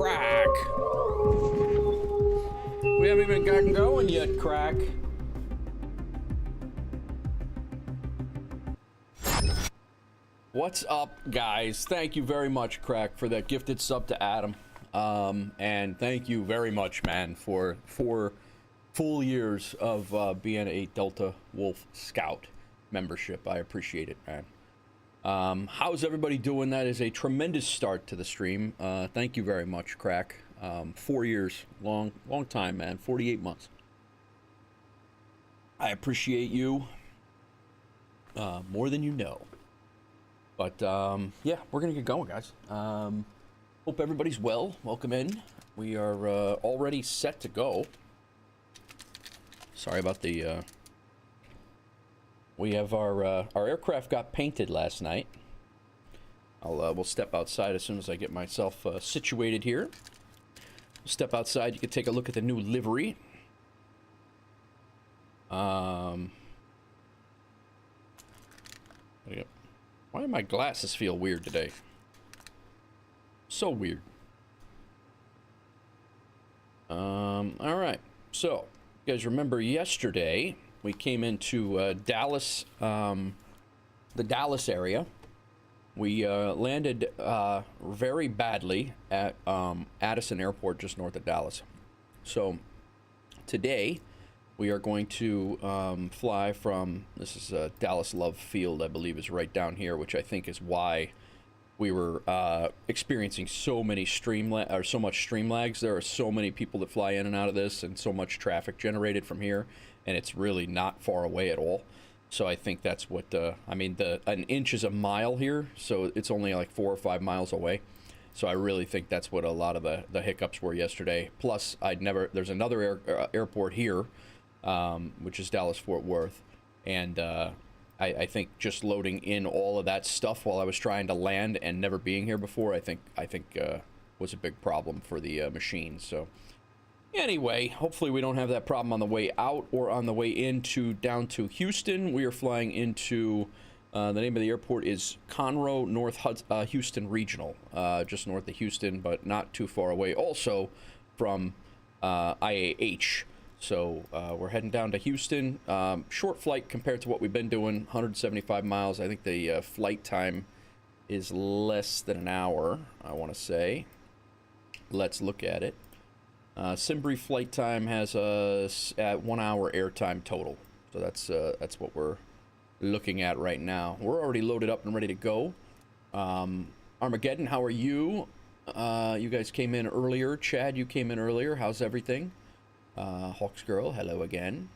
Crack. We haven't even gotten going yet, Crack. What's up, guys? Thank you very much, Crack, for that gifted sub to Adam. And thank you very much, man, for 4 full years of being a Delta Wolf Scout membership. I appreciate it, man. How's everybody doing? That is a tremendous start to the stream. Thank you very much, Crack. 4 years, long time, man. 48 months. I appreciate you more than you know. But yeah, we're gonna get going, guys. Hope everybody's well. Welcome in. We are already set to go. Sorry about the. We have our aircraft got painted last night. We'll step outside as soon as I get myself situated here. Step outside. You can take a look at the new livery. Why do my glasses feel weird today? So weird. All right. So, you guys remember yesterday we came into Dallas, the Dallas area. We landed very badly at Addison Airport, just north of Dallas. So, today we are going to fly from, this is Dallas Love Field, I believe is right down here, which I think is why we were experiencing so much stream lags. There are so many people that fly in and out of this and so much traffic generated from here, and it's really not far away at all. So I think that's what, I mean, an inch is a mile here, so it's only like 4 or 5 miles away. So I really think that's what a lot of the hiccups were yesterday. Plus, there's another airport here, which is Dallas-Fort Worth, and I think just loading in all of that stuff while I was trying to land and never being here before, I think was a big problem for the machine. So anyway, hopefully we don't have that problem on the way out or on the way down to Houston. We are flying into the name of the airport is Conroe, Houston Regional, just north of Houston, but not too far away. Also from IAH. So we're heading down to Houston. Short flight compared to what we've been doing, 175 miles. I think the flight time is less than an hour, I want to say. Let's look at it. Simbrief flight time has us at 1 hour airtime total. So that's what we're looking at right now. We're already loaded up and ready to go. Armageddon, how are you? You guys came in earlier. Chad, you came in earlier. How's everything? Hawks Girl, hello again.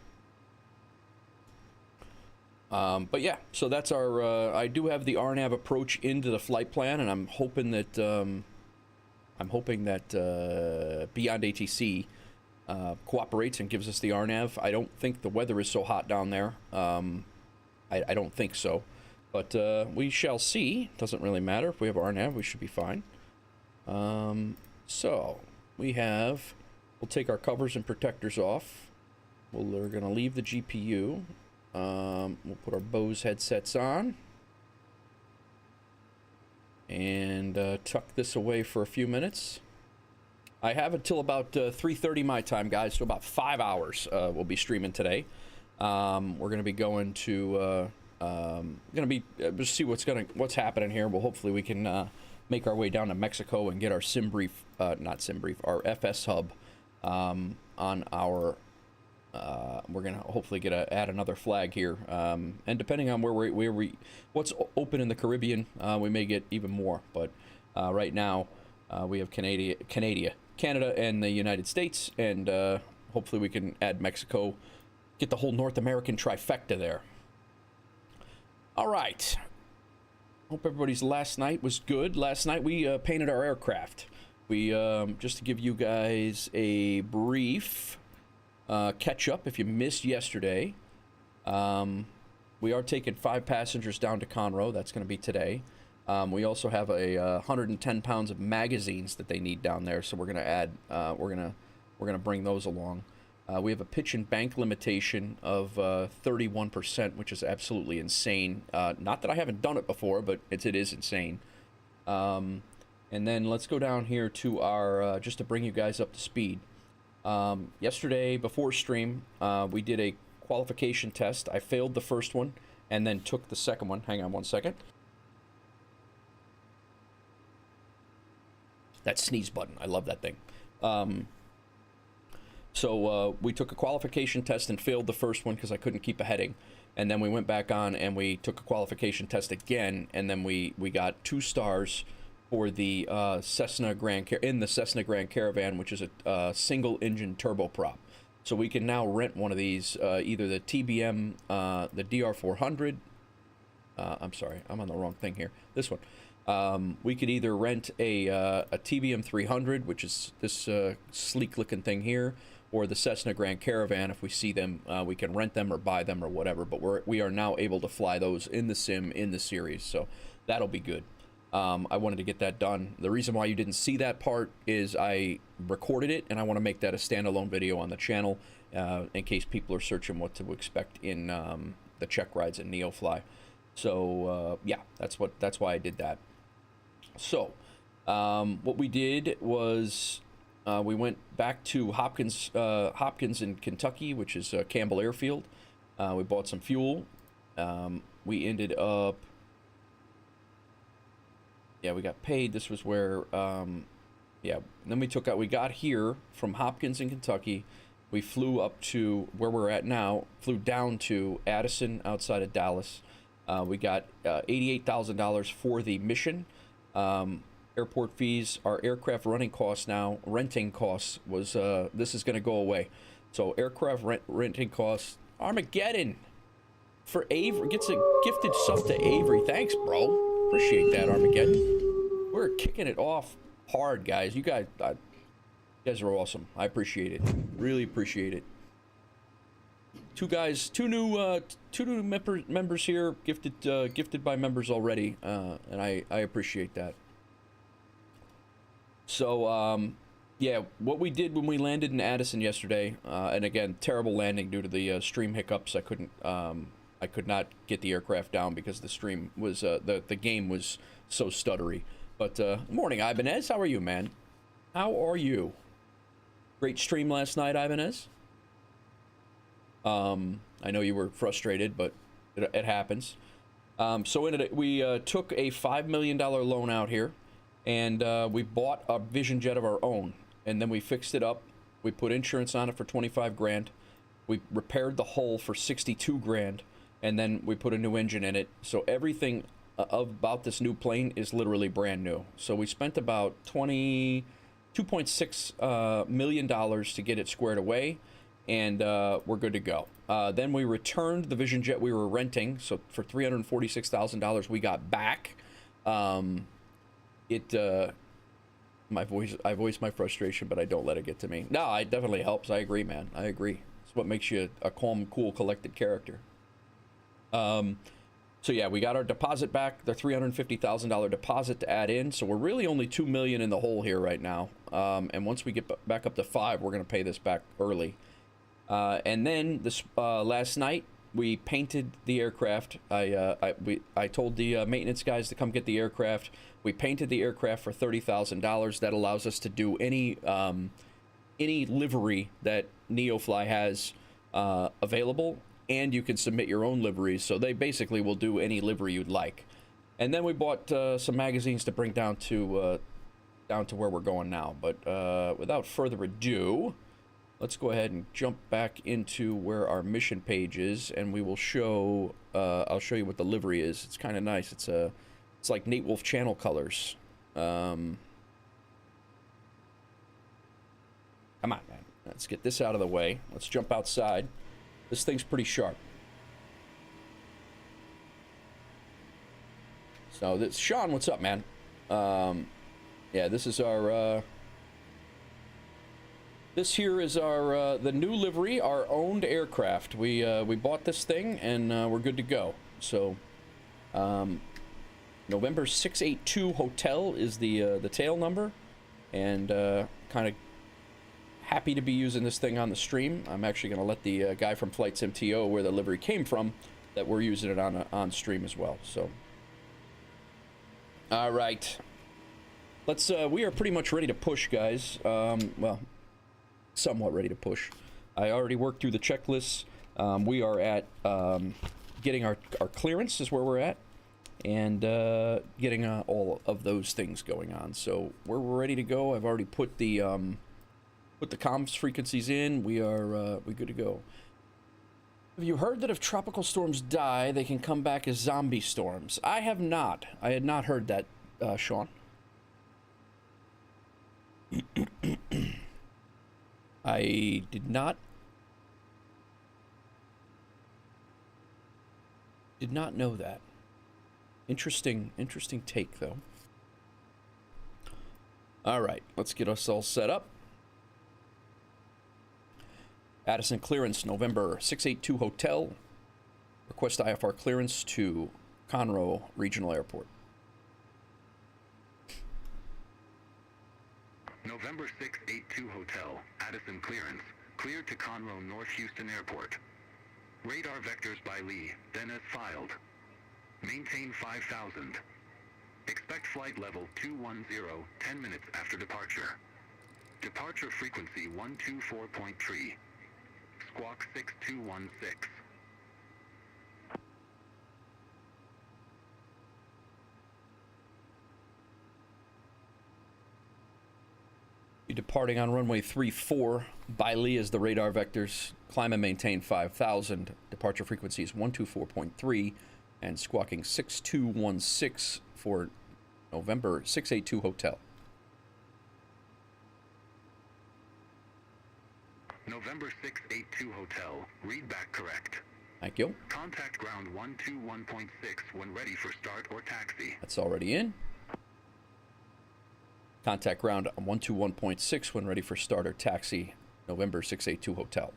But yeah, so that's our, I do have the RNAV approach into the flight plan, and I'm hoping that, BeyondATC, cooperates and gives us the RNAV. I don't think the weather is so hot down there. I don't think so, but, we shall see. Doesn't really matter. If we have RNAV, we should be fine. So we'll take our covers and protectors off. We're going to leave the GPU. We'll put our Bose headsets on. And tuck this away for a few minutes. I have until about 3:30 my time, guys, so about 5 hours we'll be streaming today. We're going to be going to... just see what's happening here. Well, hopefully we can make our way down to Mexico and get our our FS hub on our we're gonna hopefully add another flag here, and depending on what's open in the Caribbean, we may get even more, but right now we have Canada and the United States, and hopefully we can add Mexico, get the whole North American trifecta there. All right, hope everybody's last night was good. Last night we painted our aircraft. We, just to give you guys a brief catch up, if you missed yesterday, we are taking 5 passengers down to Conroe. That's going to be today. We also have 110 pounds of magazines that they need down there, so we're going to add, we're going to bring those along. We have a pitch and bank limitation of 31%, which is absolutely insane. Not that I haven't done it before, but it is insane. And then let's go down here to our, just to bring you guys up to speed. Yesterday, before stream, we did a qualification test. I failed the first one and then took the second one. Hang on one second. That sneeze button, I love that thing. So we took a qualification test and failed the first one because I couldn't keep a heading. And then we went back on and we took a qualification test again, and then we got 2 stars for the Cessna Grand Caravan, which is a single engine turboprop. So we can now rent one of these, either the TBM, the DR400. I'm sorry, I'm on the wrong thing here. This one. We could either rent a TBM 300, which is this sleek looking thing here, or the Cessna Grand Caravan. If we see them, we can rent them or buy them or whatever, but we are now able to fly those in the sim in the series, so that'll be good. I wanted to get that done. The reason why you didn't see that part is I recorded it, and I want to make that a standalone video on the channel in case people are searching what to expect in the check rides in NeoFly. So yeah, that's why I did that. So what we did was we went back to Hopkins in Kentucky, which is Campbell Airfield. We bought some fuel. We ended up, yeah, we got paid. This was where, yeah, and then we got here from Hopkins in Kentucky. We flew up to where we're at now, flew down to Addison outside of Dallas. We got $88,000 for the mission. Airport fees, our aircraft renting costs was, this is going to go away. So aircraft renting costs, Armageddon for Avery, gets a gifted sub to Avery. Thanks, bro. Appreciate that, Armageddon. We're kicking it off hard, guys. You guys are awesome. I appreciate it. Really appreciate it. Two new members here, gifted by members already, and I appreciate that. So yeah, what we did when we landed in Addison yesterday, and again, terrible landing due to the stream hiccups. I could not get the aircraft down because the stream was the game was so stuttery. But morning, Ibanez. How are you, man? How are you? Great stream last night, Ibanez. I know you were frustrated, but it happens. So we took a $5 million loan out here, and we bought a Vision Jet of our own, and then we fixed it up. We put insurance on it for 25 grand. We repaired the hull for 62 grand, and then we put a new engine in it. So everything about this new plane is literally brand new. So we spent about $2.6 million to get it squared away, and we're good to go. Then we returned the Vision Jet we were renting, so for $346,000 we got back. I voice my frustration, but I don't let it get to me. No, it definitely helps. I agree, man. I agree. It's what makes you a calm, cool, collected character. So yeah, we got our deposit back, the $350,000 deposit to add in. So we're really only $2 million in the hole here right now. And once we get back up to 5, we're going to pay this back early. And then this last night we painted the aircraft. I told the maintenance guys to come get the aircraft. We painted the aircraft for $30,000. That allows us to do any livery that NeoFly has available, and you can submit your own liveries. So they basically will do any livery you'd like. And then we bought some magazines to bring down to where we're going now. But without further ado, let's go ahead and jump back into where our mission page is, and we will show. I'll show you what the livery is. It's kind of nice. It's like Nate Wolf Channel colors. Come on, man. Let's get this out of the way. Let's jump outside. This thing's pretty sharp. So this Sean, what's up, man? Yeah, this is our. This here is our the new livery, our owned aircraft. We bought this thing, and we're good to go. So, November 682 Hotel is the tail number, and kind of happy to be using this thing on the stream. I'm actually going to let the guy from Flights MTO, where the livery came from, that we're using it on stream as well. So, all right. let's, we are pretty much ready to push, guys. Well, somewhat ready to push. I already worked through the checklists. We are at, getting our clearance is where we're at. And, getting, all of those things going on. So, we're ready to go. I've already put the comms frequencies in. We're good to go. Have you heard that if tropical storms die, they can come back as zombie storms? I have not. I had not heard that, Sean. I did not know that. Interesting take, though. All right, let's get us all set up. Addison clearance, November 682 Hotel. Request IFR clearance to Conroe Regional Airport. November 682 Hotel, Addison clearance. Cleared to Conroe North Houston Airport. Radar vectors by Lee, then as filed. Maintain 5000. Expect flight level 210, 10 minutes after departure. Departure frequency 124.3. Squawk 6216. Be departing on runway 34. By Lee as the radar vectors. Climb and maintain 5000. Departure frequency is 124.3 and squawking 6216 for November 682 Hotel. November 682 Hotel. Read back correct. Thank you. Contact ground 121.6 when ready for start or taxi. That's already in. Contact ground 121.6 when ready for start or taxi. November 682 Hotel.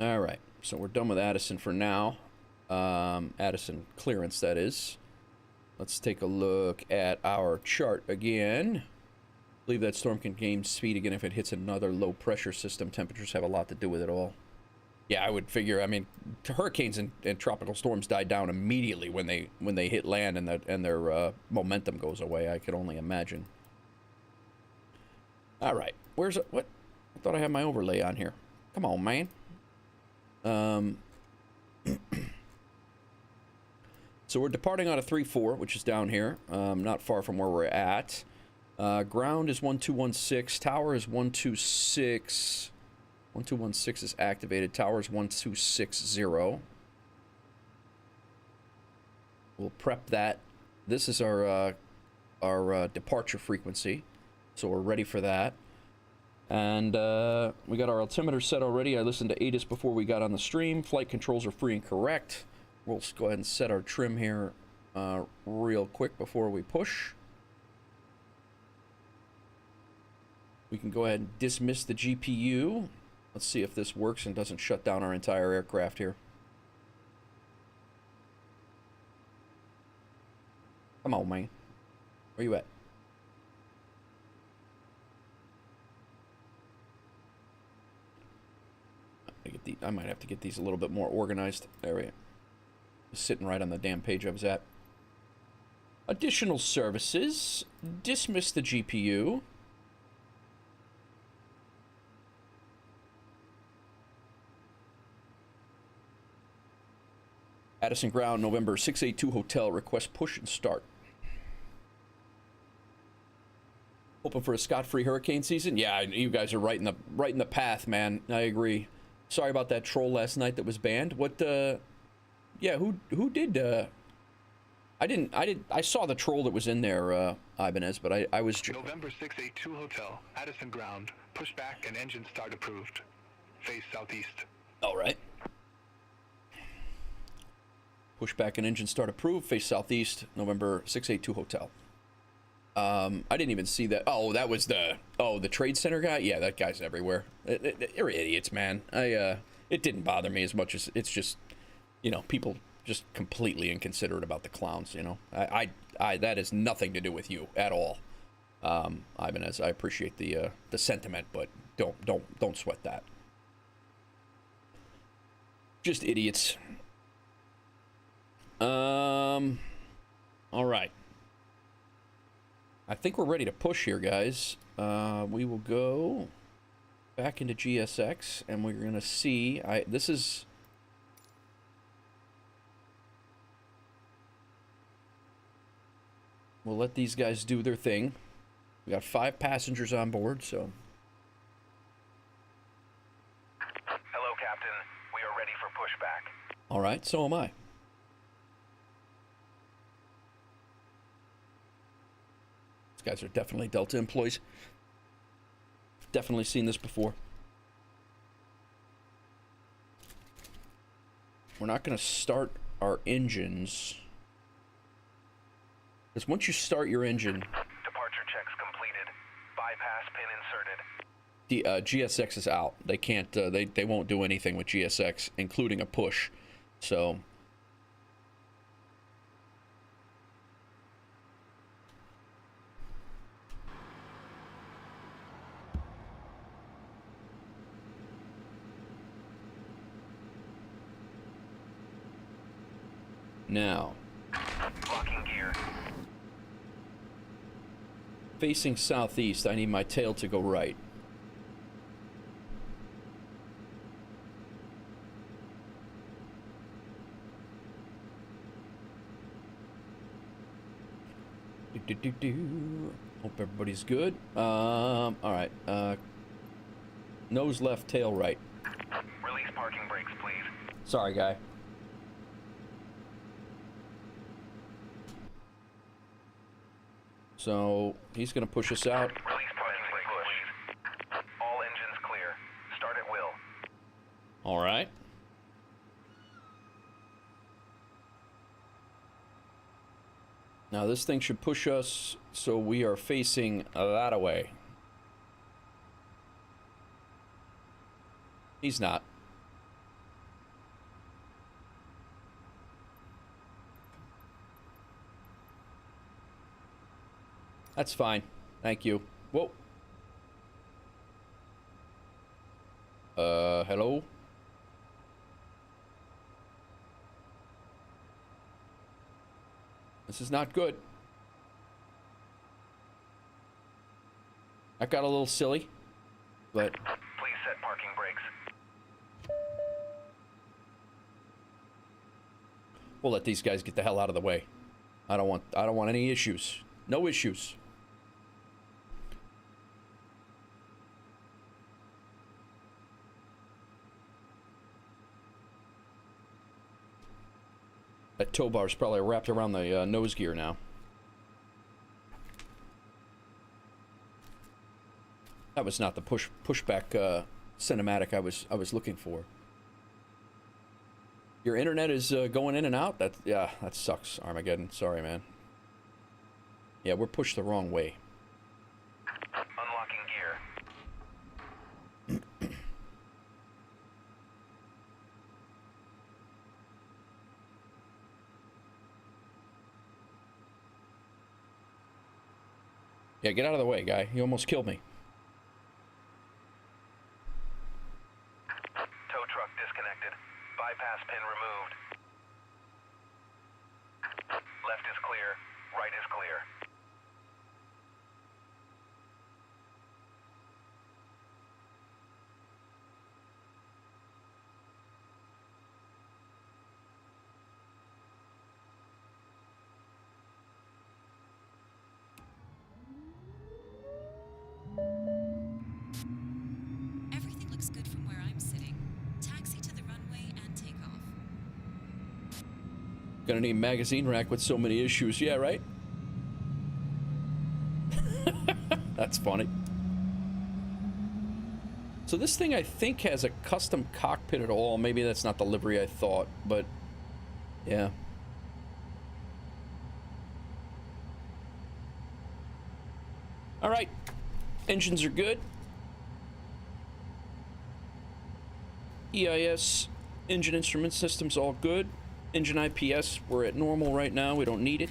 All right. So we're done with Addison for now. Addison clearance, that is. Let's take a look at our chart again. I believe that storm can gain speed again if it hits another low pressure system. Temperatures have a lot to do with it all. Yeah, I would figure. I mean, hurricanes and tropical storms die down immediately when they hit land and their momentum goes away. I could only imagine. All right, where's it? What? I thought I had my overlay on here. Come on, man. So we're departing out of 3-4, which is down here, not far from where we're at. Ground is 1216. Tower is 126. 1216 is activated. Tower is 1260. We'll prep that. This is our departure frequency, so we're ready for that. And we got our altimeter set already. I listened to ATIS before we got on the stream. Flight controls are free and correct. We'll just go ahead and set our trim here real quick before we push. We can go ahead and dismiss the GPU. Let's see if this works and doesn't shut down our entire aircraft here. Come on, man. Where you at? I might have to get these a little bit more organized. There we go. Sitting right on the damn page I was at. Additional services. Dismiss the GPU. Addison Ground, November 682 Hotel. Request push and start. Hoping for a scot-free hurricane season? Yeah, you guys are right in the path, man. I agree. Sorry about that troll last night that was banned. What? Yeah, who did? I saw the troll that was in there, Ibanez, but I was. November 682 Hotel, Addison Ground. Push back and engine start approved. Face southeast. All right. Push back and engine start approved. Face southeast. November 682 Hotel. I didn't even see that. Oh, that was the trade center guy. Yeah, that guy's everywhere. They're idiots, man. It didn't bother me as much as it's just, people just completely inconsiderate about the clowns. I that has nothing to do with you at all, Ibanez. I appreciate the sentiment, but don't sweat that. Just idiots. All right. I think we're ready to push here, guys. We will go back into GSX, and we're going to see... This is... We'll let these guys do their thing. We got 5 passengers on board, so... Hello, Captain. We are ready for pushback. All right, so am I. These guys are definitely Delta employees. Definitely seen this before. We're not going to start our engines. Because once you start your engine... Departure checks completed. Bypass pin inserted. The GSX is out. They can't, they won't do anything with GSX, including a push. So... Now... Locking gear. Facing southeast, I need my tail to go right. Hope everybody's good. All right. Nose left, tail right. Release parking brakes, please. Sorry, guy. So he's gonna push us out. Release parking brake, please. All engines clear. Start at will. All right. Now this thing should push us so we are facing that way. He's not. That's fine. Thank you. Whoa. Hello? This is not good. That got a little silly, but... Please set parking brakes. We'll let these guys get the hell out of the way. I don't want any issues. No issues. That tow bar is probably wrapped around the nose gear now. That was not the pushback cinematic I was looking for. Your internet is going in and out. That sucks, Armageddon. Sorry, man. Yeah, we're pushed the wrong way. Unlocking gear. Yeah, get out of the way, guy. You almost killed me. Tow truck disconnected. Bypass pin removed. Left is clear. Right is clear. Everything looks good from where I'm sitting. Taxi to the runway and take off. Gonna need a magazine rack with so many issues. Yeah, right? That's funny. So this thing, I think, has a custom cockpit at all. Maybe that's not the livery I thought, but yeah. All right. Engines are good. EIS, engine instrument systems, all good. Engine IPS, we're at normal right now. We don't need it.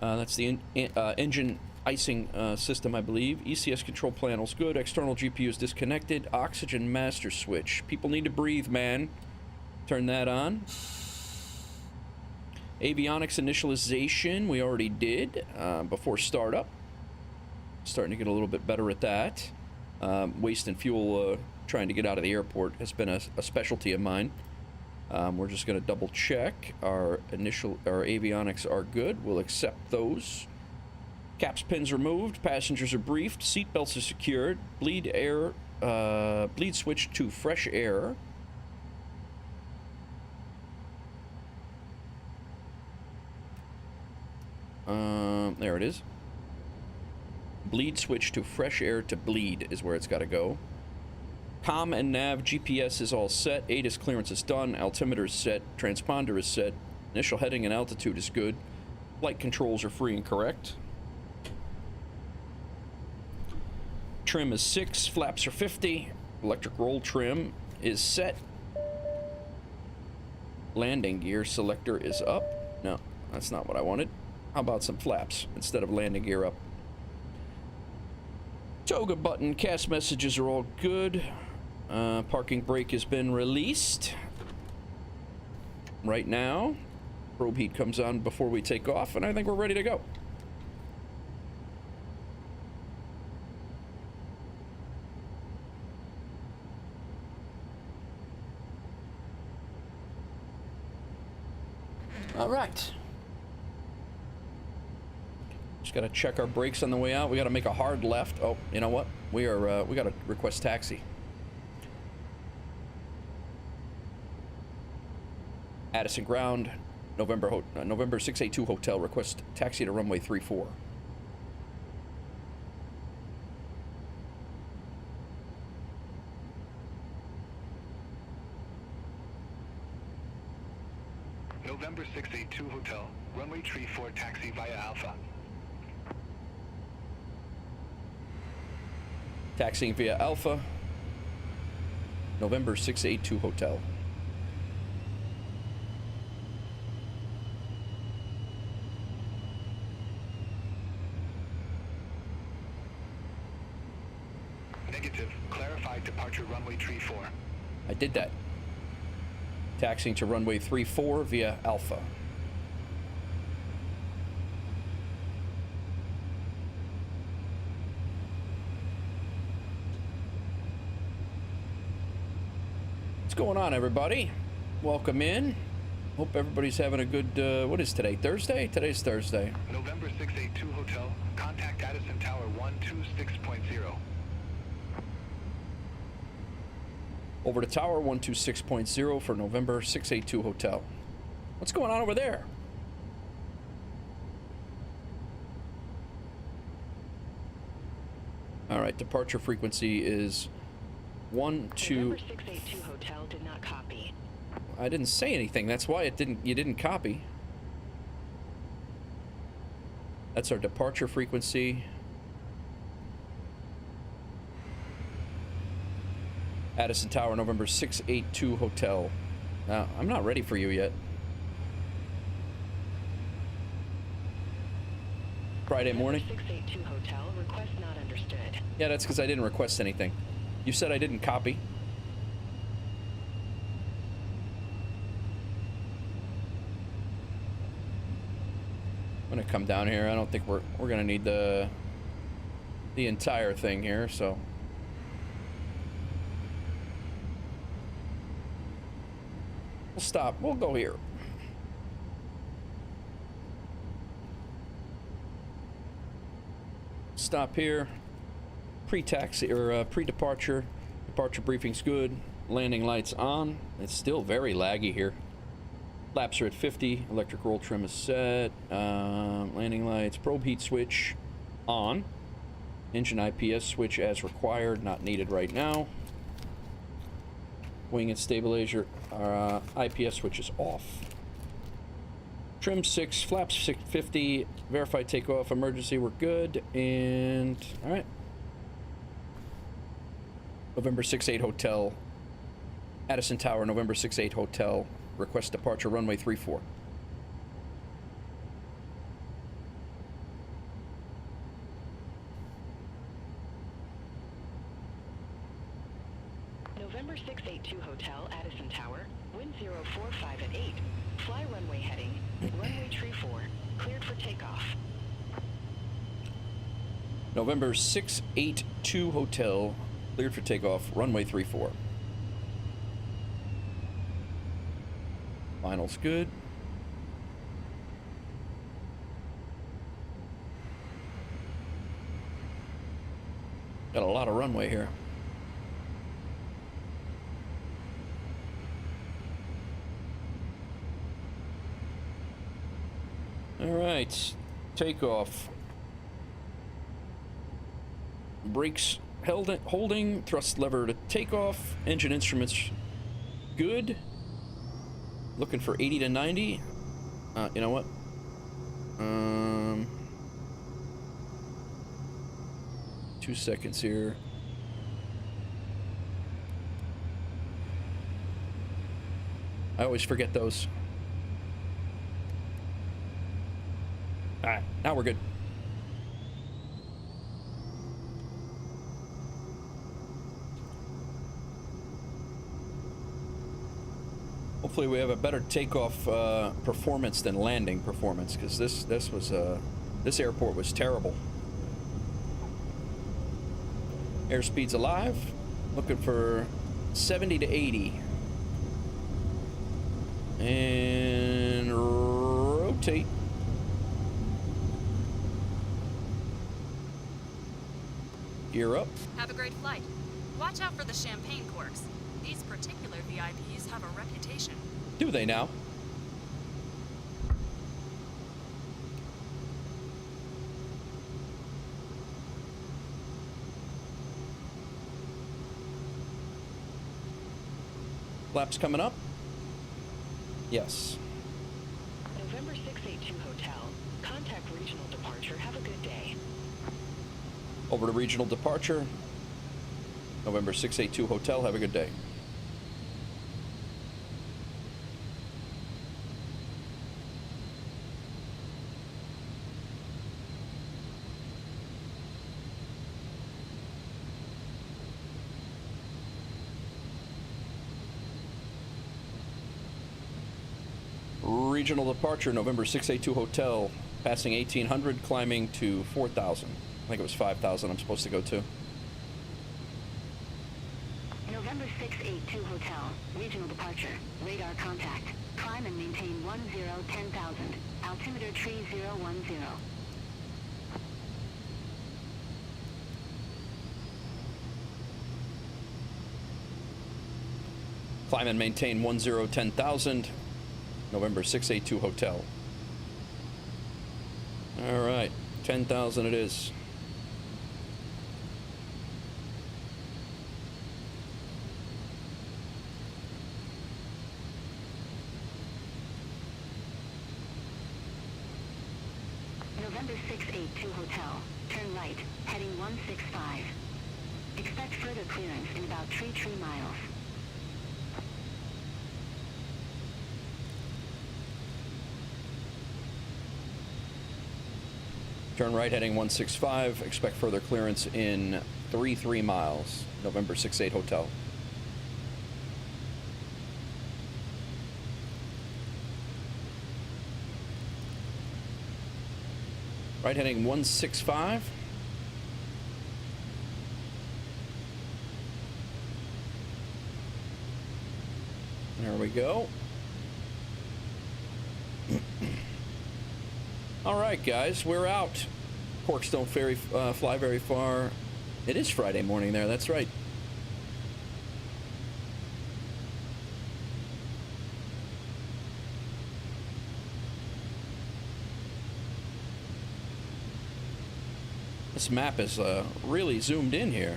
That's the engine icing system, I believe. ECS control panel's good. External GPU is disconnected. Oxygen master switch. People need to breathe, man. Turn that on. Avionics initialization, we already did before startup. Starting to get a little bit better at that. Waste and fuel trying to get out of the airport has been a specialty of mine. We're just going to double check our avionics are good. We'll accept those. Caps pins removed. Passengers are briefed. Seatbelts are secured. Bleed switch to fresh air. There it is. Bleed switch to fresh air to bleed is where it's got to go. Com and nav GPS is all set. ATIS clearance is done. Altimeter is set. Transponder is set. Initial heading and altitude is good. Flight controls are free and correct. Trim is 6. Flaps are 50. Electric roll trim is set. Landing gear selector is up. No, that's not what I wanted. How about some flaps instead of landing gear up? Toga button, cast messages are all good. Parking brake has been released. Right now, probe heat comes on before we take off, and I think we're ready to go. All right. Just got to check our brakes on the way out. We got to make a hard left. Oh, you know what? We got to request taxi. Addison Ground, November 682 Hotel. Request taxi to runway 34. November 682 Hotel, runway 34, taxi via Alpha. Taxiing via Alpha, November 682 Hotel. Negative. Clarified departure runway 34. I did that. Taxiing to runway 34 via Alpha. What's going on, everybody? Welcome in. Hope everybody's having a good, what is today? Thursday? Today's Thursday. November 682 Hotel, contact Addison Tower 126.0. Over to Tower 126.0 for November 682 Hotel. What's going on over there? All right, departure frequency is 1, 2. November 682 Hotel did not copy. I didn't say anything. That's why you didn't copy. That's our departure frequency. Addison Tower, November 682 Hotel. Now, I'm not ready for you yet. Friday morning. 682 Hotel, request not understood. Yeah, that's because I didn't request anything. You said I didn't copy. I'm gonna come down here. I don't think we're gonna need the entire thing here, so. We'll stop. We'll go here. Stop here. Pre-taxi or pre-departure. Departure briefing's good. Landing lights on. It's still very laggy here. Flaps are at 50. Electric roll trim is set. Landing lights. Probe heat switch on. Engine IPS switch as required. Not needed right now. Wing and stabilizer. IPS switch is off. Trim 6. Flaps 650. Verify takeoff. Emergency. We're good. And all right. November 68 Hotel. Addison Tower. November 68 Hotel. Request departure runway 34. November 682 Hotel, Addison Tower, wind wind 045 at 8. Fly runway heading, runway tree 4, cleared for takeoff. November 682 Hotel, cleared for takeoff, runway 34. Final's good. Got a lot of runway here. All right, takeoff. Brakes holding, thrust lever to takeoff. Engine instruments good. Looking for 80 to 90. You know what? 2 seconds here. I always forget those. All right, now we're good. Hopefully we have a better takeoff performance than landing performance, because this airport was terrible. Airspeed's alive. Looking for 70 to 80. And rotate. Gear up. Have a great flight. Watch out for the champagne corks. These particular VIPs have a reputation. Do they now? Flaps coming up? Yes. November 682 Hotel, contact regional departure. Have a good day. Over to regional departure. November 682 Hotel, have a good day. Regional departure, November 682 Hotel, passing 1800, climbing to 4000. I think it was 5000 I'm supposed to go to. November 682 Hotel, regional departure, radar contact. Climb and maintain 10,000. Altimeter tree 010. Climb and maintain 10,000. November 682 Hotel. All right, 10,000 it is. November 682 Hotel, turn right, heading 165. Expect further clearance in about 3 miles. Turn right heading 165. Expect further clearance in 3 miles. November 68 Hotel. Right heading 165. There we go. All right, guys, we're out. Corks don't fly very far. It is Friday morning there, that's right. This map is really zoomed in here.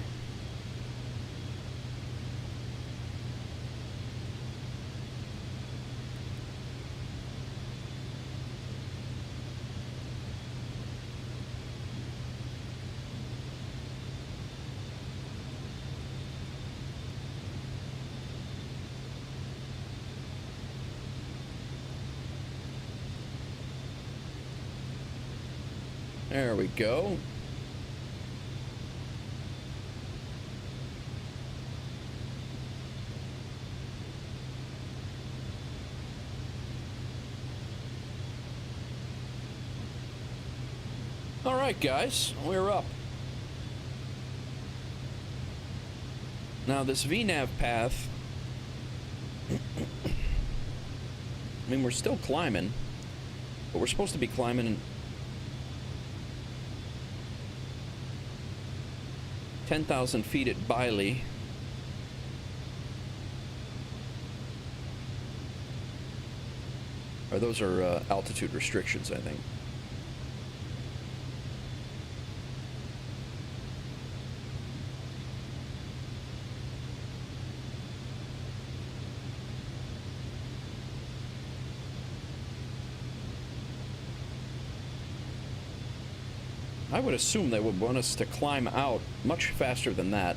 There we go. All right, guys, we're up. Now, this VNAV path, I mean, we're still climbing, but we're supposed to be climbing 10,000 feet at Biley. Or those are altitude restrictions, I think. I would assume they would want us to climb out much faster than that.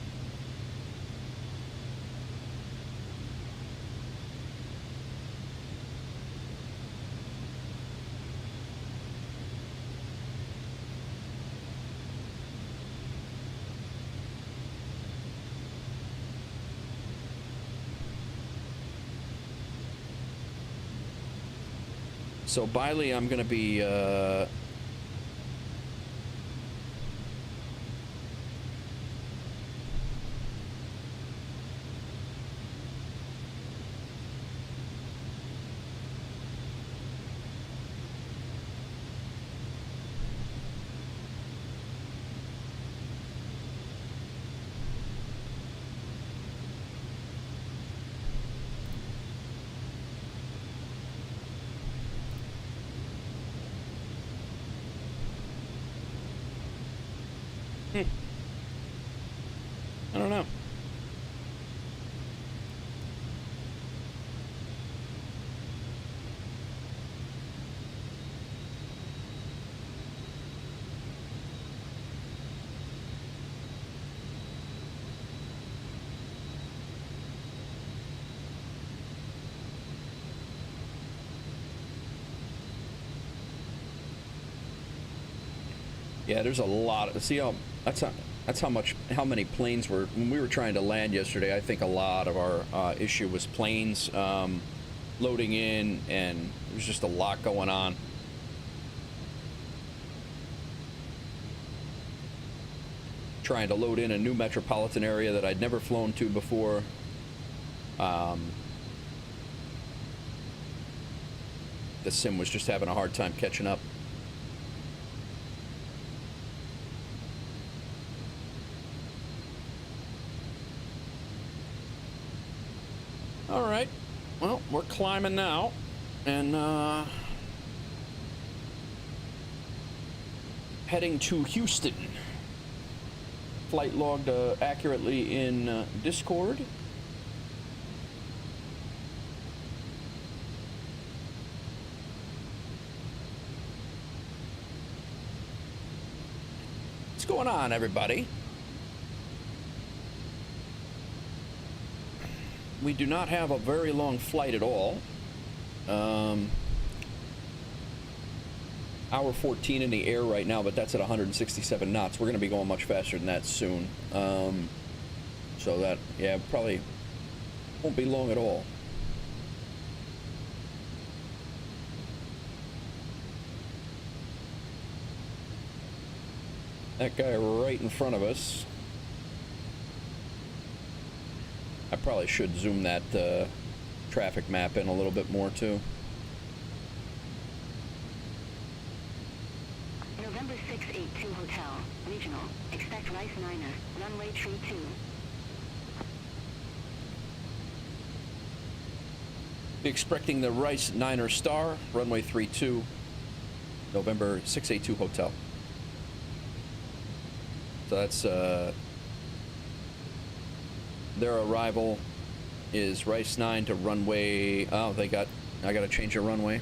So Biley, I'm going to be I don't know. Yeah, there's a lot. See how how many planes were when we were trying to land yesterday. I think a lot of our issue was planes loading in, and there's just a lot going on. Trying to load in a new metropolitan area that I'd never flown to before. The sim was just having a hard time catching up. All right, well, we're climbing now, and heading to Houston. Flight logged accurately in Discord. What's going on, everybody? We do not have a very long flight at all. Hour 14 in the air right now, but that's at 167 knots. We're going to be going much faster than that soon. So that, yeah, probably won't be long at all. That guy right in front of us. I probably should zoom that traffic map in a little bit more too. November 682 Hotel, Regional. Expect Rice Niner, runway tree 2. Be expecting the Rice Niner Star, runway 32, November 682 Hotel. So that's their arrival is Rice 9 to runway. Oh, I gotta change the runway.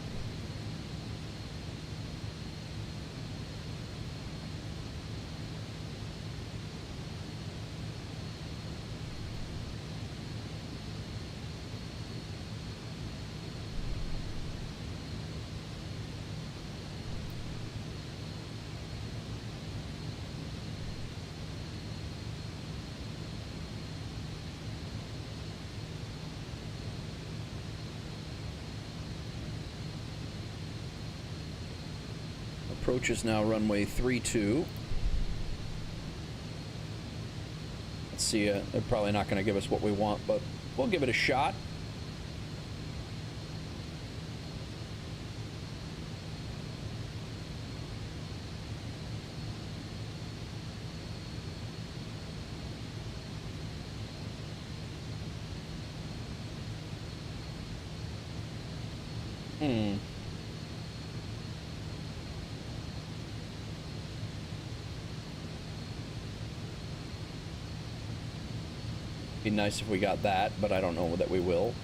approach is now runway 32. Let's see, they're probably not going to give us what we want, but we'll give it a shot. Be nice if we got that, but I don't know that we will.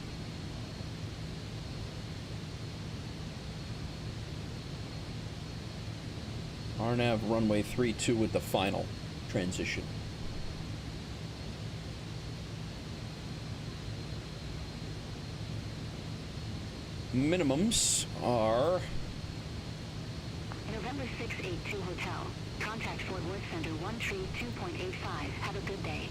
RNAV runway 32 with the final transition. Minimums are November 682 Hotel. Contact Fort Worth Center 132.85. Have a good day.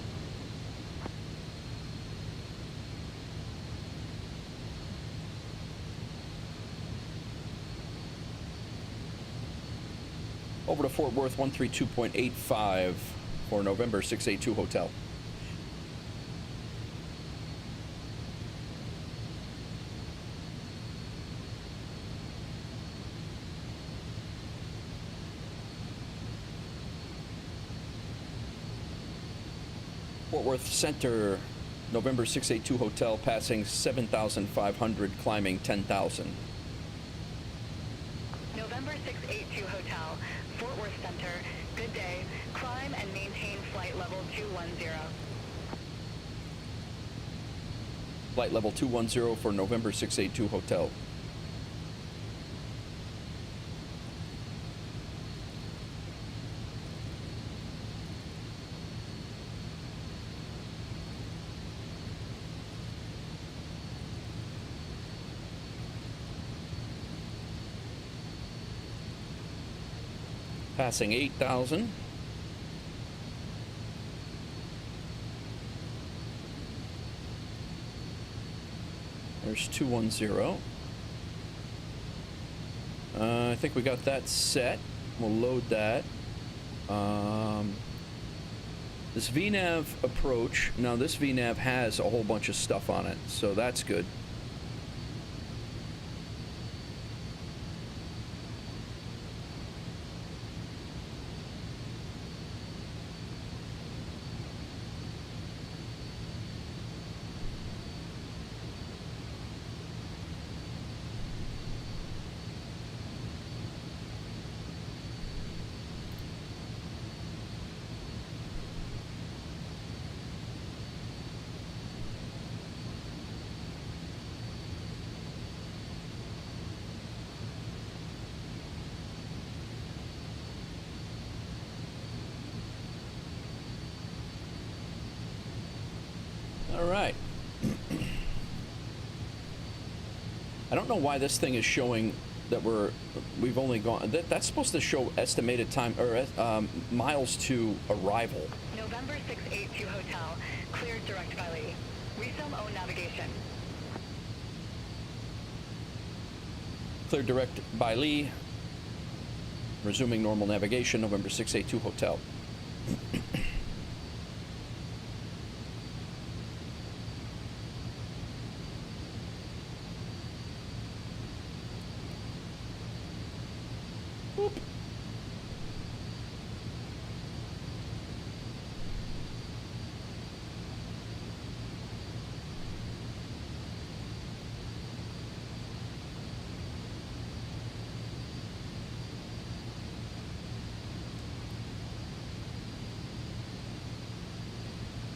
over to Fort Worth 132.85 for November 682 Hotel. Fort Worth Center, November 682 Hotel, passing 7,500, climbing 10,000. November 682 Hotel, Fort Worth Center, good day. Climb and maintain flight level 210. Flight level 210 for November 682 Hotel. Passing 8,000. There's 210. I think we got that set. We'll load that. This VNAV approach, now this VNAV has a whole bunch of stuff on it, so that's good. All right. I don't know why this thing is showing that we've only gone. That's supposed to show estimated time or miles to arrival. November 682 Hotel, cleared direct by Lee. Resume own navigation. Clear direct by Lee. Resuming normal navigation. November 682 Hotel.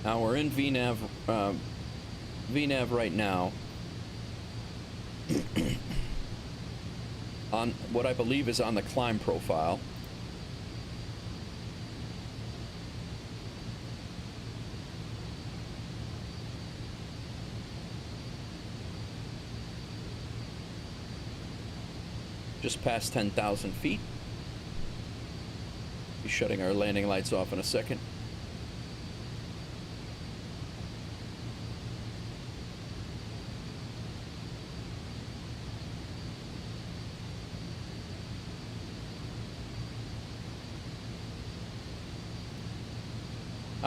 Now we're in VNAV right now on what I believe is on the climb profile. Just past 10,000 feet. Be shutting our landing lights off in a second.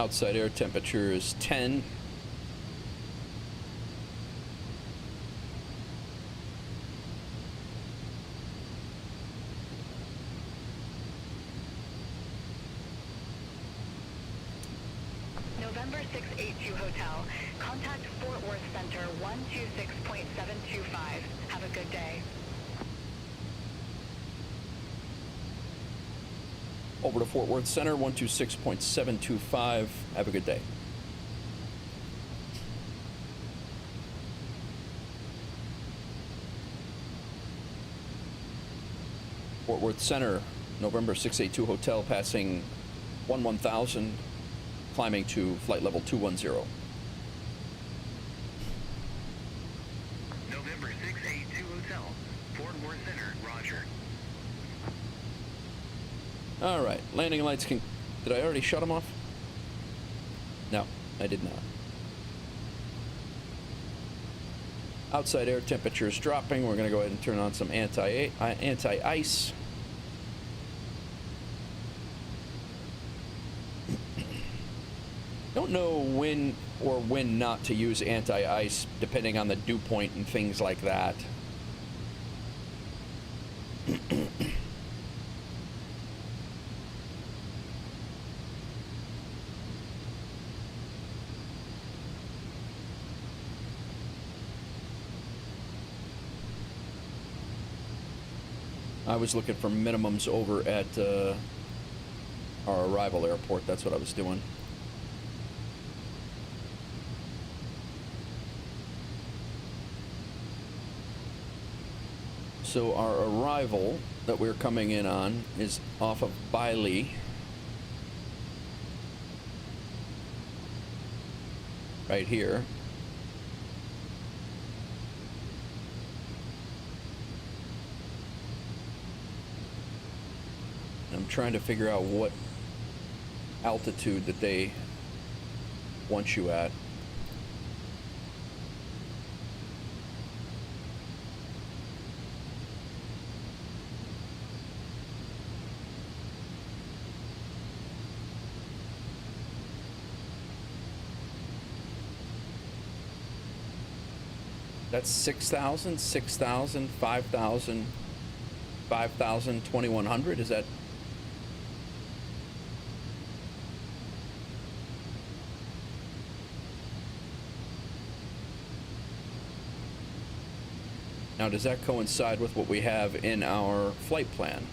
Outside air temperature is 10. November 682 Hotel. Contact Fort Worth Center 126.725. Have a good day. Over to Fort Worth Center, 126.725. Have a good day. Fort Worth Center, November 682 Hotel, passing 11,000, climbing to flight level 210. November 682 Hotel, Fort Worth Center, roger. All right, landing lights can... Did I already shut them off? No, I did not. Outside air temperature is dropping. We're going to go ahead and turn on some anti-ice. Don't know when or when not to use anti-ice, depending on the dew point and things like that. I was looking for minimums over at our arrival airport. That's what I was doing. So our arrival that we're coming in on is off of Bailey. Right here. I'm trying to figure out what altitude that they want you at. That's 6,000, 6,000, 5,000, 5,000, 2,100. Is that? Now, does that coincide with what we have in our flight plan?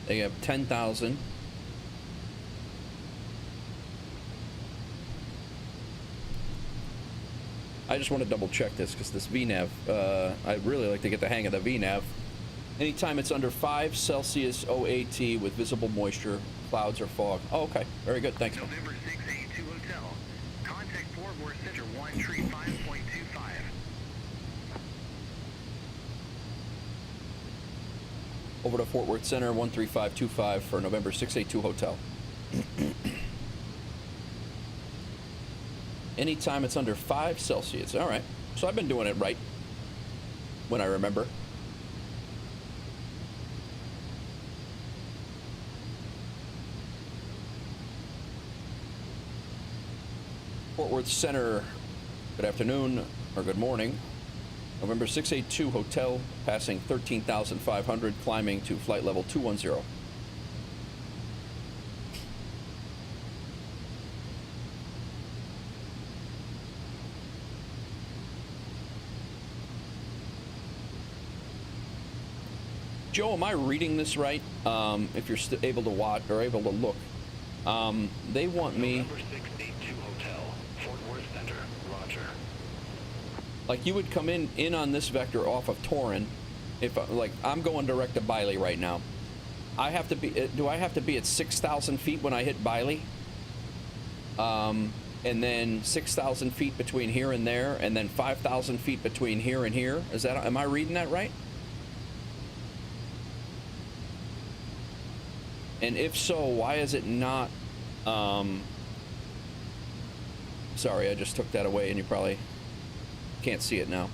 They have 10,000. I just want to double check this because this VNAV, I'd really like to get the hang of the VNAV. Anytime it's under 5 Celsius OAT with visible moisture, clouds, or fog. Oh, okay. Very good. Thanks. November 682 Hotel. Contact Fort Worth Center 135.25. Over to Fort Worth Center, 13525 for November 682 Hotel. Anytime it's under 5 Celsius. All right. So I've been doing it right when I remember. Fort Worth Center, good afternoon or good morning. November 682 Hotel, passing 13,500, climbing to flight level 210. Joe, am I reading this right? If you're able to watch or able to look, they want me. November 682 Hotel, Fort Worth Center, roger. Like you would come in on this vector off of Torrin. If like I'm going direct to Bailey right now, I have to be. Do I have to be at 6,000 feet when I hit Bailey? And then 6,000 feet between here and there, and then 5,000 feet between here and here. Is that? Am I reading that right? And if so, why is it not? Sorry, I just took that away, and you probably can't see it now.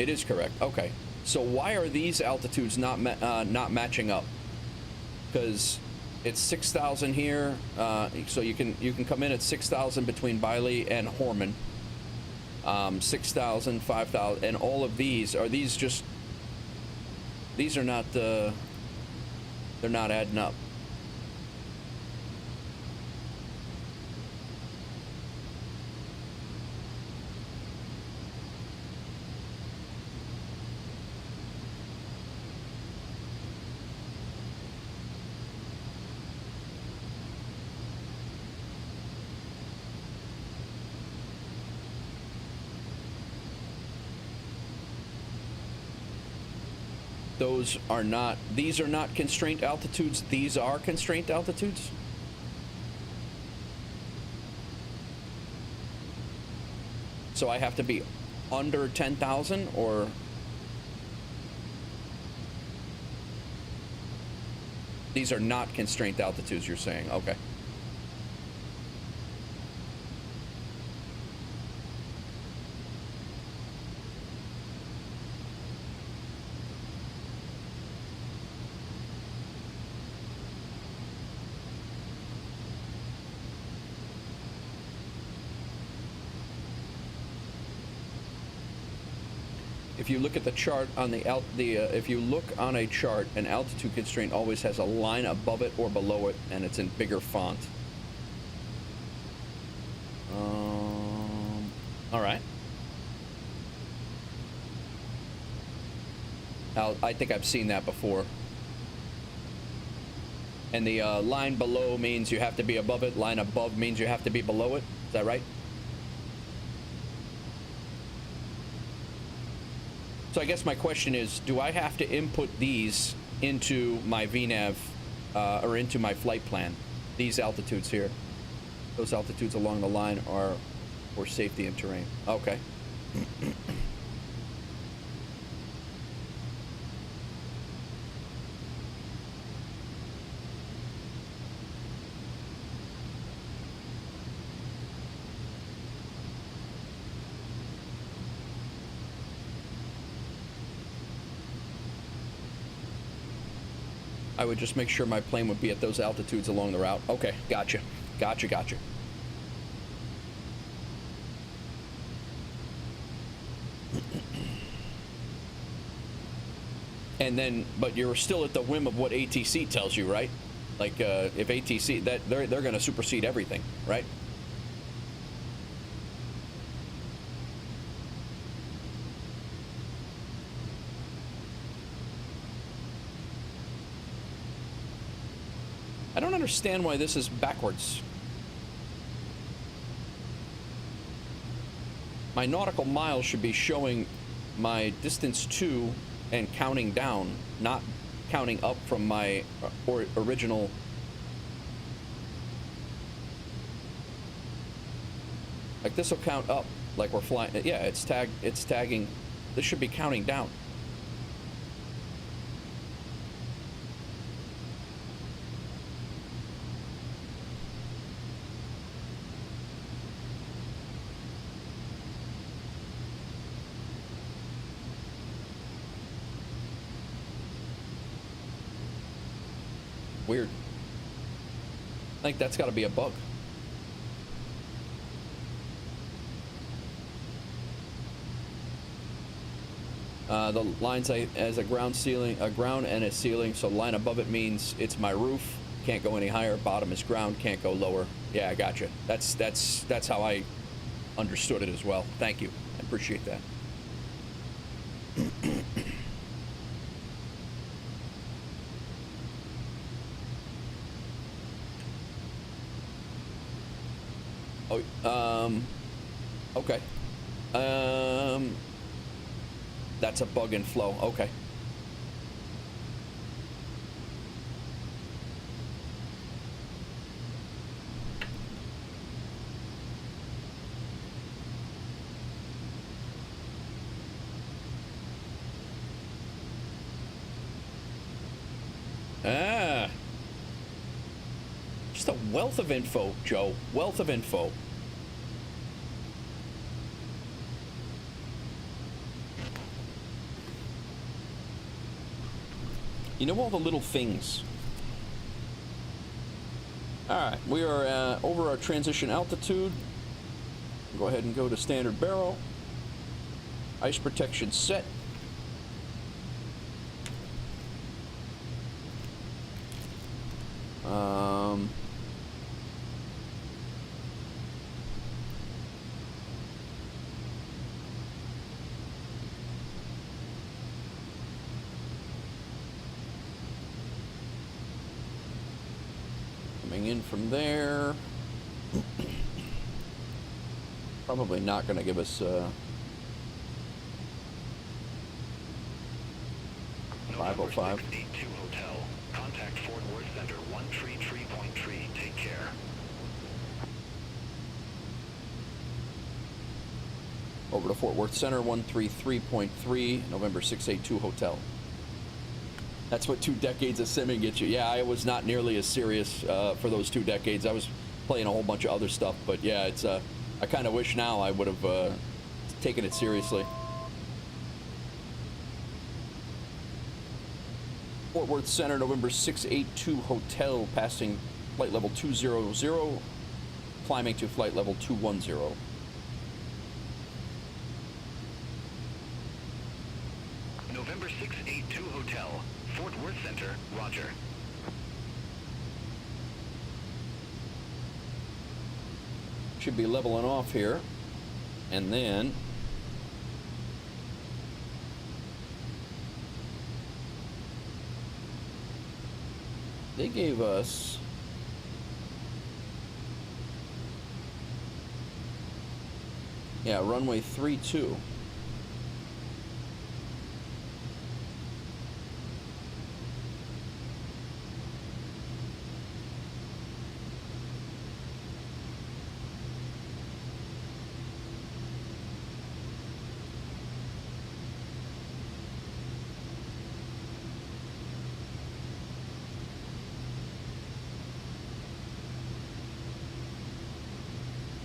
It is correct. Okay. So why are these altitudes not matching up? Because it's 6,000 here. So you can come in at 6,000 between Biley and Horman. 6,000, 5,000, and all of these are just. These are not. They're not adding up. These are not constraint altitudes. These are constraint altitudes. So I have to be under 10,000 or these are not constraint altitudes, you're saying. Okay. If you look at the chart on if you look on a chart, an altitude constraint always has a line above it or below it, and it's in bigger font. All right. I think I've seen that before. And the line below means you have to be above it. Line above means you have to be below it. Is that right? So I guess my question is, do I have to input these into my VNAV or into my flight plan? These altitudes here. Those altitudes along the line are for safety and terrain. Okay. I would just make sure my plane would be at those altitudes along the route. Okay, gotcha. Gotcha. And then, but you're still at the whim of what ATC tells you, right? Like, if ATC, that they're going to supersede everything, right? I don't understand why this is backwards. My nautical miles should be showing my distance to and counting down, not counting up from my original. Like this will count up, like we're flying. Yeah, it's tagging. This should be counting down. Weird. I think that's got to be a bug. The lines as a ground ceiling, a ground and a ceiling. So line above it means it's my roof. Can't go any higher. Bottom is ground. Can't go lower. Yeah, I gotcha. That's how I understood it as well. Thank you. I appreciate that. Okay. That's a bug in flow. Okay. Just a wealth of info, Joe. Wealth of info. You know, all the little things. Alright, we are over our transition altitude. Go ahead and go to standard barrel. Ice protection set. Coming in from there. Probably not going to give us 505. 682 Hotel. Contact Fort Worth Center 133.3. Take care. Over to Fort Worth Center 133.3, November 682 Hotel. That's what 2 decades of simming gets you. Yeah, I was not nearly as serious for those 2 decades. I was playing a whole bunch of other stuff, but yeah, it's I kind of wish now I would have taken it seriously. Fort Worth Center, November 682 Hotel, passing flight level 200, climbing to flight level 210. November 682 Hotel. Fort Worth Center, roger. Should be leveling off here. And then they gave us runway 32.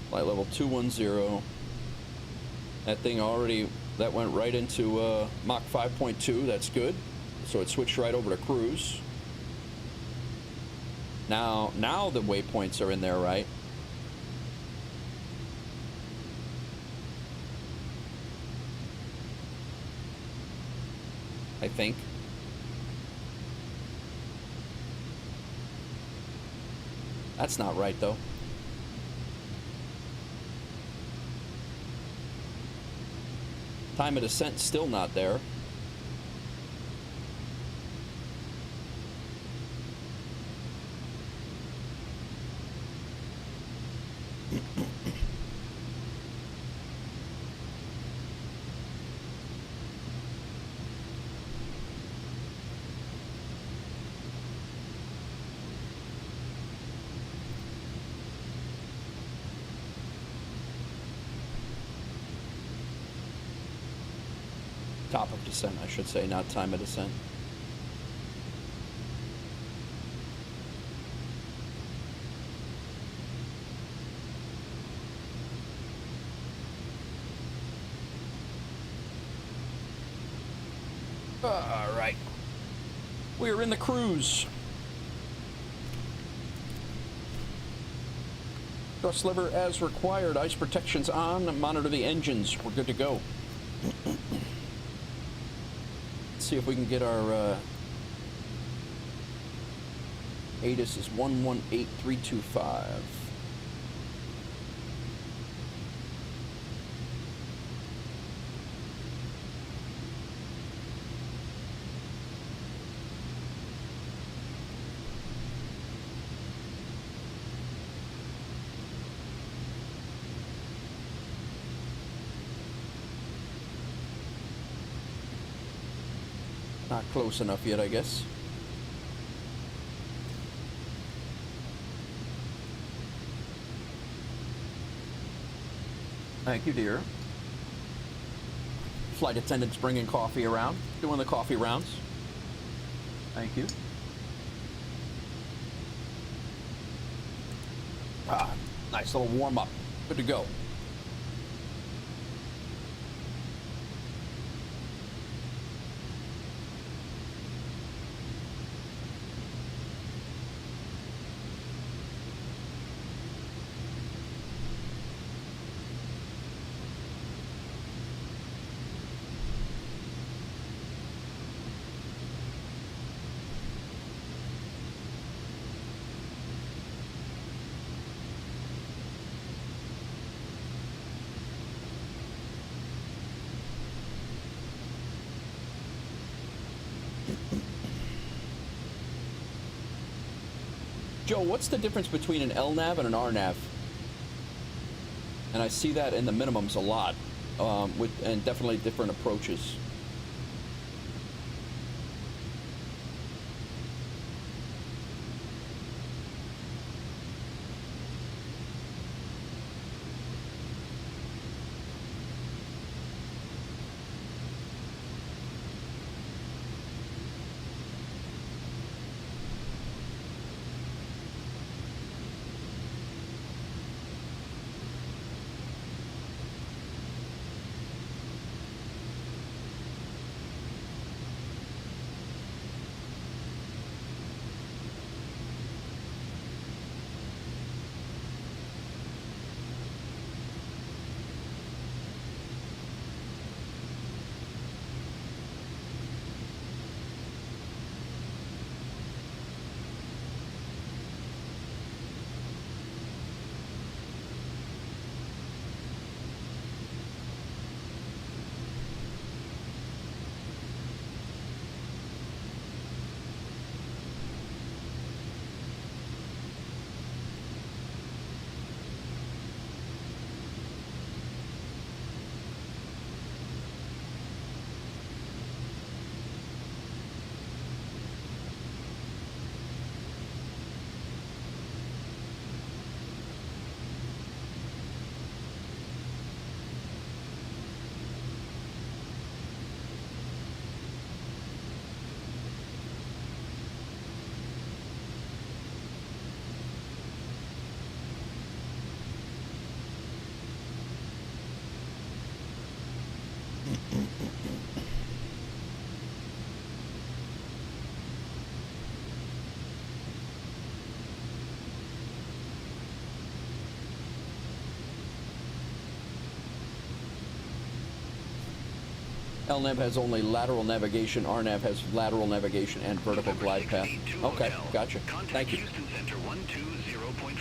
Flight level 210. That thing already, that went right into Mach 5.2. That's good. So it switched right over to cruise. Now the waypoints are in there, right? I think. That's not right, though. Time of descent still not there. Top of descent, I should say, not time of descent. All right. We're in the cruise. Thrust lever as required. Ice protection's on. Monitor the engines. We're good to go. See if we can get our ATIS is 118325. Not close enough yet, I guess. Thank you, dear. Flight attendants bringing coffee around, doing the coffee rounds. Thank you. Ah, nice little warm up. Good to go. Joe, what's the difference between an LNAV and an RNAV? And I see that in the minimums a lot, and definitely different approaches. LNAV has only lateral navigation. RNAV has lateral navigation and vertical glide path. Okay, gotcha. Thank you. Houston Center 120.4.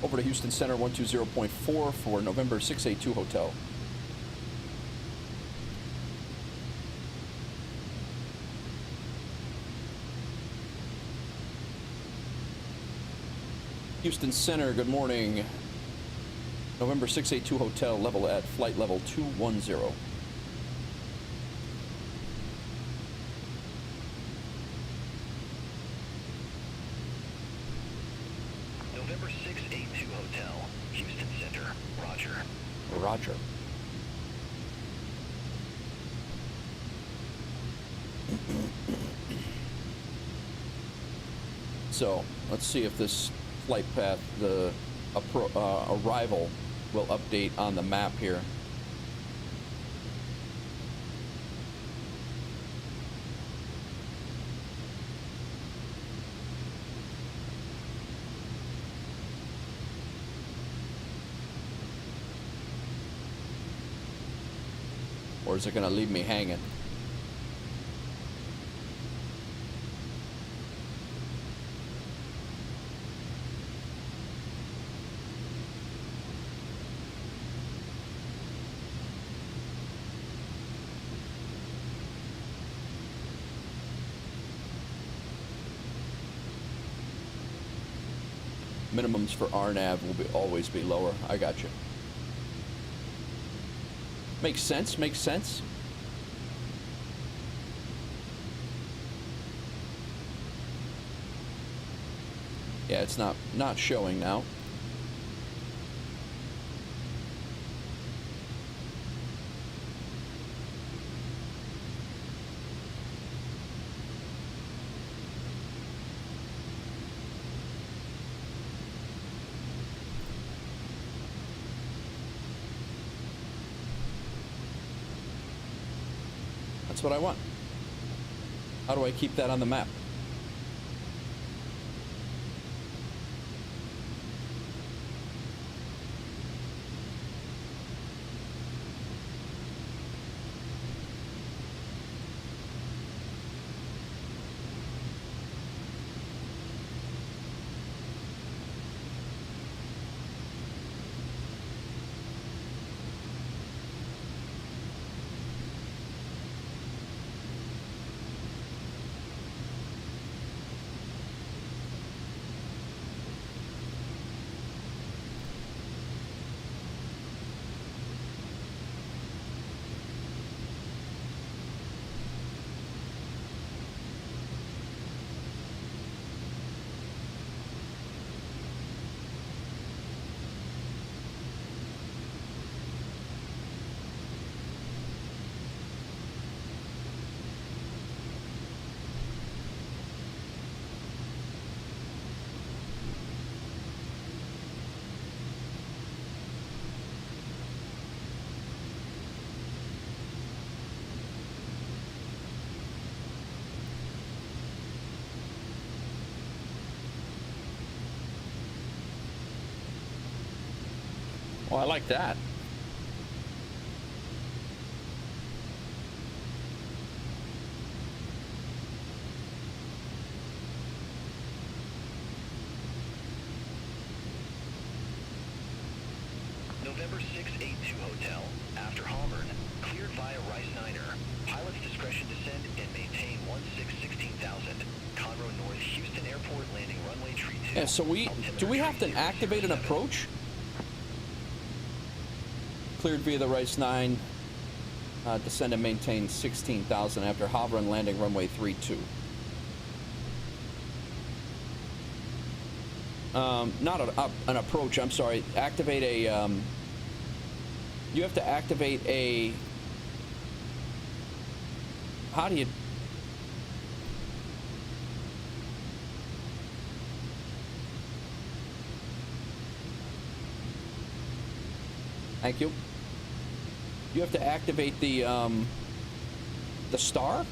Over to Houston Center 120.4 for November 682 Hotel. Houston Center, good morning. November 682 Hotel, level at flight level 210. November 682 Hotel, Houston Center, Roger. Roger. So, let's see if this flight path, the arrival, will update on the map here. Or is it going to leave me hanging? Minimums for RNAV will always be lower. I got you. Makes sense, makes sense. Yeah, it's not showing now. That's what I want. How do I keep that on the map? Oh, I like that. November 682 Hotel. After Halmern, cleared via Rice Niner. Pilot's discretion descend and maintain 16,000. Conroe North, Houston Airport, landing runway tree 2. Yeah, so do we have to activate an approach? Cleared via the Rice 9. Descend and maintain 16,000 after hover and landing runway 32. Not an approach, I'm sorry. Activate a, you have to activate a, how do you, thank you. You have to activate the star?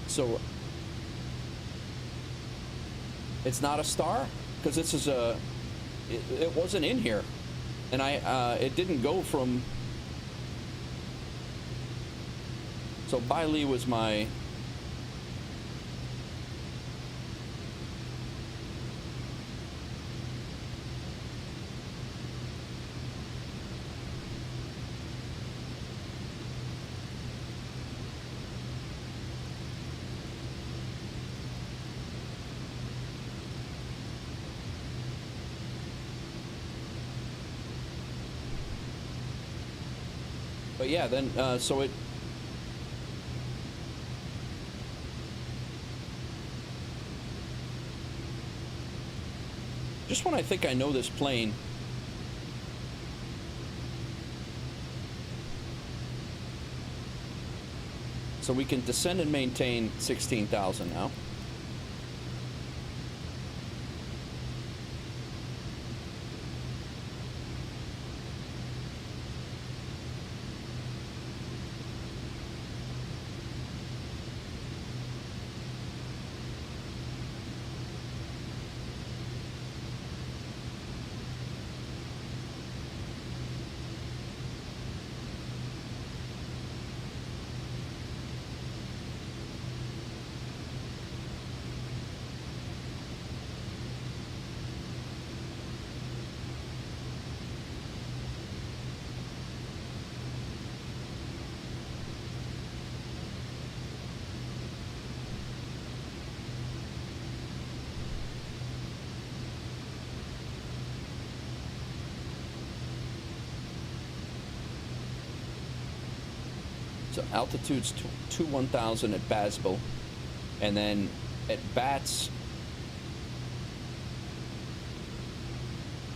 So it's not a star because this is a it wasn't in here, and it didn't go from. So Bailey was my. But yeah, then so it. Just when I think I know this plane. So we can descend and maintain 16,000 now. So altitude's 1,000 at Basville, and then at Bats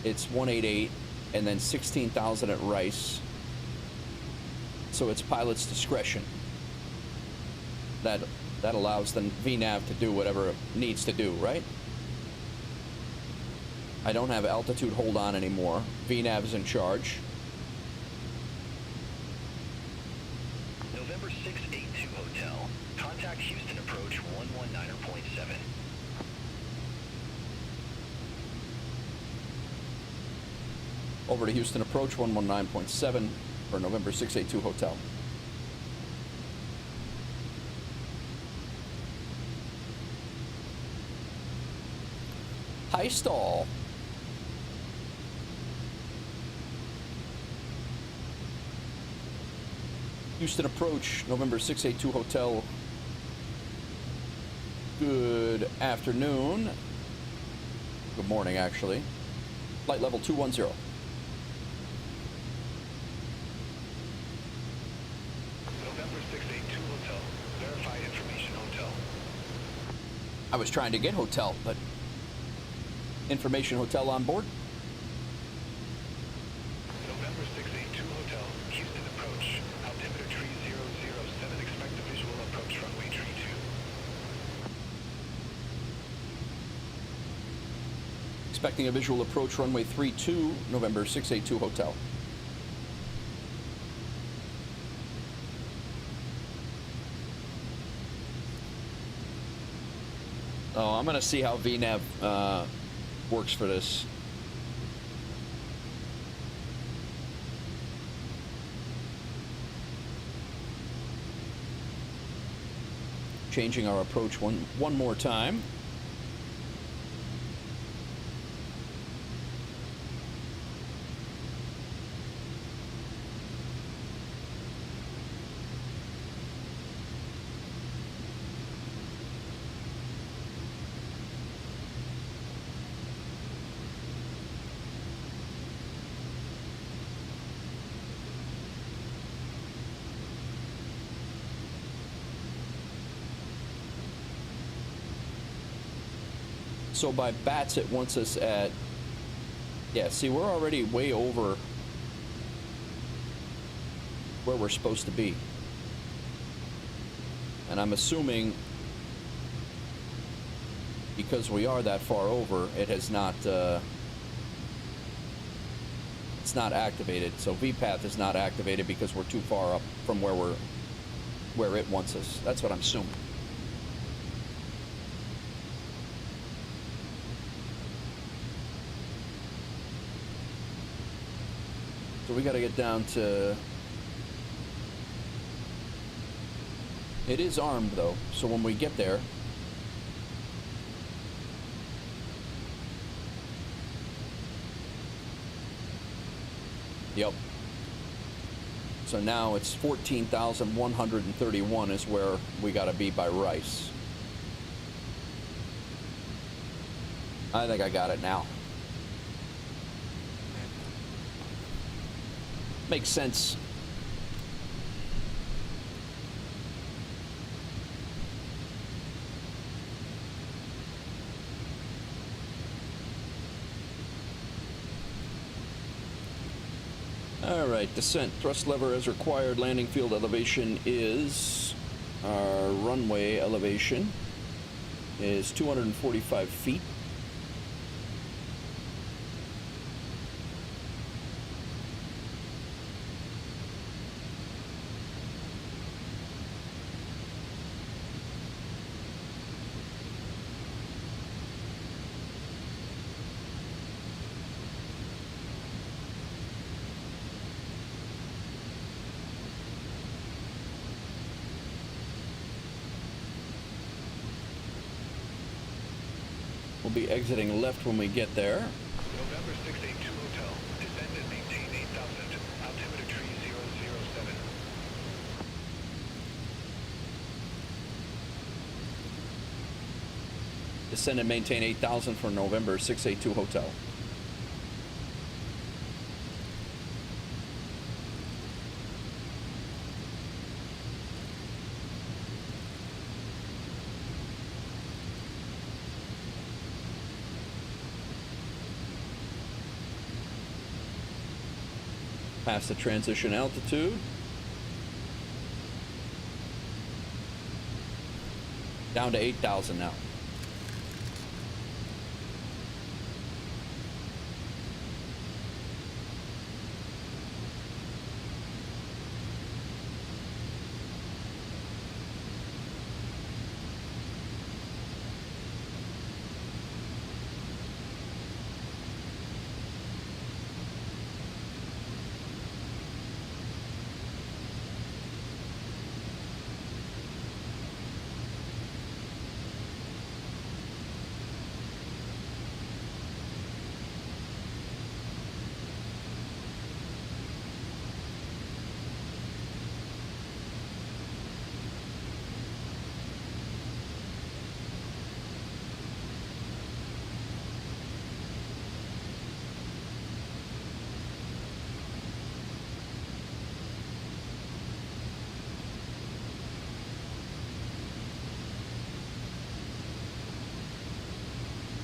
it's 188, and then 16,000 at Rice. So it's pilot's discretion. That allows the VNAV to do whatever it needs to do, right? I don't have altitude hold on anymore. VNAV's in charge. November 682 Hotel. Contact Houston approach 119.7. Over to Houston approach 119.7 for November 682 Hotel. High stall. Houston approach, November 682 Hotel. Good afternoon. Good morning, actually. Flight level 210. November 682 Hotel. Verify information hotel. I was trying to get hotel, but information hotel on board. November 682 Hotel. Houston approach. Altimeter tree 007. Expect a visual approach runway tree 2. expecting a visual approach runway 32, November 682 Hotel. Oh, I'm going to see how VNAV works for this. Changing our approach one more time. So by bats, it wants us at, yeah, see, we're already way over where we're supposed to be. And I'm assuming because we are that far over, it has not, it's not activated. So VPATH is not activated because we're too far up from where it wants us. That's what I'm assuming. So we got to get down to... It is armed though, so when we get there... Yep. So now it's 14,131 is where we got to be by Rice. I think I got it now. Makes sense. All right, descent. Thrust lever as required. Landing field elevation is... Our runway elevation is 245 feet. We'll be exiting left when we get there. November 682 Hotel. Descend and maintain 8,000. Altimeter tree 007. Descend and maintain 8,000 for November 682 Hotel. Past the transition altitude. Down to 8,000 now.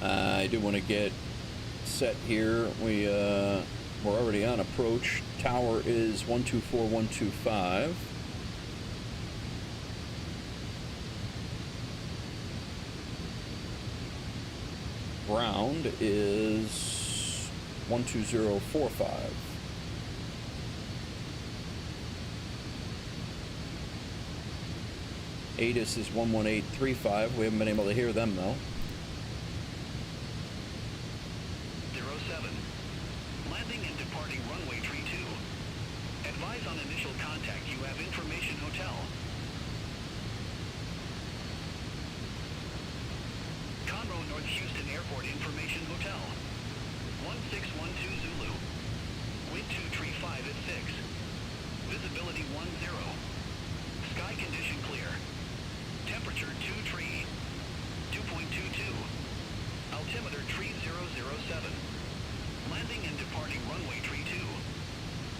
I do want to get set here. We're already on approach. Tower is 124125. ground is 12045. ATIS is 11835. We haven't been able to hear them though. 07. Landing and departing runway tree 2. Advise on initial contact. You have information hotel. Conroe North Houston Airport information hotel. 1612 Zulu. Wind 235 at 6. Visibility 10. Sky condition clear. Temperature 2 tree. 2.22. Altimeter tree 007. Landing and departing runway tree 2.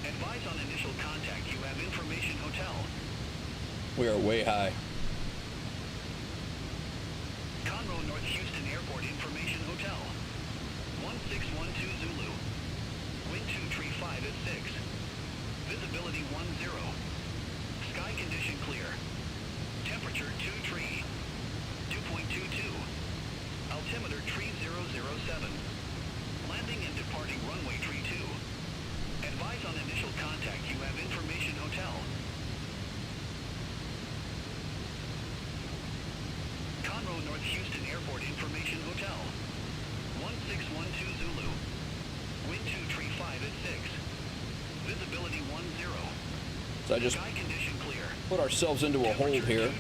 Advise on initial contact. You have information hotel. We are way high. Conroe North Houston Airport information hotel. 1612 Zulu. Wind 235 at 6. Visibility 10. Sky condition clear. Temperature 2 tree. 2.22. Altimeter tree 007. Landing and departing runway tree 2. Advise on initial contact. You have information hotel. Conroe North Houston Airport information hotel. 1612 Zulu. Wind 235 at 6. Visibility 10. So I just Sky condition clear. put ourselves into a hold here,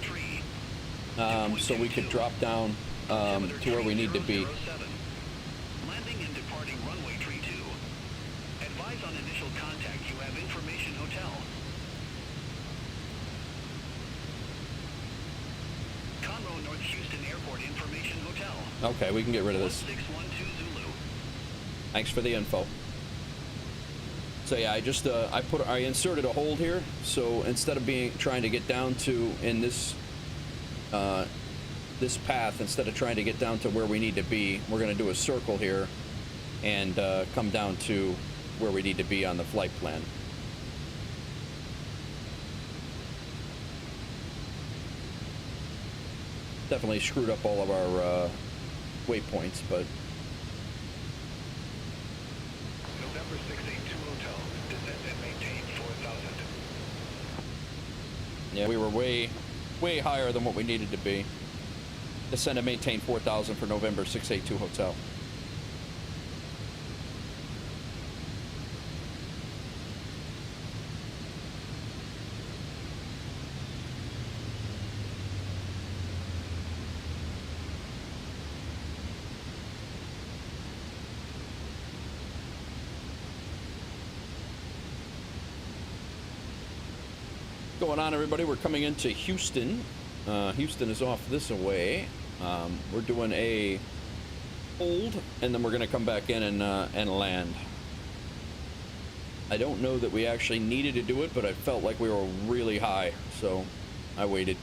so we could drop down to where we need to be. Landing and departing runway tree 2. Advise on initial contact. You have information hotel. Conroe North Houston Airport information hotel. Okay, we can get rid of this. 1612 Zulu. Thanks for the info. So yeah, I inserted a hold here. So instead of trying to get down to in this this path, instead of trying to get down to where we need to be, we're going to do a circle here and come down to where we need to be on the flight plan. Definitely screwed up all of our waypoints, but November 682 Hotel. Descend and maintain 4,000. yeah, we were way higher than what we needed to be. Descend and maintain 4,000 for November 682 Hotel. Going on, everybody? We're coming into Houston. Houston is off this way. We're doing a hold, and then we're going to come back in and land. I don't know that we actually needed to do it, but I felt like we were really high, so I waited.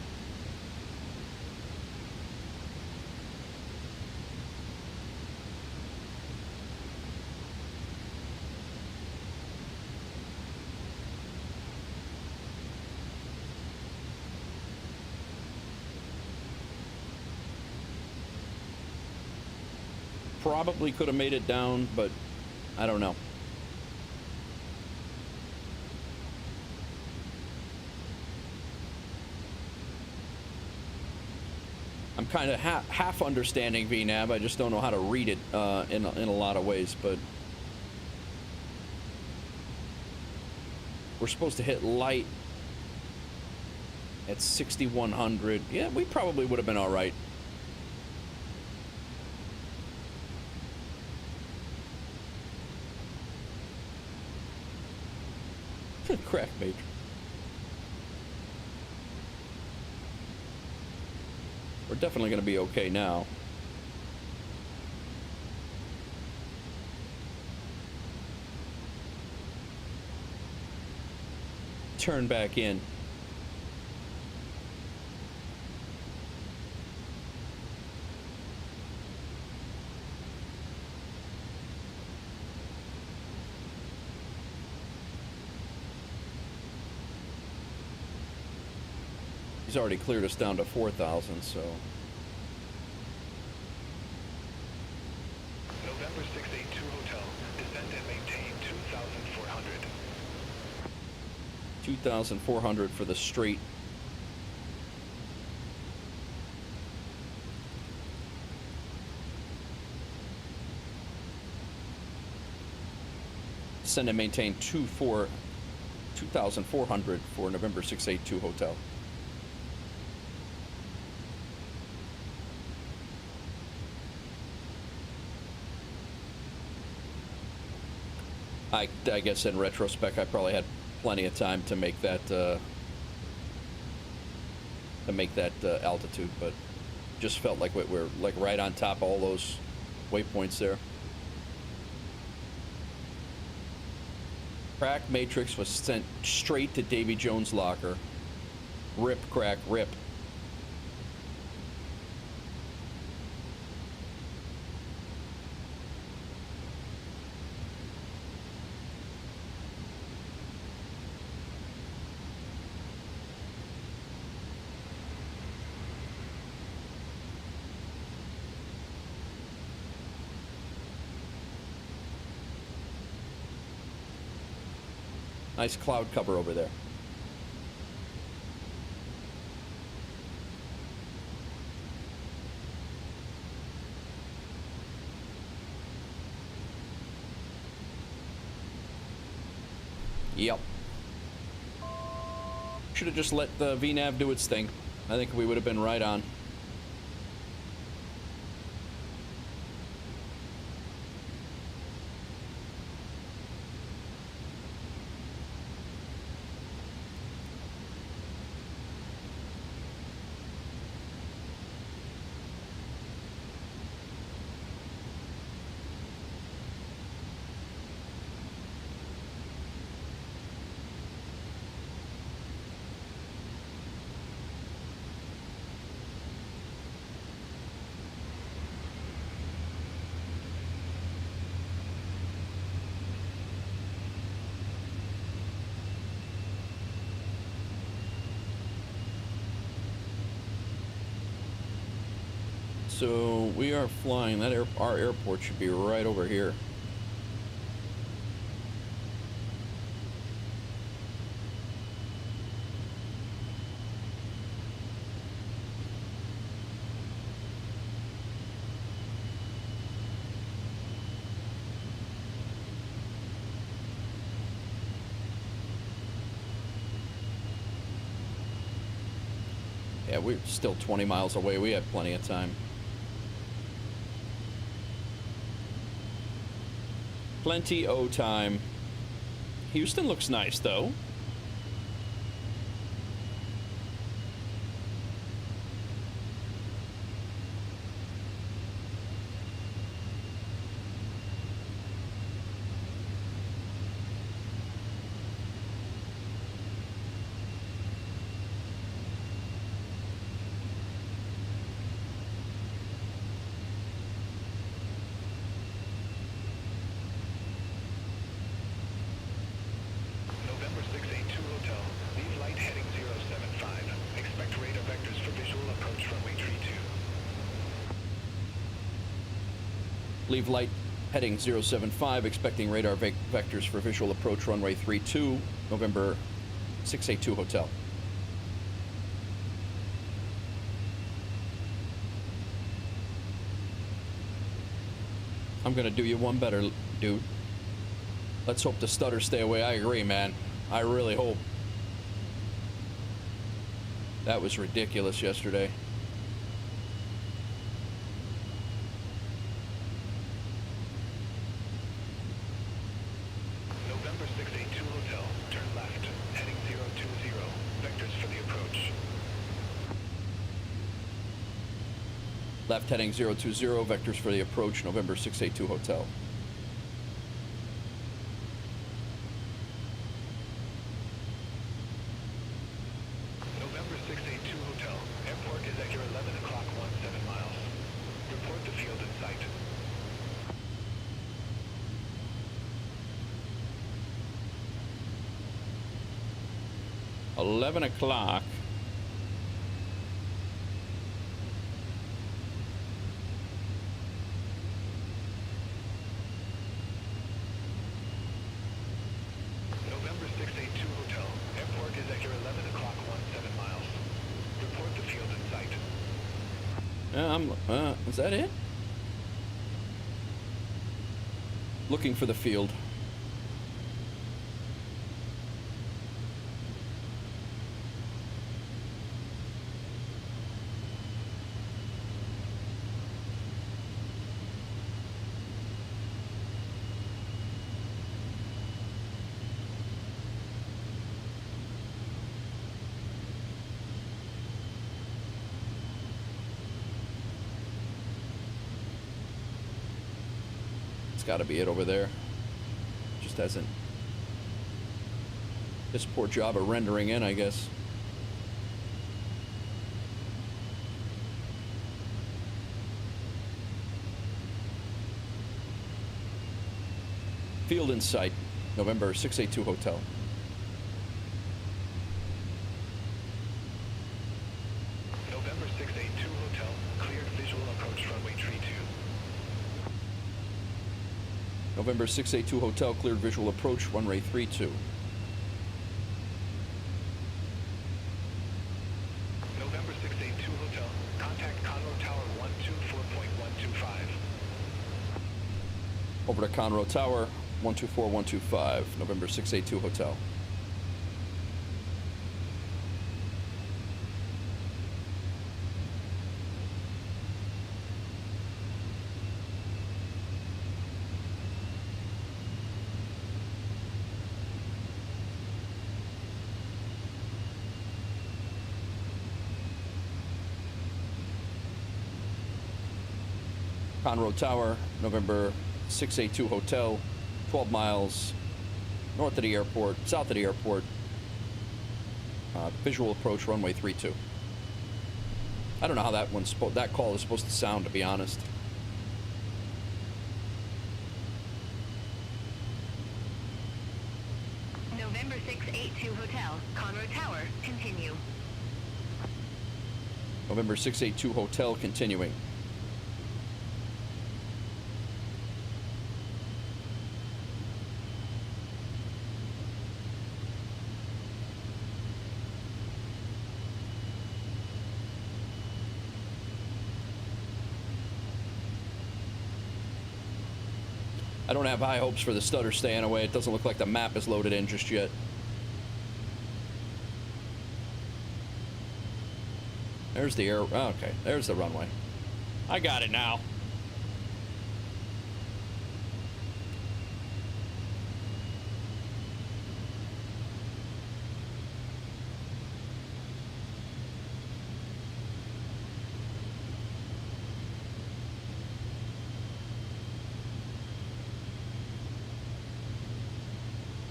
Probably could have made it down, but I don't know. I'm kind of half understanding VNAV. I just don't know how to read it in a lot of ways, but we're supposed to hit light at 6,100. Yeah, we probably would have been all right. Crack major. We're definitely going to be okay now. Turn back in. He's already cleared us down to 4,000, so 2,400 for the straight. Send and maintain 2,400 for November 682 hotel. I guess in retrospect, I probably had plenty of time to make that altitude, but just felt like we're like right on top of all those waypoints there. Crack Matrix was sent straight to Davy Jones' locker. Rip, crack, rip. Nice cloud cover over there. Yep. Should have just let the VNAV do its thing. I think we would have been right on. So we are flying. Our airport should be right over here. Yeah, we're still 20 miles away. We have plenty of time. Plenty o' time. Houston looks nice, though. Leave light heading 075, expecting radar vectors for visual approach runway 32, November 682 hotel. I'm gonna do you one better, dude. Let's hope the stutters stay away. I agree, man. I really hope. That was ridiculous yesterday. Left heading 020, vectors for the approach, November 682 hotel. November 682 hotel. Airport is at your 11 o'clock 17 miles. Report the field in sight. 11 o'clock. November 682 hotel. Airport Is that it? Looking for the field. Got to be it over there. Just hasn't. This poor job of rendering in, I guess. Field in sight, November 682 Hotel. November 682 Hotel, cleared visual approach runway tree 2. November 682 Hotel, cleared visual approach, runway 32. November 682 Hotel, contact Conroe Tower 124.125. Over to Conroe Tower, 124125, November 682 Hotel. Conroe Tower, November 682 Hotel, 12 miles north of the airport, south of the airport. Visual approach, runway 32. I don't know how that call is supposed to sound, to be honest. November 682 Hotel, Conroe Tower, continue. November 682 Hotel, continuing. I don't have high hopes for the stutter staying away. It doesn't look like the map is loaded in just yet. There's the air. Oh, okay, there's the runway. I got it now.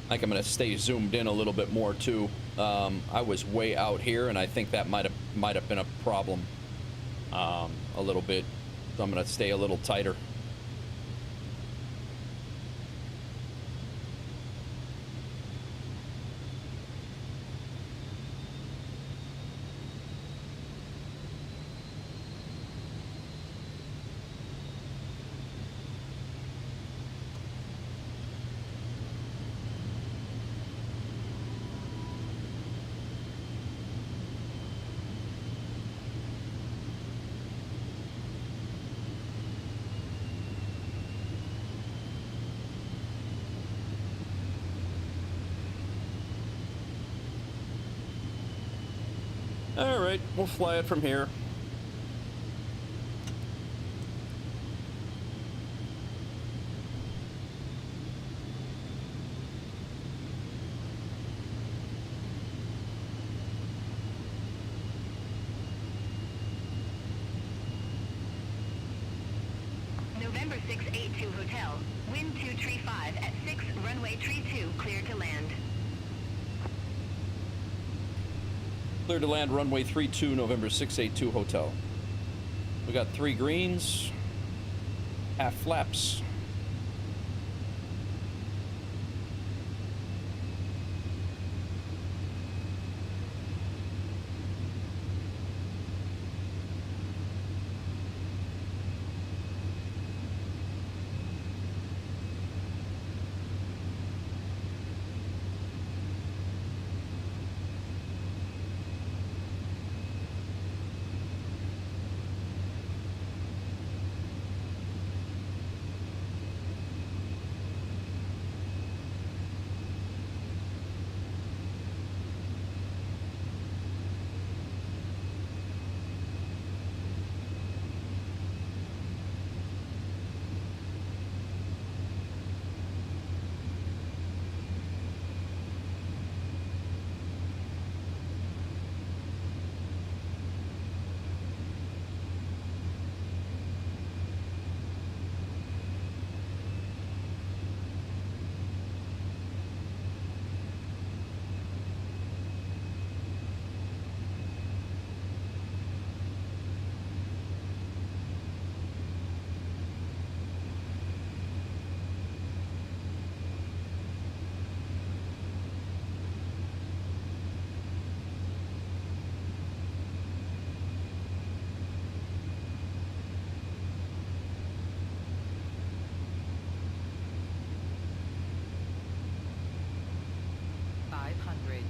I think I'm going to stay zoomed in a little bit more too. I was way out here, and I think that might have been a problem a little bit. So I'm going to stay a little tighter. All right, we'll fly it from here. November 682 Hotel, wind 235 at 6, runway tree 2, clear to land. Clear to land, runway 32, November 682 Hotel. We got 3 greens, half flaps. upgrade.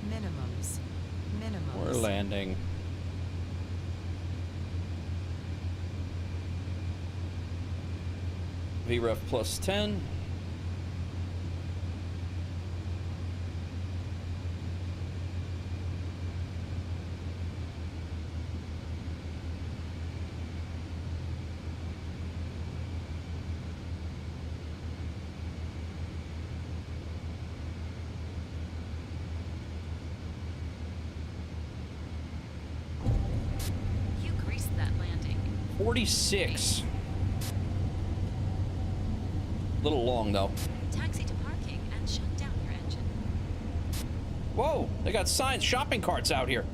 Minimums. Minimums. We're landing. VREF plus 10. You greased that landing. 46. Little long though. Taxi to parking and shut down your engine. Whoa, they got signs, shopping carts out here.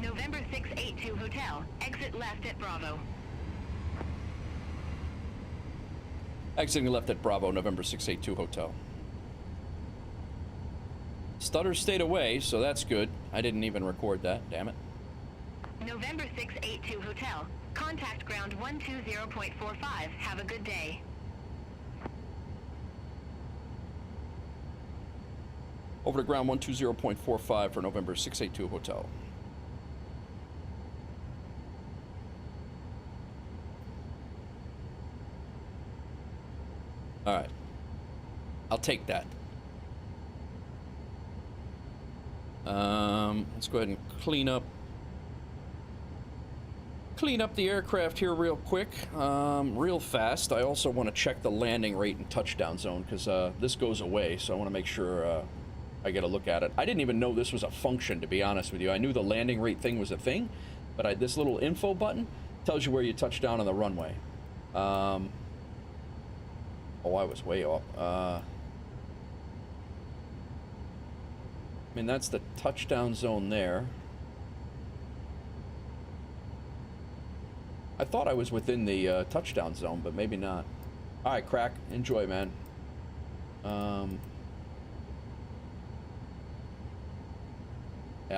November 682 Hotel. Exit left at Bravo. Exiting left at Bravo, November 682 Hotel. Stutter stayed away, so that's good. I didn't even record that, damn it. November 682 Hotel. Contact ground 120.45. Have a good day. Over to ground 120.45 for November 682 Hotel. All right. I'll take that. Let's go ahead and clean up the aircraft here real quick, real fast. I also want to check the landing rate and touchdown zone because this goes away, so I want to make sure I get a look at it. I didn't even know this was a function, to be honest with you. I knew the landing rate thing was a thing, but this little info button tells you where you touch down on the runway. Oh, I was way off. I mean, that's the touchdown zone there. I thought I was within the touchdown zone, but maybe not. All right, Crack. Enjoy, man. Yeah,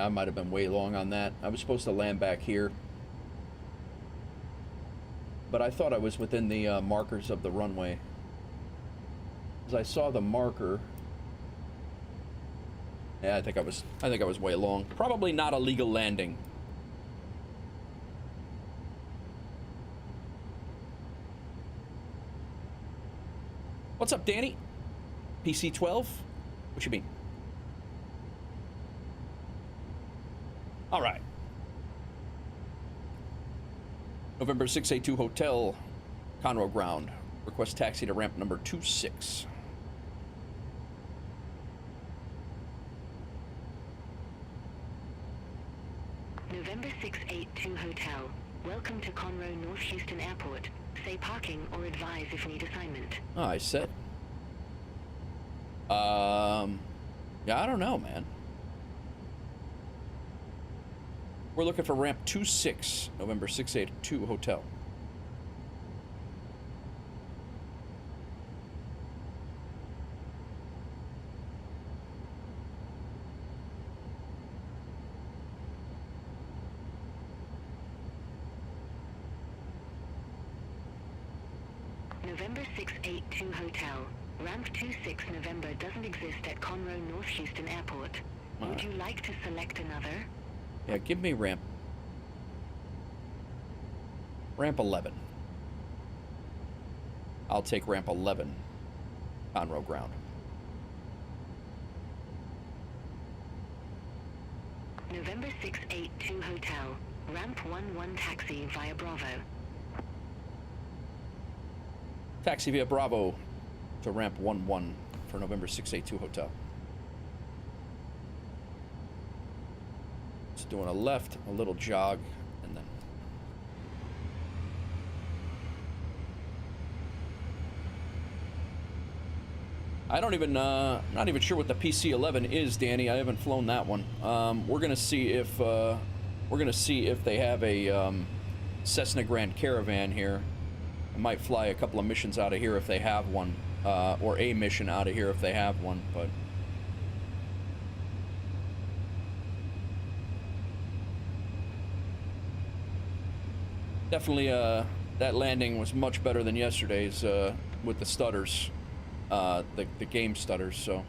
I might have been way long on that. I was supposed to land back here. But I thought I was within the markers of the runway. As I saw the marker. Yeah, I think I was way long. Probably not a legal landing. What's up, Danny? PC-12? What you mean? All right. November 682 Hotel, Conroe ground. Request taxi to ramp number 26. November 682 Hotel. Welcome to Conroe North Houston Airport. Say parking or advise if need assignment. Oh, I said. Yeah, I don't know, man. We're looking for ramp 26, November 682 Hotel. November 682 Hotel. Ramp 26 November doesn't exist at Conroe North Houston Airport. Would you like to select another? Yeah, give me ramp 11. I'll take ramp 11, Conroe ground. November 682 Hotel. Ramp 11 taxi via Bravo. Taxi via Bravo to ramp 11 for November 682 Hotel. Just doing a left, a little jog, and then... I don't even, not even sure what the PC-11 is, Danny. I haven't flown that one. We're gonna see if, we're we're gonna see if they have a Cessna Grand Caravan here. I might fly a couple of missions out of here if they have one, or a mission out of here if they have one, but... Definitely, that landing was much better than yesterday's, with the stutters, the game stutters, so...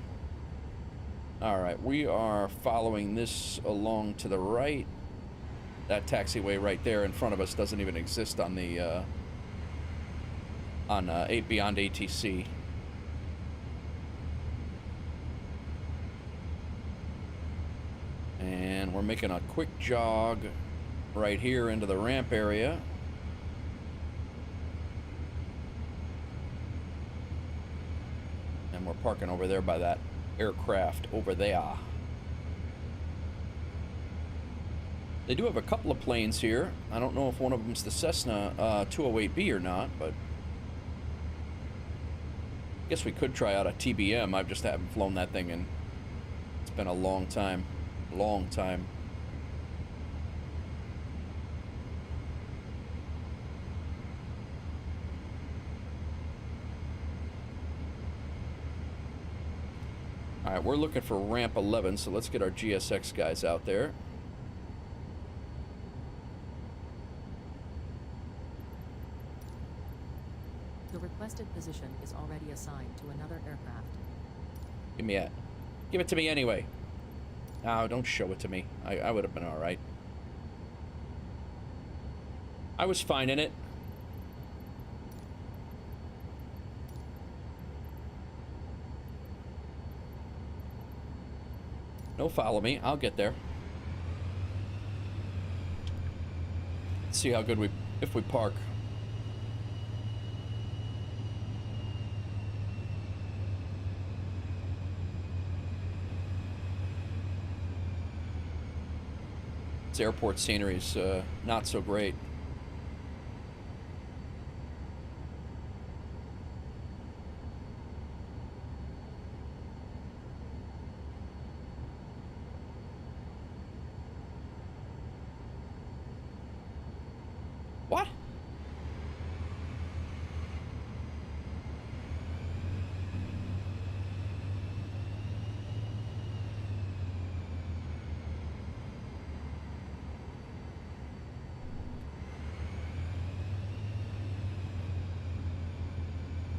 Alright, we are following this along to the right. That taxiway right there in front of us doesn't even exist on the, BeyondATC. And we're making a quick jog right here into the ramp area. And we're parking over there by that aircraft over there. They do have a couple of planes here. I don't know if one of them's the Cessna 208B or not, but I guess we could try out a TBM. I just haven't flown that thing in. It's been a long time. Long time. Alright, we're looking for ramp 11, so let's get our GSX guys out there. The requested position is already assigned to another aircraft. Give me that. Give it to me anyway. No, don't show it to me. I would have been alright. I was fine in it. No, follow me. I'll get there. Let's see how good if we park. This airport scenery is not so great. What?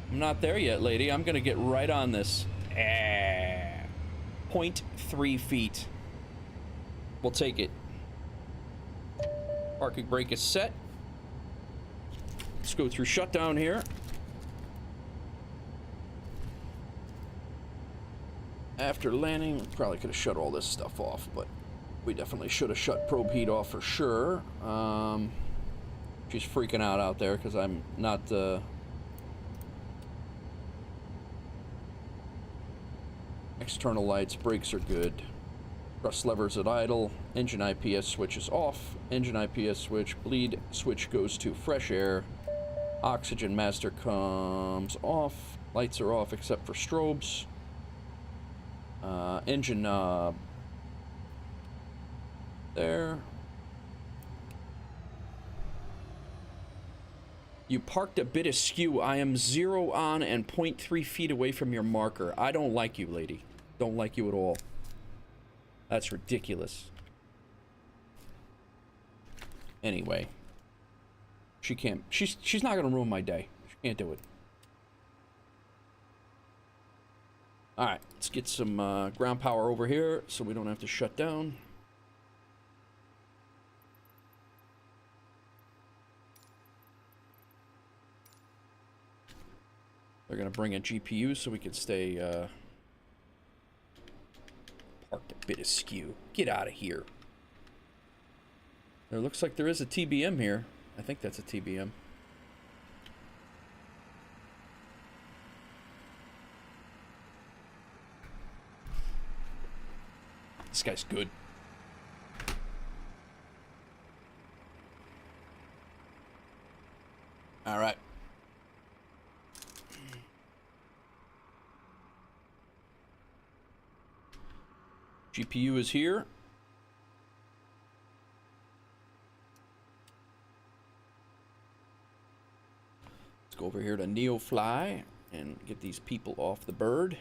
I'm not there yet, lady. I'm gonna get right on this. 0.3 feet. We'll take it. Parking brake is set. Let's go through shutdown here. After landing, probably could have shut all this stuff off, but we definitely should have shut probe heat off for sure. She's freaking out there because I'm not... External lights, brakes are good. Thrust levers at idle. Engine IPS switch is off. Engine IPS switch. Bleed switch goes to fresh air. Oxygen master comes off. Lights are off except for strobes. Engine knob. There. You parked a bit askew. I am 0 on and 0.3 feet away from your marker. I don't like you, lady. Don't like you at all. That's ridiculous. Anyway. She can't... She's not gonna ruin my day. She can't do it. Alright, let's get some ground power over here so we don't have to shut down. They're gonna bring a GPU so we can stay parked a bit askew. Get out of here. There looks like there is a TBM here. I think that's a TBM. This guy's good. All right. GPU is here. Let's go over here to NeoFly and get these people off the bird.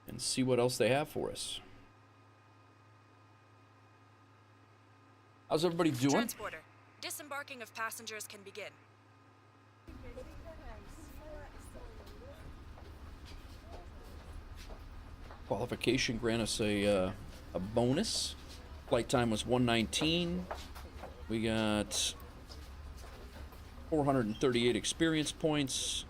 And see what else they have for us. How's everybody doing? Transporter. Disembarking of passengers can begin. Qualification grant us a bonus. Flight time was 119. We got 438 experience points.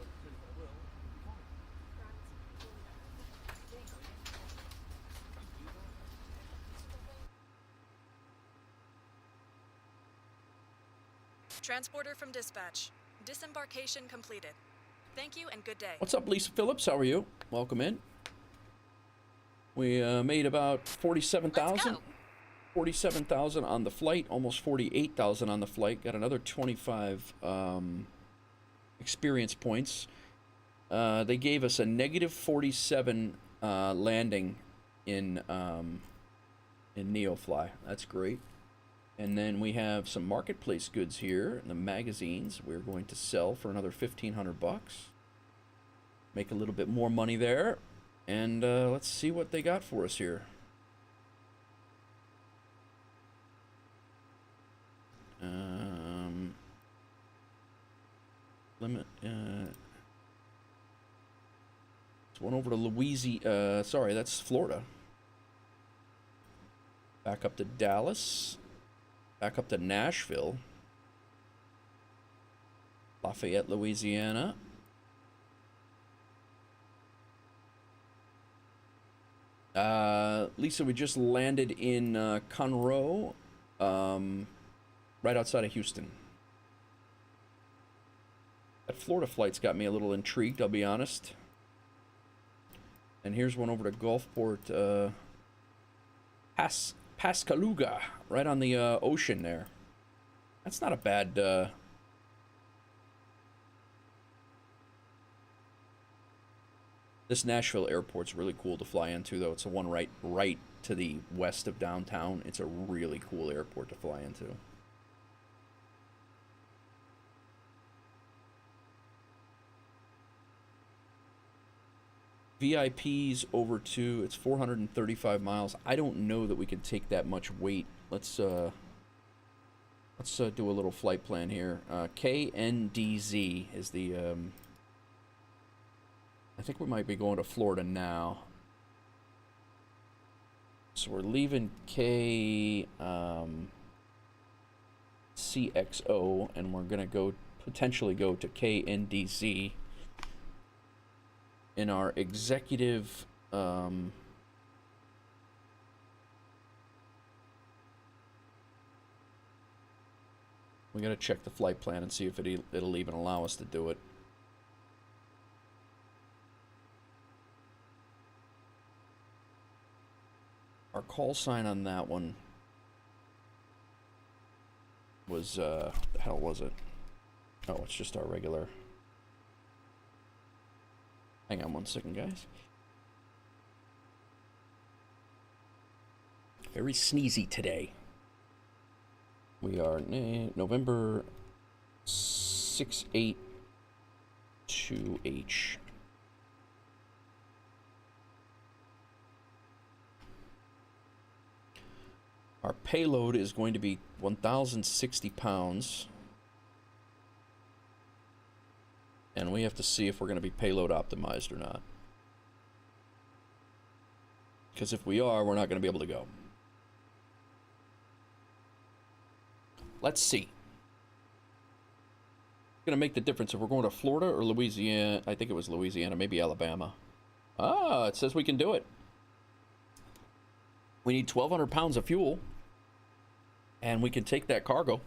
Transporter from dispatch. Disembarkation completed. Thank you and good day. What's up, Lisa Phillips? How are you? Welcome in. We made about 47,000. 47,000 on the flight, almost 48,000 on the flight. Got another 25 experience points. They gave us a negative 47 landing in NeoFly. That's great. And then we have some marketplace goods here in the magazines we're going to sell for another 1,500 bucks. Make a little bit more money there. And let's see what they got for us here. Limit. It's one over to Louisiana. Sorry, that's Florida. Back up to Dallas. Back up to Nashville. Lafayette, Louisiana. Lisa, we just landed in Conroe, right outside of Houston. That Florida flight's got me a little intrigued, I'll be honest. And here's one over to Gulfport, Pascagoula, right on the ocean there. That's not a bad... This Nashville airport's really cool to fly into, though. It's the one right to the west of downtown. It's a really cool airport to fly into. VIPs over to, it's 435 miles. I don't know that we can take that much weight. Let's do a little flight plan here. KNDZ is the... I think we might be going to Florida now. So we're leaving CXO, and we're gonna potentially go to KNDZ in our executive we gotta check the flight plan and see if it'll even allow us to do it. Our call sign on that one was, the hell was it? Oh, it's just our regular. Hang on one second, guys. Very sneezy today. We are November 682H. Our payload is going to be 1,060 pounds. And we have to see if we're going to be payload optimized or not. Because if we are, we're not going to be able to go. Let's see. It's going to make the difference if we're going to Florida or Louisiana. I think it was Louisiana, maybe Alabama. Ah, it says we can do it. We need 1,200 pounds of fuel. And we can take that cargo.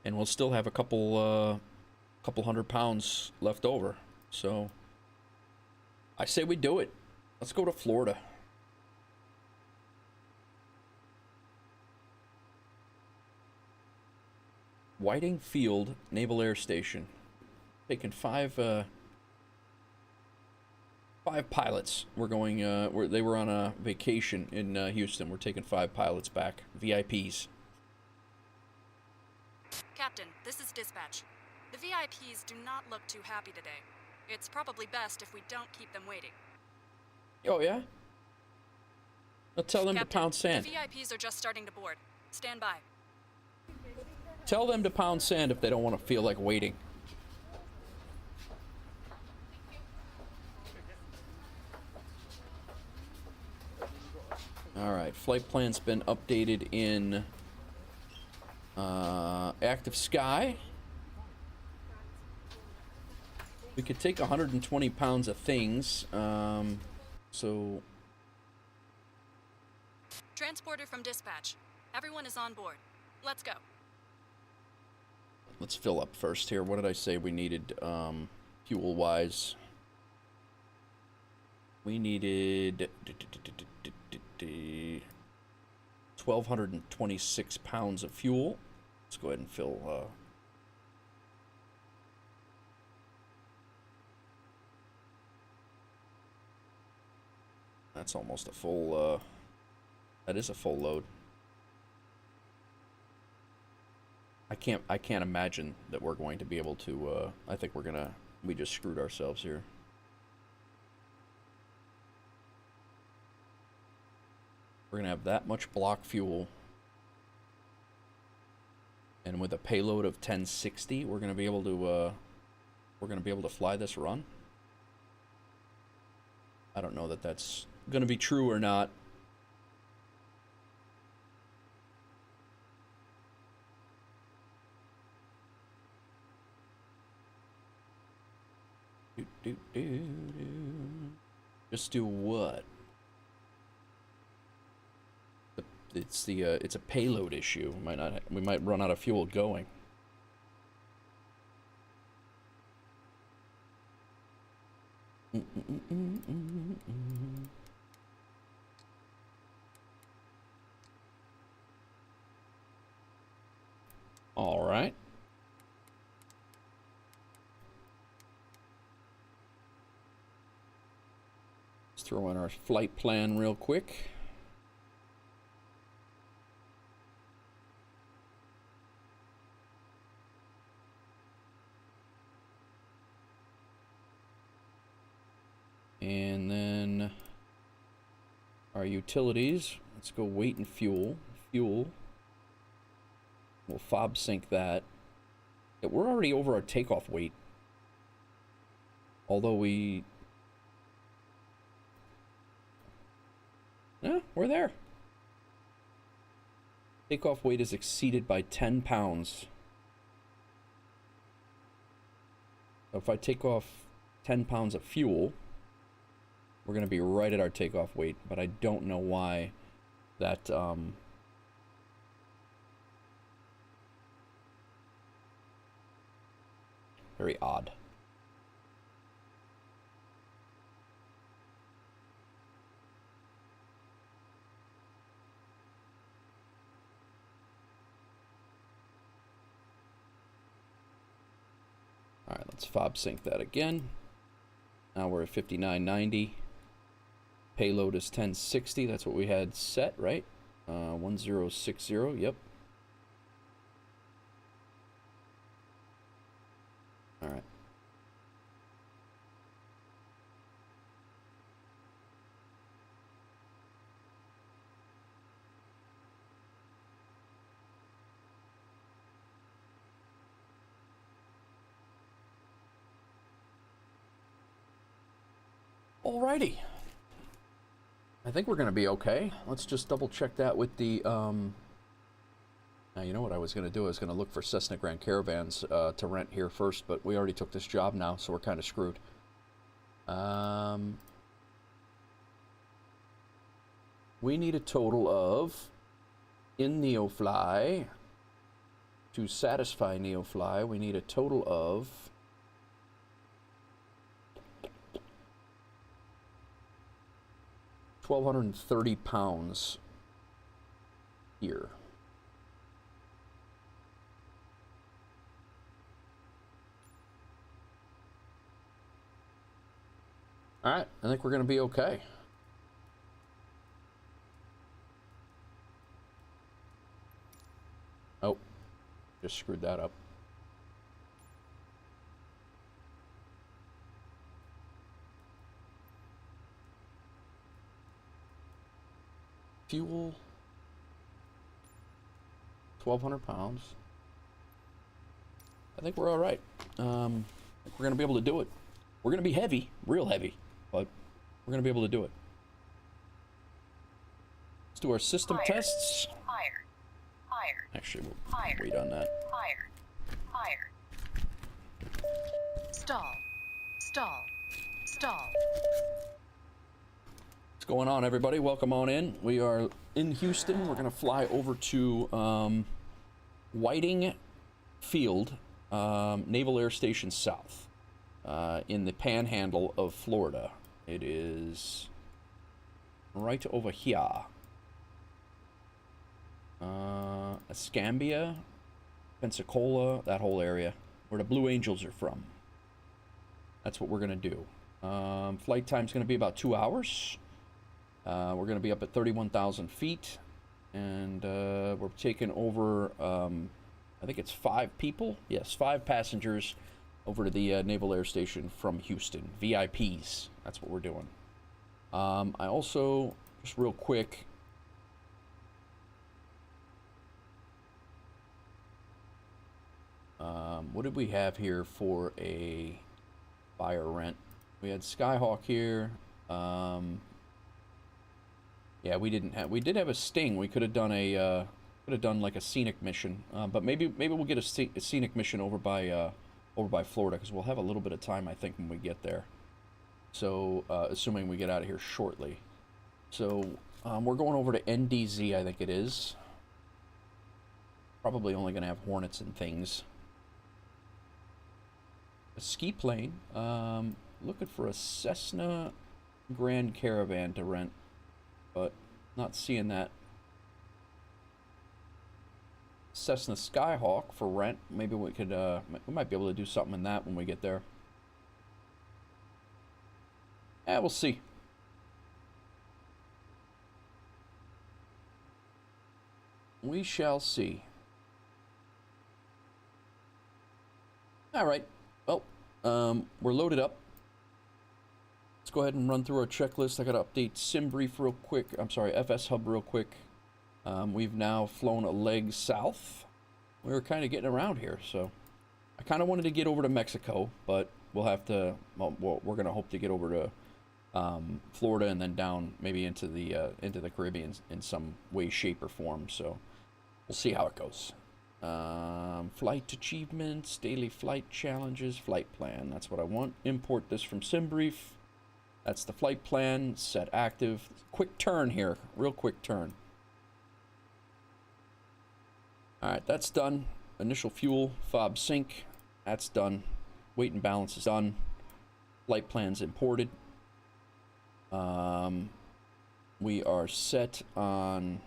And we'll still have a couple hundred pounds left over. So I say we do it. Let's go to Florida. Whiting Field Naval Air Station. Taking five 5 pilots. We're going, they were on a vacation in Houston. We're taking 5 pilots back, VIPs. Captain, this is dispatch. The VIPs do not look too happy today. It's probably best if we don't keep them waiting. Oh, yeah? I'll tell them Captain, to pound sand. The VIPs are just starting to board. Stand by. Tell them to pound sand if they don't want to feel like waiting. Alright, flight plan's been updated in active sky. We could take 120 pounds of things, so... Transporter from dispatch. Everyone is on board. Let's go. Let's fill up first here. What did I say we needed, fuel-wise? We needed 1,226 pounds of fuel. Let's go ahead and fill, that's almost a full, that is a full load. I can't imagine that we're going to be able to, I think we just screwed ourselves here. We're gonna have that much block fuel. And with a payload of 1060, we're gonna be able to fly this run. I don't know that that's gonna be true or not. Just do what? It's a payload issue. We might run out of fuel going. All right. Let's throw in our flight plan real quick. And then our utilities, let's go weight and fuel. Fuel. We'll fob sync that. Yeah, we're already over our takeoff weight. Although we... Yeah, we're there. Takeoff weight is exceeded by 10 pounds. So if I take off 10 pounds of fuel, we're going to be right at our takeoff weight, but I don't know why that, very odd. All right, let's fob sync that again. Now we're at 5990. Payload is 1060. That's what we had set, right? 1060. Yep. All right. Alrighty. I think we're going to be okay. Let's just double check that with the, now you know what I was going to do? I was going to look for Cessna Grand Caravans to rent here first, but we already took this job now, so we're kind of screwed. We need a total of, in NeoFly, to satisfy NeoFly, we need a total of 1,230 pounds here. All right, I think we're going to be okay. Oh, just screwed that up. Fuel, 1,200 pounds. I think we're all right. We're going to be able to do it. We're going to be heavy, real heavy, but we're going to be able to do it. Let's do our system tests. Higher. Higher. Actually, we'll Higher. wait on that. Higher. Higher. Stall. Stall. Stall. What's going on, everybody? Welcome on in. We are in Houston. We're going to fly over to Whiting Field, Naval Air Station South, in the panhandle of Florida. It is right over here. Escambia, Pensacola, that whole area, where the Blue Angels are from. That's what we're going to do. Flight time's going to be about 2 hours. We're going to be up at 31,000 feet, and we're taking over, I think it's 5 people. Yes, 5 passengers over to the Naval Air Station from Houston. VIPs, that's what we're doing. I also, just real quick, what did we have here for a buy or rent? We had Skyhawk here. Yeah, we did have a Sting. We could have done like a scenic mission, but maybe we'll get a scenic mission over by Florida, because we'll have a little bit of time, I think, when we get there. So assuming we get out of here shortly. So we're going over to NDZ, I think it is. Probably only gonna have Hornets and things. A ski plane. Looking for a Cessna Grand Caravan to rent, but not seeing that. Cessna Skyhawk for rent. Maybe we could, we might be able to do something in that when we get there. Yeah, we'll see. We shall see. All right. Well, we're loaded up. Let's go ahead and run through our checklist. I got to update SimBrief real quick. I'm sorry, FS Hub real quick. We've now flown a leg south. We were kind of getting around here, so I kind of wanted to get over to Mexico, but we'll have to. Well, we're gonna hope to get over to Florida and then down maybe into the Caribbean in some way, shape, or form. So we'll see how it goes. Flight achievements, daily flight challenges, flight plan. That's what I want. Import this from SimBrief. That's the flight plan. Set active. Quick turn here. Real quick turn. Alright, that's done. Initial fuel, fob sync. That's done. Weight and balance is done. Flight plan's imported. We are set on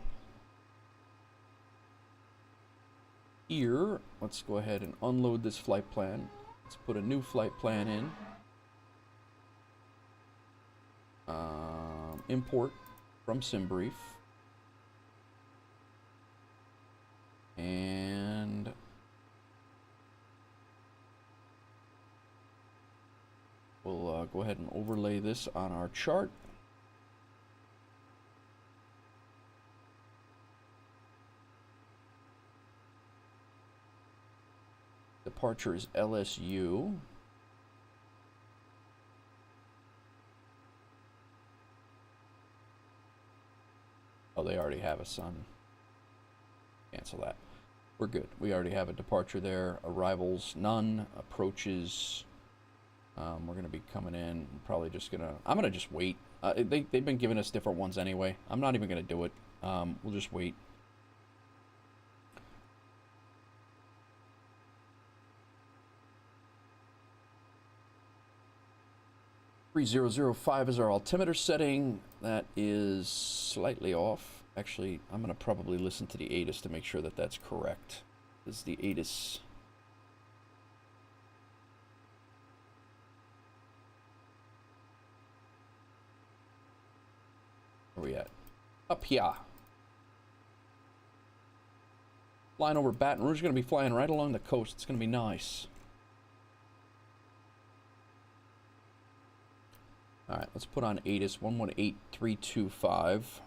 here. Let's go ahead and unload this flight plan. Let's put a new flight plan in. Import from SimBrief. And we'll go ahead and overlay this on our chart. Departure is LSU. Oh, they already have a sun. Cancel that. We're good. We already have a departure there. Arrivals, none. Approaches, we're going to be coming in. Probably just going to... I'm going to just wait. They've been giving us different ones anyway. I'm not even going to do it. We'll just wait. .3005 is our altimeter setting. That is slightly off. Actually, I'm going to probably listen to the ATIS to make sure that that's correct. This is the ATIS. Up here. Flying over Baton Rouge. Going to be flying right along the coast. It's going to be nice. Alright, let's put on ATIS 118325,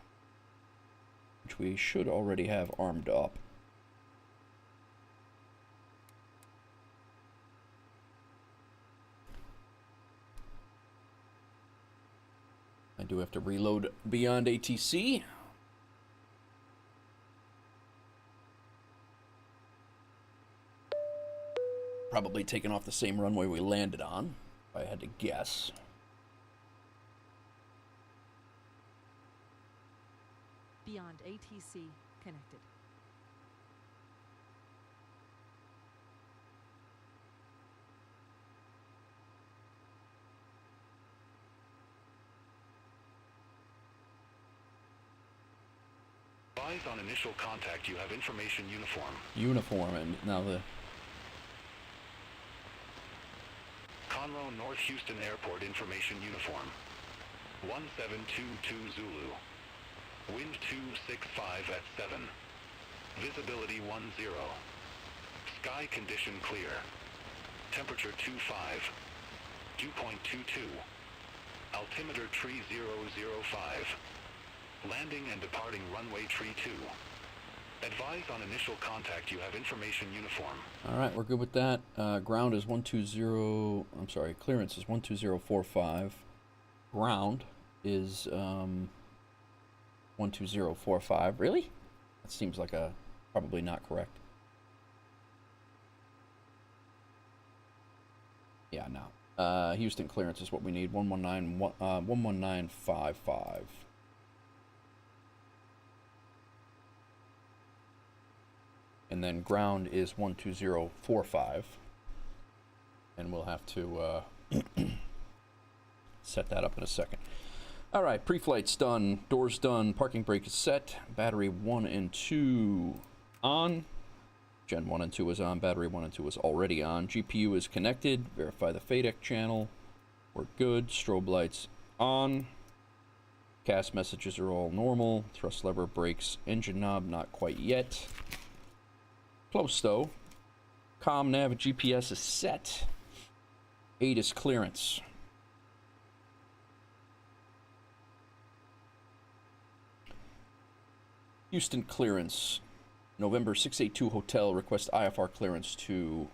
which we should already have armed up. I do have to reload BeyondATC. Probably taking off the same runway we landed on, if I had to guess. BeyondATC connected. Advise on initial contact. You have information uniform. Uniform, and now the... Conroe North Houston Airport information uniform. 1722 Zulu. Wind 265 at 7. Visibility 10. Sky condition clear. Temperature 25. Dew point 22. Altimeter tree 005. Landing and departing runway tree 2. Advise on initial contact. You have information uniform. Alright, we're good with that. Ground is 120... I'm sorry, clearance is 12045. Ground is 12045. Really? That seems like a... probably not correct. Yeah, no. Houston clearance is what we need. 11955. And then ground is 12045. And we'll have to set that up in a second. All right, pre-flight's done, doors done, parking brake is set, battery 1 and 2 on. Gen 1 and 2 is on, battery 1 and 2 is already on. GPU is connected, verify the FADEC channel. We're good, strobe lights on. CAS messages are all normal. Thrust lever, brakes, engine knob, not quite yet. Close though. Comm, nav, GPS is set. ATIS clearance. Houston clearance. November 682 Hotel, request IFR clearance to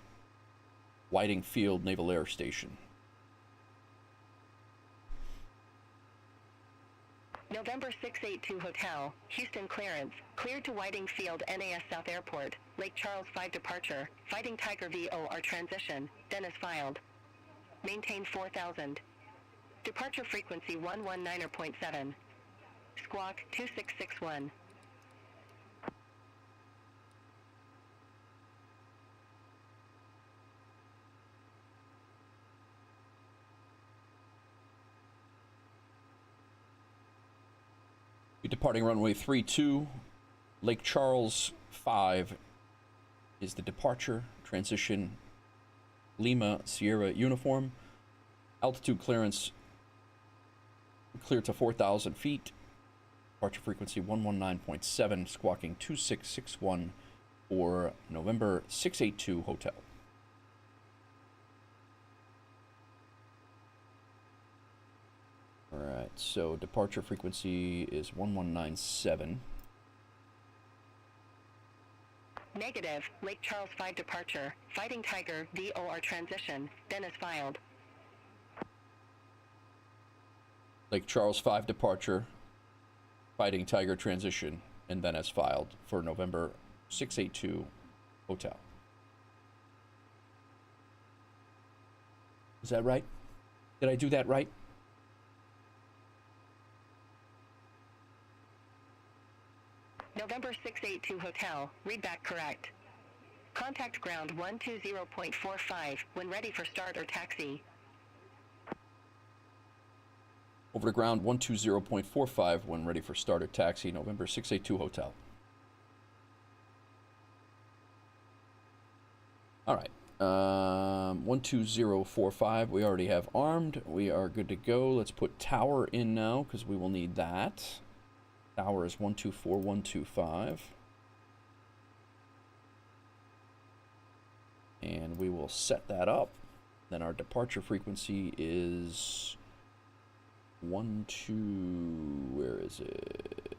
Whiting Field Naval Air Station. November 682 Hotel, Houston clearance, cleared to Whiting Field NAS South Airport, Lake Charles 5 departure, Fighting Tiger VOR transition, Dennis filed. Maintain 4000. Departure frequency 119.7. Squawk 2661. Departing runway 32, Lake Charles 5 is the departure, transition, Lima Sierra uniform, altitude clearance clear to 4,000 feet, departure frequency 119.7, squawking 2661 for November 682 Hotel. Alright, so departure frequency is 1197. Negative, Lake Charles 5 departure, Fighting Tiger VOR transition, Dennis filed. Lake Charles 5 departure, Fighting Tiger transition, and then as filed for November 682 Hotel. Is that right? Did I do that right? November 682 Hotel, readback correct. Contact ground 120.45 when ready for start or taxi. Over to ground 120.45 when ready for start or taxi, November 682 Hotel. Alright, 12045 we already have armed. We are good to go. Let's put tower in now because we will need that. Tower is 124125. And we will set that up. Then our departure frequency is where is it?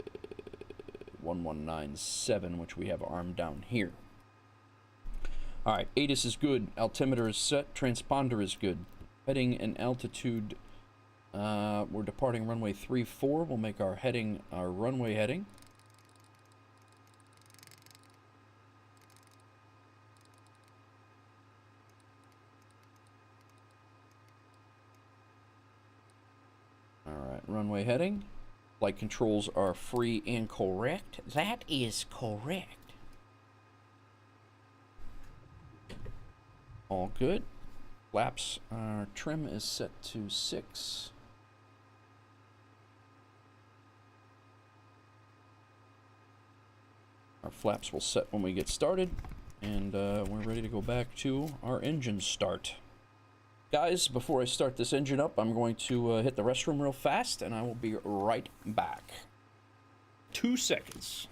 1197, which we have armed down here. All right, ATIS is good. Altimeter is set. Transponder is good. Heading and altitude. We're departing runway 34. We'll make our heading our runway heading. Alright, runway heading. Flight controls are free and correct. That is correct. All good. Flaps, our trim is set to 6. Our flaps will set when we get started. And we're ready to go back to our engine start. Guys, before I start this engine up, I'm going to hit the restroom real fast, and I will be right back. 2 seconds.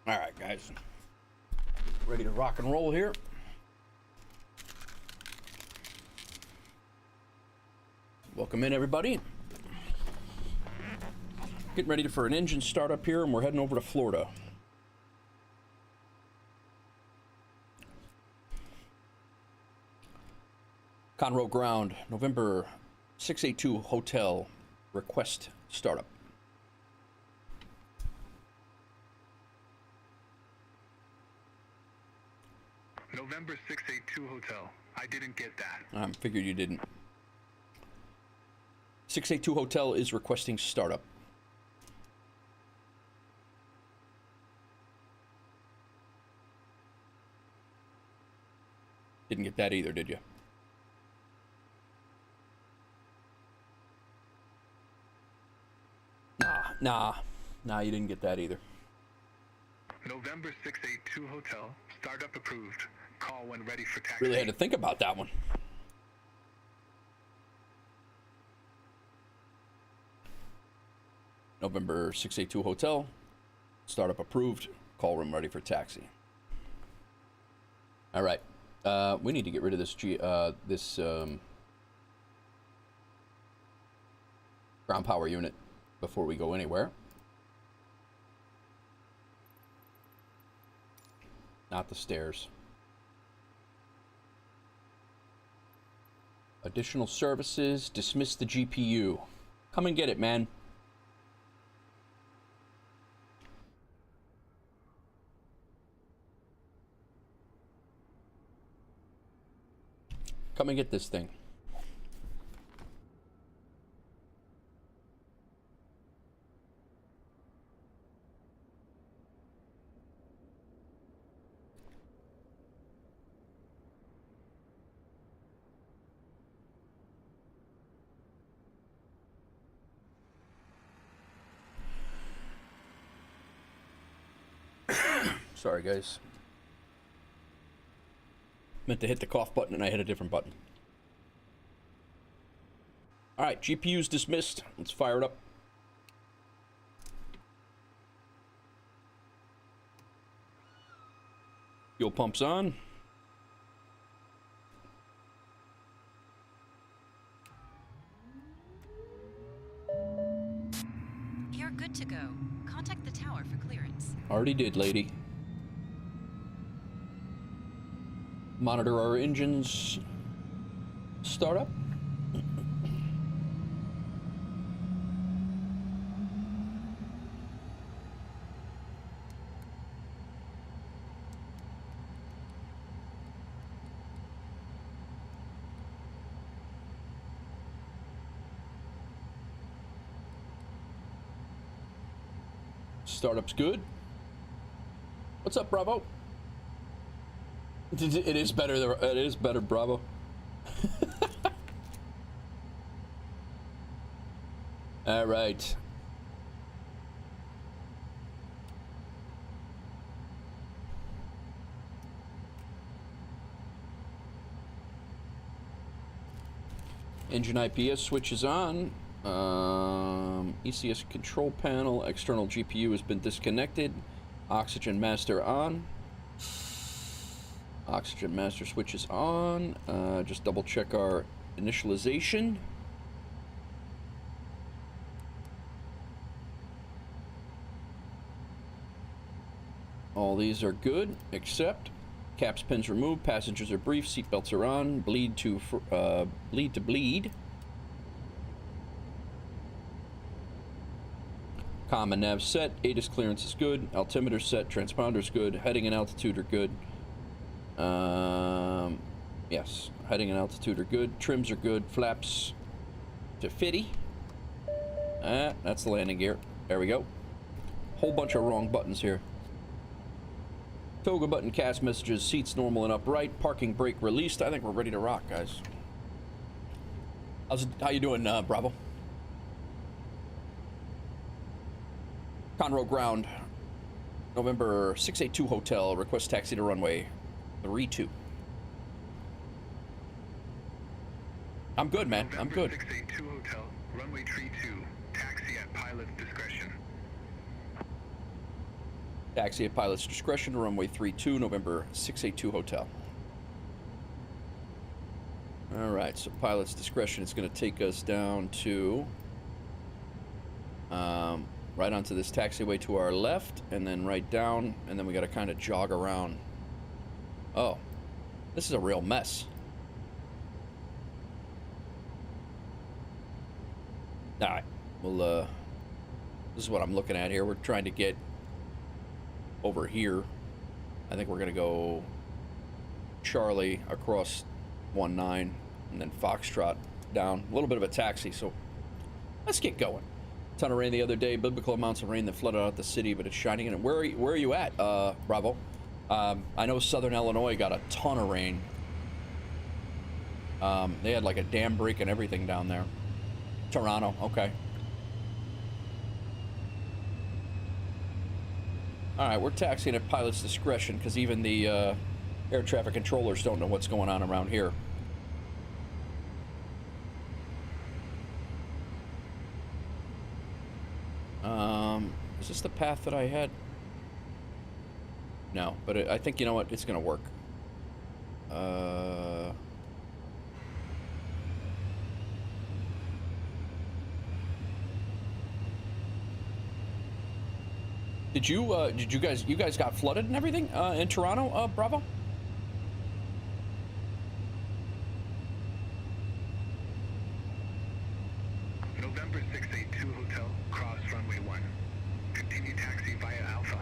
All right, guys. Ready to rock and roll here. Welcome in, everybody. Getting ready for an engine startup here, and we're heading over to Florida. Conroe ground, November 682 Hotel, request startup. November 682 Hotel. I didn't get that. I figured you didn't. 682 Hotel is requesting startup. Didn't get that either, did you? Nah, you didn't get that either. November 682 Hotel. Startup approved. Call when ready for taxi. Really had to think about that one. November 682 Hotel. Startup approved. Call room ready for taxi. All right. We need to get rid of this ground power unit before we go anywhere. Not the stairs. Additional services. Dismiss the GPU. Come and get it, man. Come and get this thing. Sorry, guys. Meant to hit the cough button and I hit a different button. Alright, GPU's dismissed. Let's fire it up. Fuel pump's on. You're good to go. Contact the tower for clearance. Already did, lady. Monitor our engines. Start up. Startup's good. What's up, Bravo? It is better. It is better, Bravo. All right. Engine IPS switch is on. ECS control panel. External GPU has been disconnected. Oxygen master on. Oxygen master switch is on. Just double check our initialization. All these are good, except caps pins removed, passengers are briefed, seatbelts are on, bleed to bleed. Common nav set, ATIS clearance is good, altimeter set, transponder's good, heading and altitude are good. Yes, heading and altitude are good, trims are good, flaps to fitty. That's the landing gear. There we go. Whole bunch of wrong buttons here. Toga button, cast messages, seats normal and upright, parking brake released. I think we're ready to rock, guys. How you doing, Bravo? Conroe ground, November 682 Hotel, request taxi to runway 32. I'm good, man. I'm good. 682 Hotel, runway 32, taxi at pilot's discretion. Taxi at pilot's discretion to runway 32, November 682 Hotel. All right, so pilot's discretion is going to take us down to right onto this taxiway to our left, and then right down, and then we got to kind of jog around. Oh, this is a real mess. All right, well, this is what I'm looking at here. We're trying to get over here. I think we're gonna go Charlie across 19 and then Foxtrot down. A little bit of a taxi, so let's get going. Ton of rain the other day, biblical amounts of rain that flooded out the city, but it's shining in it. Where are you at, Bravo? I know Southern Illinois got a ton of rain. They had like a dam break and everything down there. Toronto, okay. All right, we're taxiing at pilot's discretion because even the Air traffic controllers don't know what's going on around here. Is this the path that I had? No, but I think, you know what, it's gonna work. Did you guys got flooded and everything in Toronto, Bravo? November 682 Hotel, cross runway 1. Continue taxi via Alpha.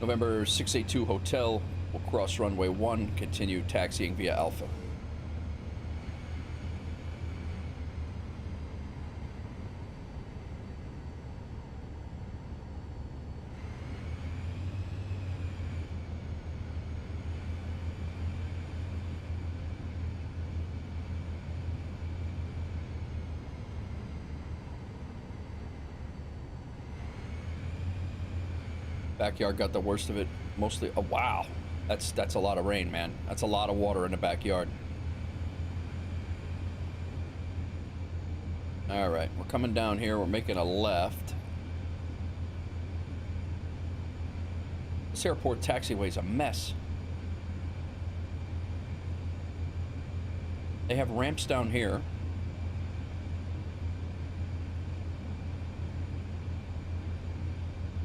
November 682 Hotel will cross runway 1, continue taxiing via Alpha. Backyard got the worst of it, mostly. Oh, wow, that's a lot of rain, man. That's a lot of water in the backyard. All right, we're coming down here. We're making a left. This airport taxiway is a mess. They have ramps down here.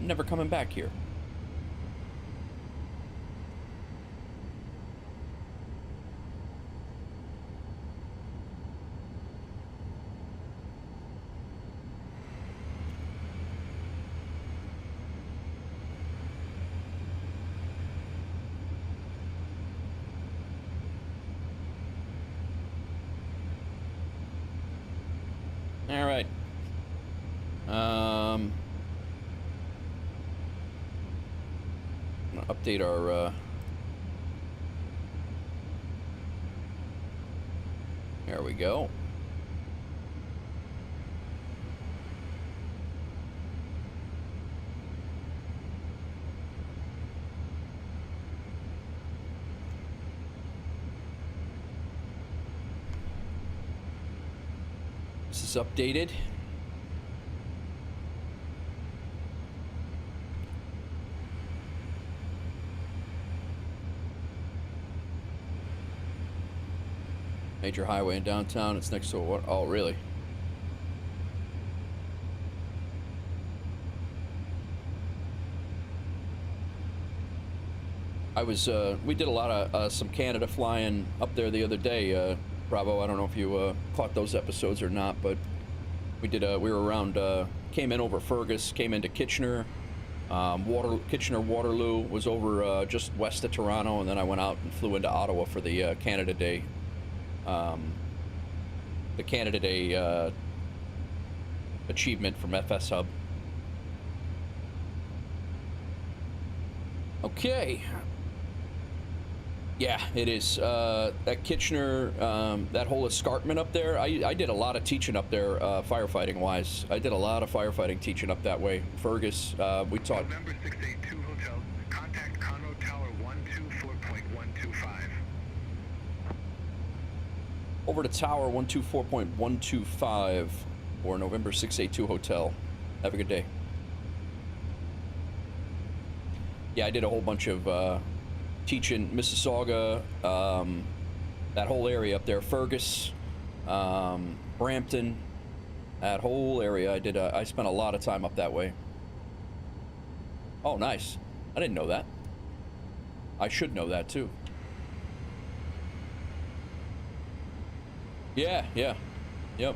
Never coming back here. All right. I'm gonna update our there we go. This is updated. Major highway in downtown. It's next to a what? Oh, really? I was, we did a lot of some Canada flying up there the other day, Bravo. I don't know if you caught those episodes or not, but we did, we were around, came in over Fergus, came into Kitchener, Kitchener Waterloo, was over just west of Toronto, and then I went out and flew into Ottawa for the Canada Day. The Canada Day achievement from FS Hub. Okay. Yeah, it is. At Kitchener, that whole escarpment up there, I did a lot of teaching up there, firefighting-wise. I did a lot of firefighting teaching up that way. Fergus, we taught... November 682 Hotel, contact Conroe Tower 124.125. Over to Tower 124.125 or November 682 Hotel. Have a good day. Yeah, I did a whole bunch of teaching Mississauga, that whole area up there, Fergus, Brampton, that whole area. I spent a lot of time up that way. Oh, nice. I didn't know that. I should know that too. Yeah, yeah, yep.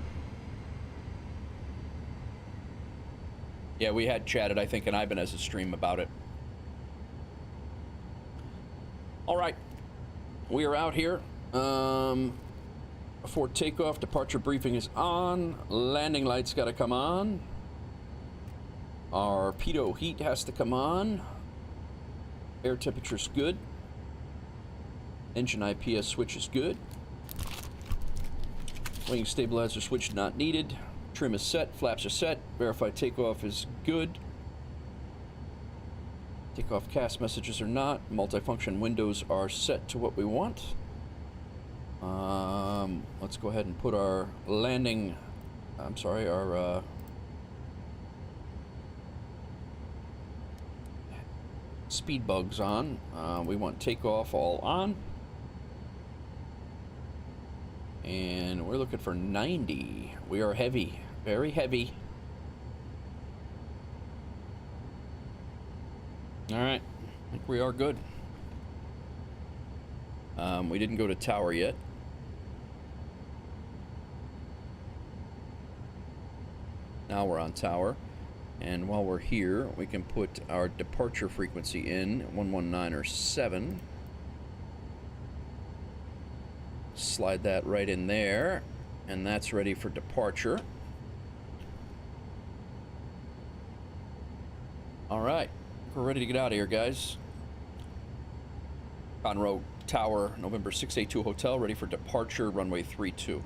Yeah, we had chatted, I think, in Ibanez's stream about it. All right, we are out here. Before takeoff, departure briefing is on. Landing lights got to come on. Our pitot heat has to come on. Air temperature's good. Engine IPS switch is good. Wing stabilizer switch not needed. Trim is set, flaps are set. Verify takeoff is good. Takeoff cast messages are not. Multifunction windows are set to what we want. Let's go ahead and put our landing, I'm sorry, our speed bugs on. We want takeoff all on. And we're looking for 90. We are heavy, very heavy. All right, I think we are good. We didn't go to tower yet. Now we're on tower. And while we're here, we can put our departure frequency in, 119.7. Slide that right in there, and that's ready for departure. All right, we're ready to get out of here, guys. Conroe Tower, November 682 Hotel, ready for departure, runway 32.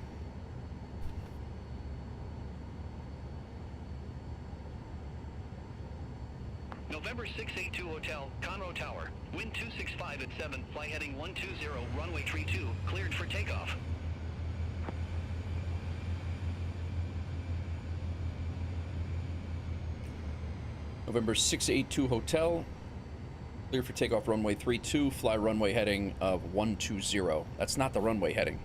November 682 Hotel, Conroe Tower. Wind 265 at 7, fly heading 120, runway 32, cleared for takeoff. November 682 Hotel, clear for takeoff, runway 32, fly runway heading of 120. That's not the runway heading.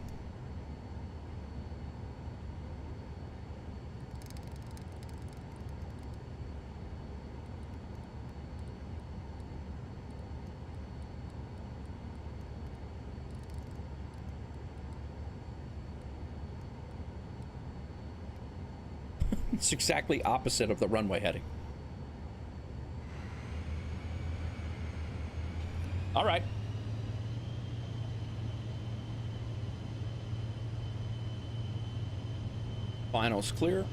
It's exactly opposite of the runway heading. All right. Finals clear.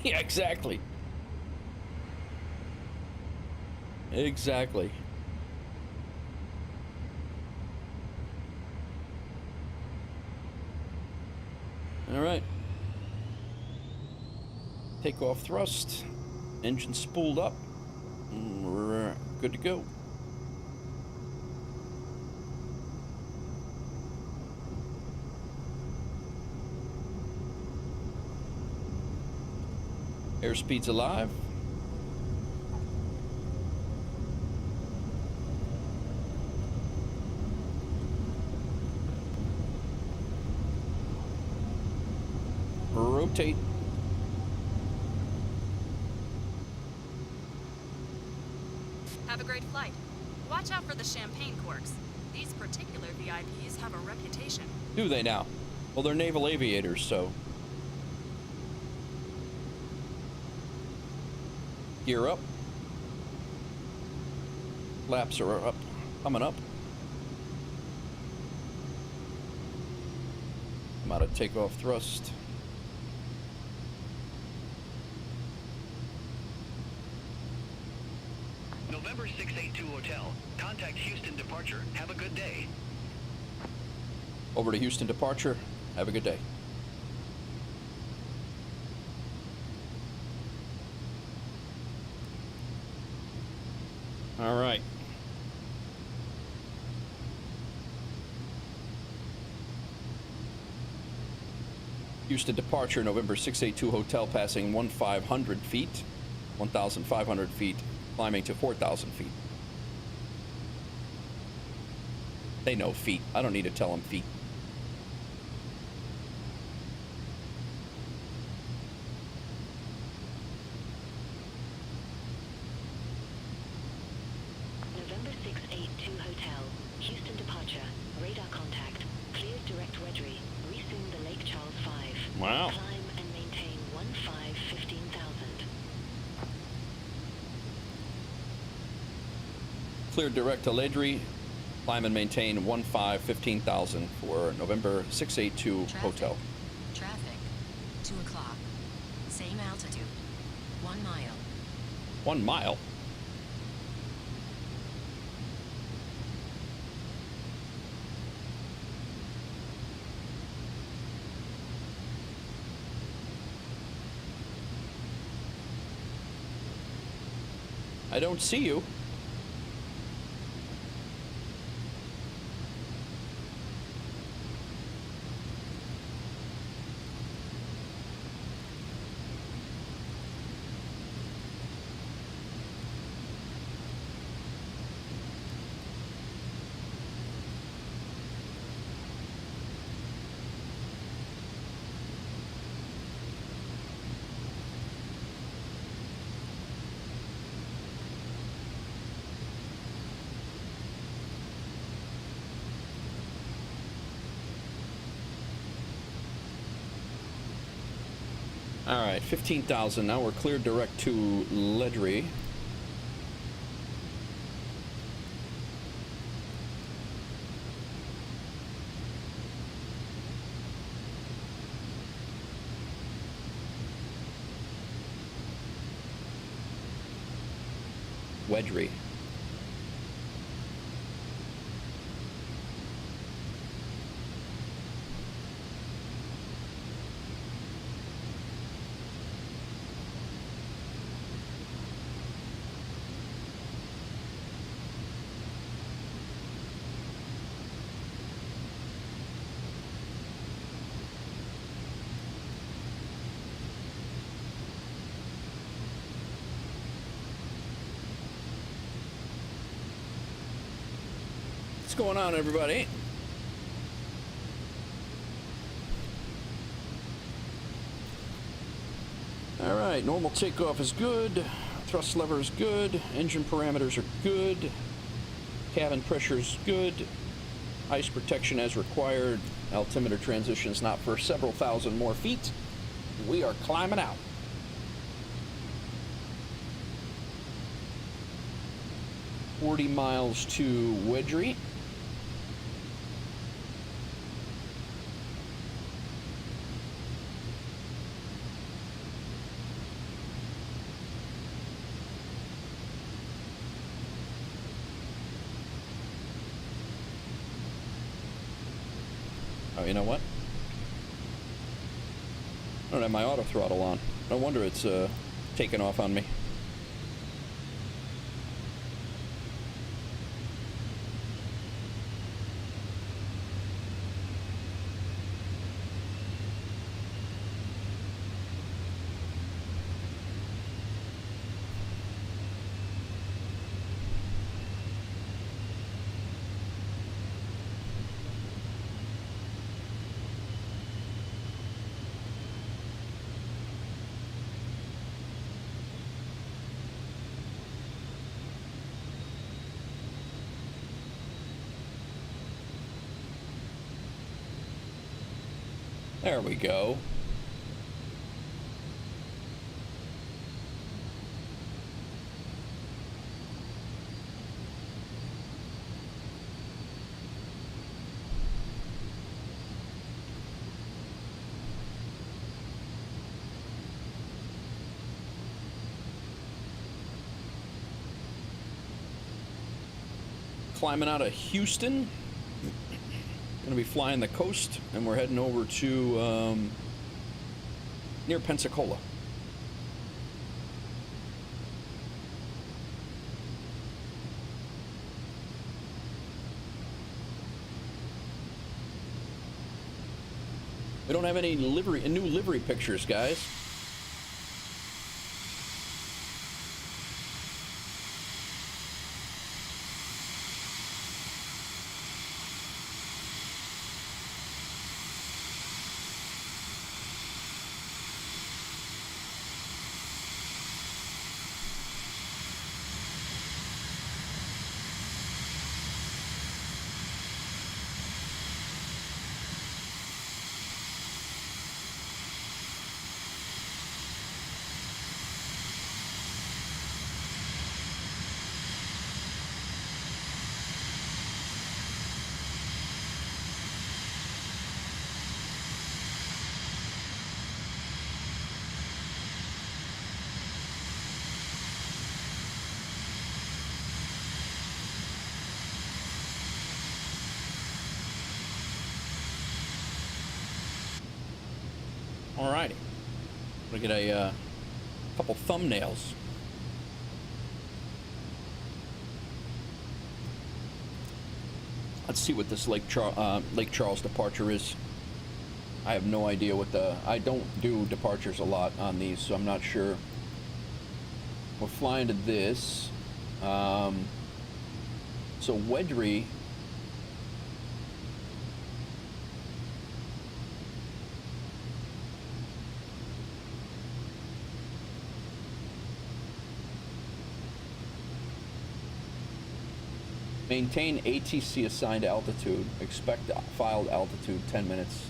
Yeah, exactly. Exactly. All right. Takeoff thrust. Engine spooled up. We're good to go. Airspeed's alive. Rotate. Have a great flight. Watch out for the champagne corks. These particular VIPs have a reputation. Do they now? Well, they're naval aviators, so. Gear up. Flaps are up, coming up. I'm out of takeoff thrust. November 682 Hotel. Contact Houston departure. Have a good day. Over to Houston departure. Have a good day. All right. Houston departure, November 682 Hotel, passing 1,500 feet, 1,500 feet, climbing to 4,000 feet. They know feet. I don't need to tell them feet. November 682 Hotel, Houston departure, radar contact, cleared direct wedgery, resume the Lake Charles 5. Wow. Climb and maintain 15,000. Cleared direct to Ledry. Climb and maintain 15,000 for November 682 Hotel. Traffic. 2 o'clock. Same altitude. 1 mile. 1 mile? I don't see you. All right, 15,000. Now we're cleared direct to Ledry. Wedry. What's going on, everybody? All right, normal takeoff is good. Thrust lever is good. Engine parameters are good. Cabin pressure is good. Ice protection as required. Altimeter transition's not for several thousand more feet. We are climbing out. $40 miles to Wedry. Oh, you know what? I don't have my auto throttle on. No wonder it's taking off on me. There we go. Climbing out of Houston. Going to be flying the coast, and we're heading over to near Pensacola. We don't have any new livery pictures, guys. Alrighty, we're gonna get a couple thumbnails. Let's see what this Lake Charles departure is. I have no idea what I don't do departures a lot on these, so I'm not sure. We're flying to this. So Wedry. Maintain ATC assigned altitude. Expect filed altitude 10 minutes.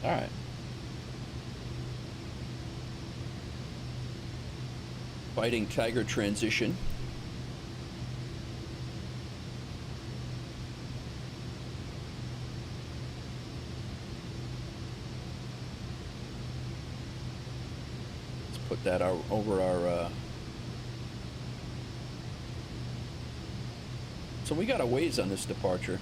All right. Fighting Tiger transition. Put that over our so we got a ways on this departure.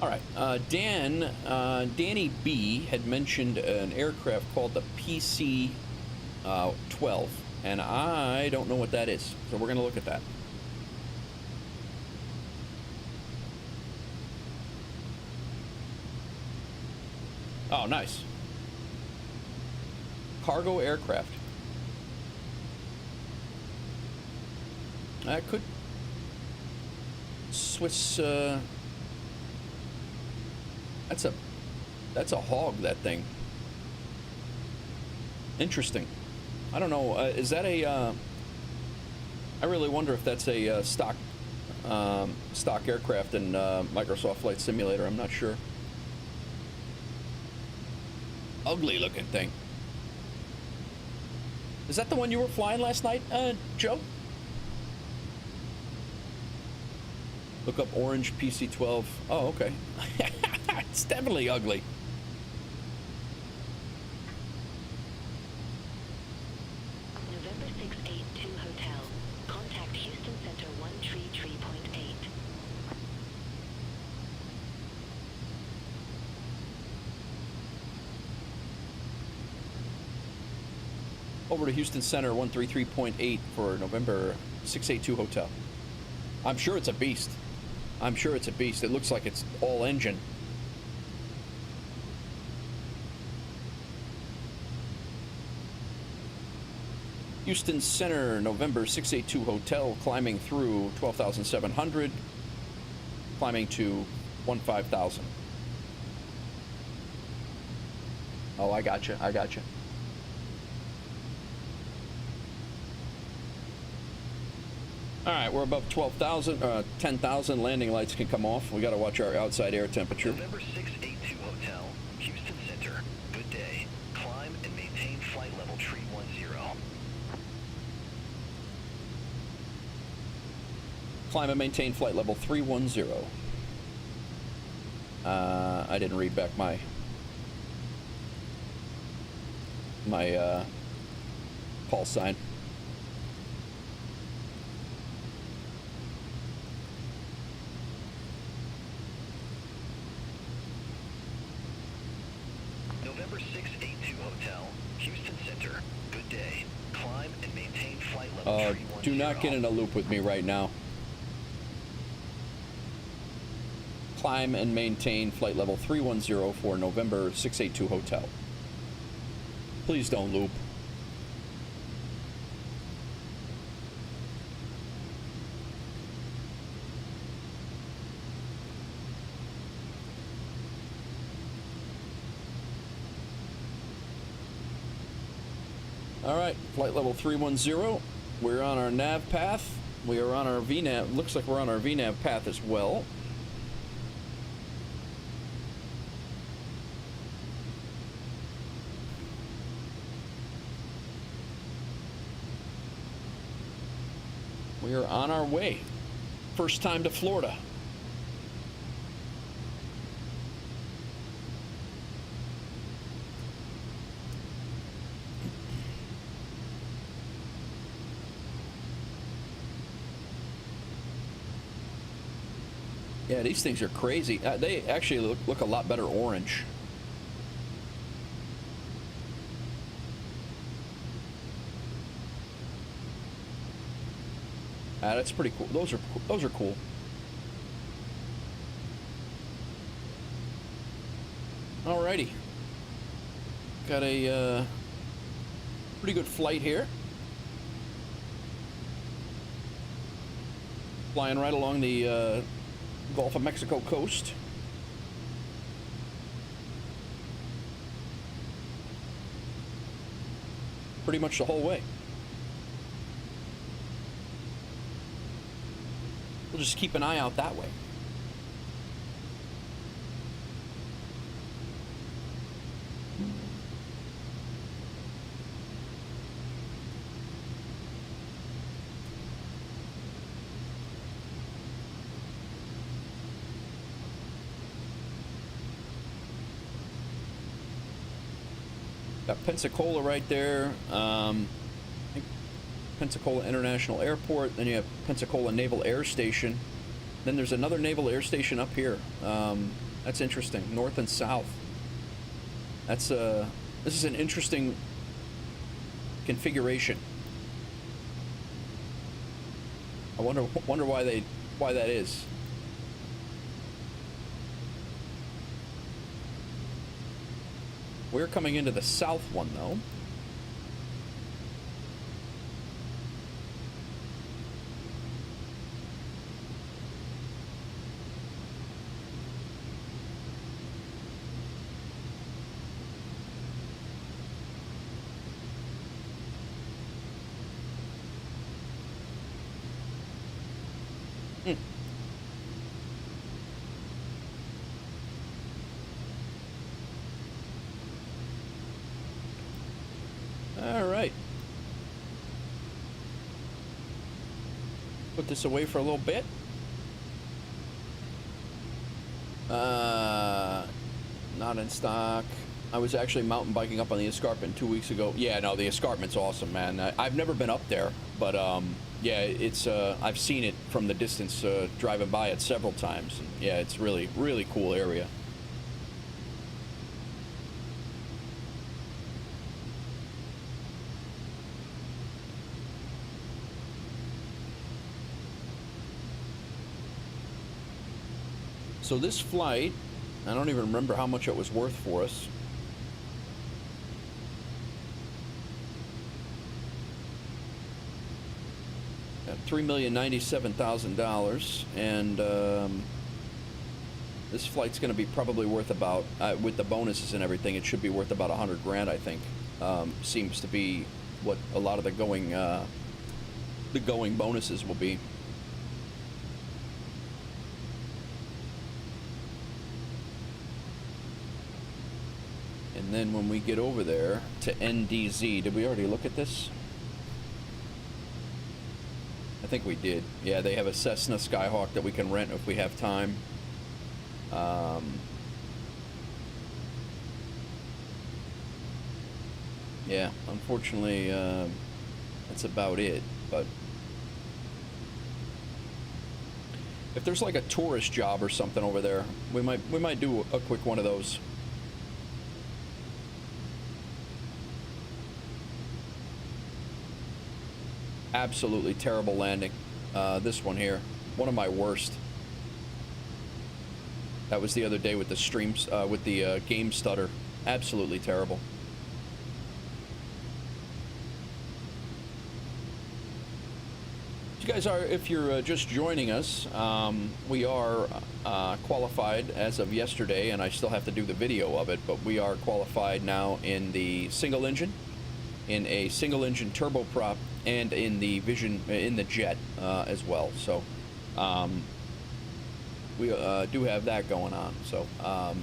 All right, Danny B had mentioned an aircraft called the PC-12, and I don't know what that is, so we're going to look at that. Oh, nice. Cargo aircraft. That could Swiss. That's a hog, that thing. Interesting. I don't know. Is that a? I really wonder if that's a stock aircraft in Microsoft Flight Simulator. I'm not sure. Ugly looking thing. Is that the one you were flying last night, Joe? Look up orange PC-12. Oh, okay. It's definitely ugly. November 682 Hotel. Contact Houston Center 133.8. Over to Houston Center 133.8 for November 682 Hotel. I'm sure it's a beast. I'm sure it's a beast. It looks like it's all engine. Houston Center, November 682 Hotel, climbing through 12,700, climbing to 15,000. Oh, I gotcha. I gotcha. All right, we're above 12,000, 10,000. Landing lights can come off. We got to watch our outside air temperature. November 682 Hotel, Houston Center. Good day. Climb and maintain flight level 310. Climb and maintain flight level 310. I didn't read back my call sign. November 682 Hotel, Houston Center. Good day. Climb and maintain flight level 310. Do not get in a loop with me right now. Climb and maintain flight level 310 for November 682 Hotel. Please don't loop. All right, flight level 310. We're on our nav path. We are on our VNAV. Looks like we're on our VNAV path as well. We are on our way. First time to Florida. Yeah, these things are crazy. They actually look a lot better orange. That's pretty cool. Those are cool. Alrighty. Got a pretty good flight here. Flying right along the Gulf of Mexico coast. Pretty much the whole way. We'll just keep an eye out that way. Got Pensacola right there. I think Pensacola International Airport. Then you have Pensacola Naval Air Station. Then there's another naval air station up here. That's interesting. North and south. That's this is an interesting configuration. I wonder why that is. We're coming into the south one, though. All right. Put this away for a little bit. Not in stock. I was actually mountain biking up on the escarpment 2 weeks ago. Yeah, no, the escarpment's awesome, man. I've never been up there, but yeah, it's I've seen it from the distance, driving by it several times. And yeah, it's really, really cool area. So this flight, I don't even remember how much it was worth for us. At $3,097,000, and this flight's going to be probably worth about, with the bonuses and everything, it should be worth about 100 grand, I think. Seems to be what a lot of the going bonuses will be. And then when we get over there to NDZ, did we already look at this? I think we did. Yeah, they have a Cessna Skyhawk that we can rent if we have time. Yeah, unfortunately, that's about it. But if there's like a tourist job or something over there, we might do a quick one of those. Absolutely terrible landing. This one here, one of my worst. That was the other day with the streams, with the game stutter. Absolutely terrible. You guys are, if you're just joining us, we are qualified as of yesterday, and I still have to do the video of it, but we are qualified now in the single engine, in a single engine turboprop, and in the jet as well. So we do have that going on. So I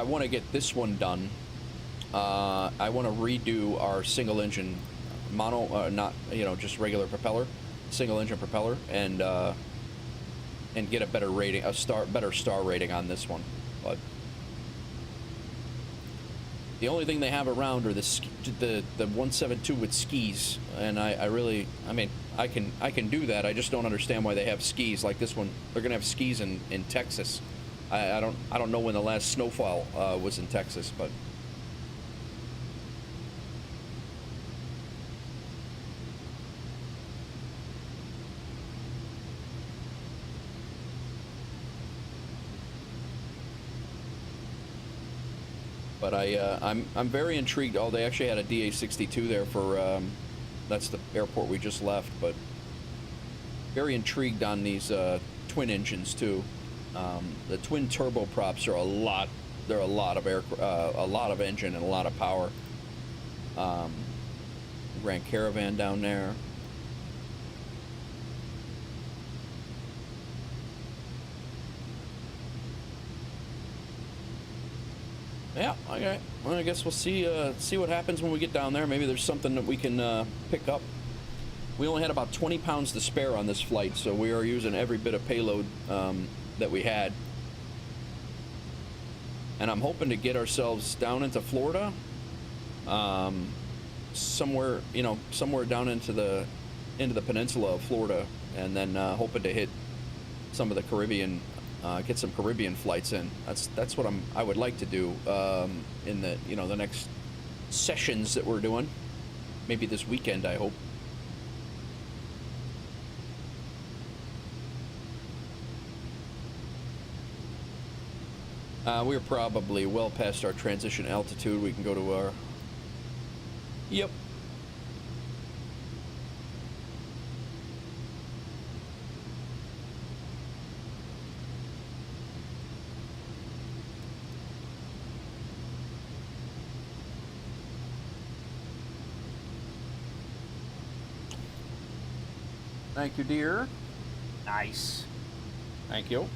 want to get this one done. I want to redo our single engine not just regular propeller, single engine propeller, and get a better rating, better star rating on this one. But The only thing they have around are the 172 with skis, and I really, I mean, I can do that. I just don't understand why they have skis like this one. They're gonna have skis in Texas. I don't know when the last snowfall was in Texas, but. But I'm very intrigued. Oh, they actually had a DA-62 there for that's the airport we just left. But very intrigued on these twin engines too. The twin turboprops are a lot. They're a lot of a lot of engine and a lot of power. Grand Caravan down there. Yeah, okay. Well, I guess we'll see what happens when we get down there. Maybe there's something that we can pick up. We only had about 20 pounds to spare on this flight, so we are using every bit of payload that we had. And I'm hoping to get ourselves down into Florida, somewhere, you know, somewhere down into the peninsula of Florida, and then hoping to hit some of the Caribbean. Get some Caribbean flights in. That's what I would like to do in the, you know, the next sessions that we're doing. Maybe this weekend, I hope. We're probably well past our transition altitude. We can go to our. Yep. Thank you, dear. Nice. Thank you.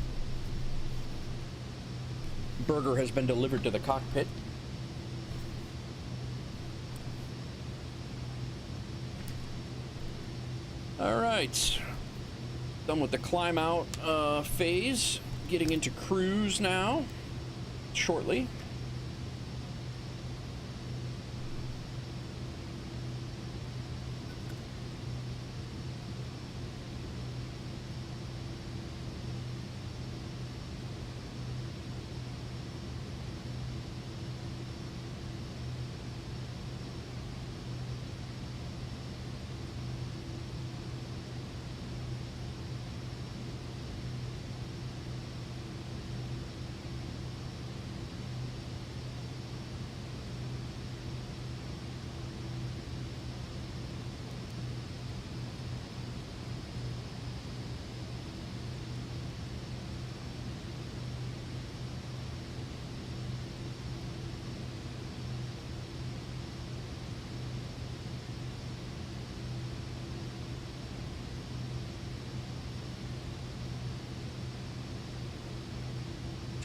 Burger has been delivered to the cockpit. All right. Done with the climb out phase. Getting into cruise now. Shortly.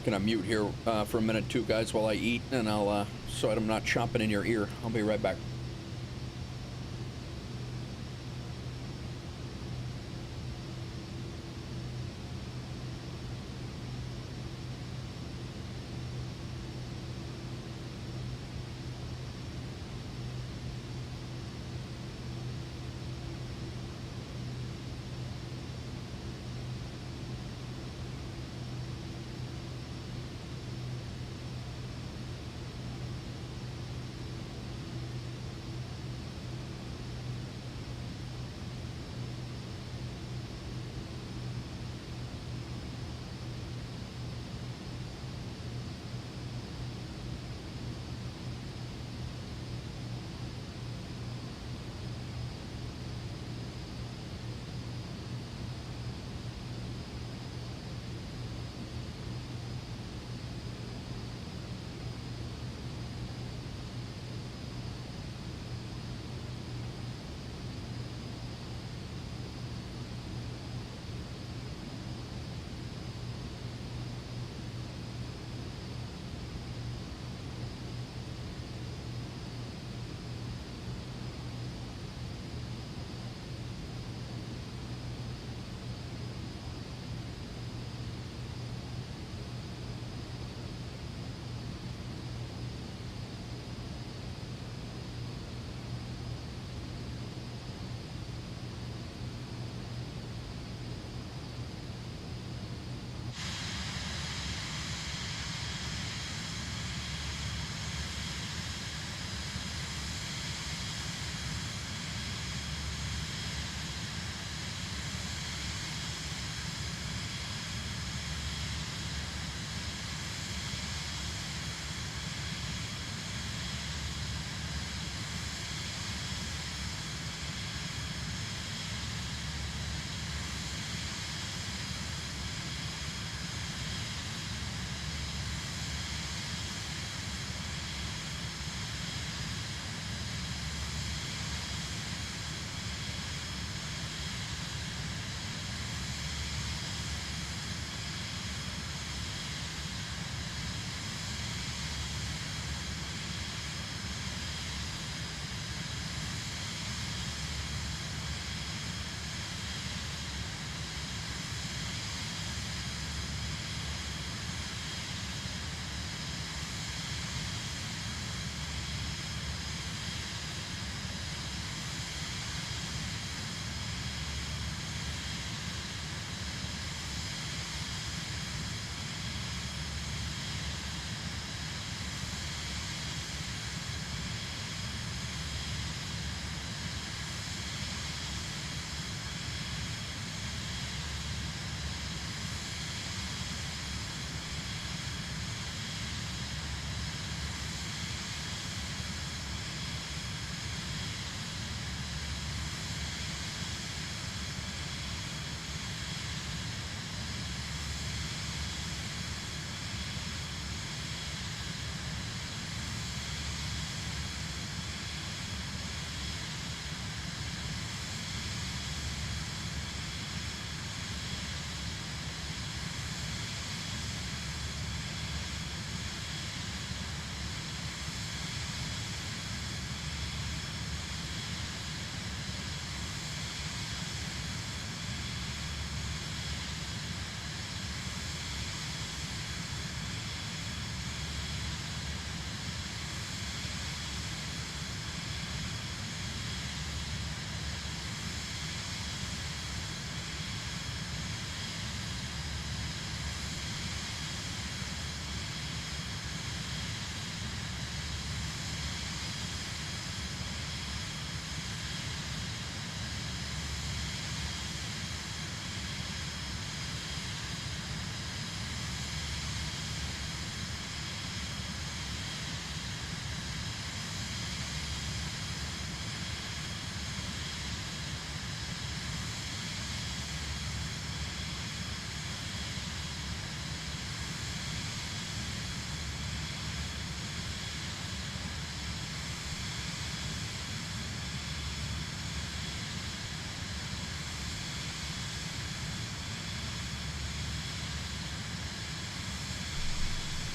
Gonna mute here for a minute too, guys, while I eat, and I'll so I'm not chomping in your ear. I'll be right back.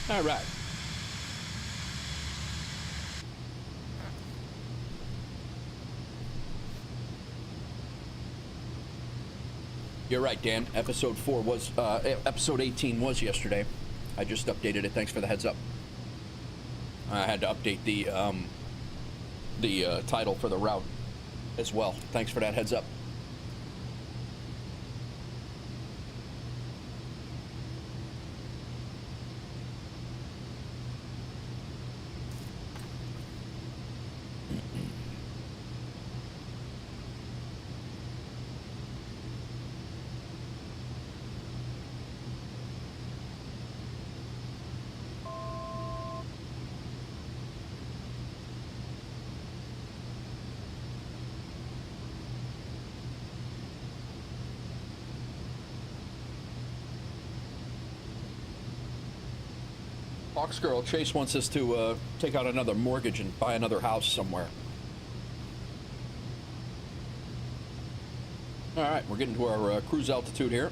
All right. You're right, Dan. Episode 18 was yesterday. I just updated it. Thanks for the heads up. I had to update the title for the route as well. Thanks for that heads up. Fox Girl, Chase wants us to take out another mortgage and buy another house somewhere. All right, we're getting to our cruise altitude here.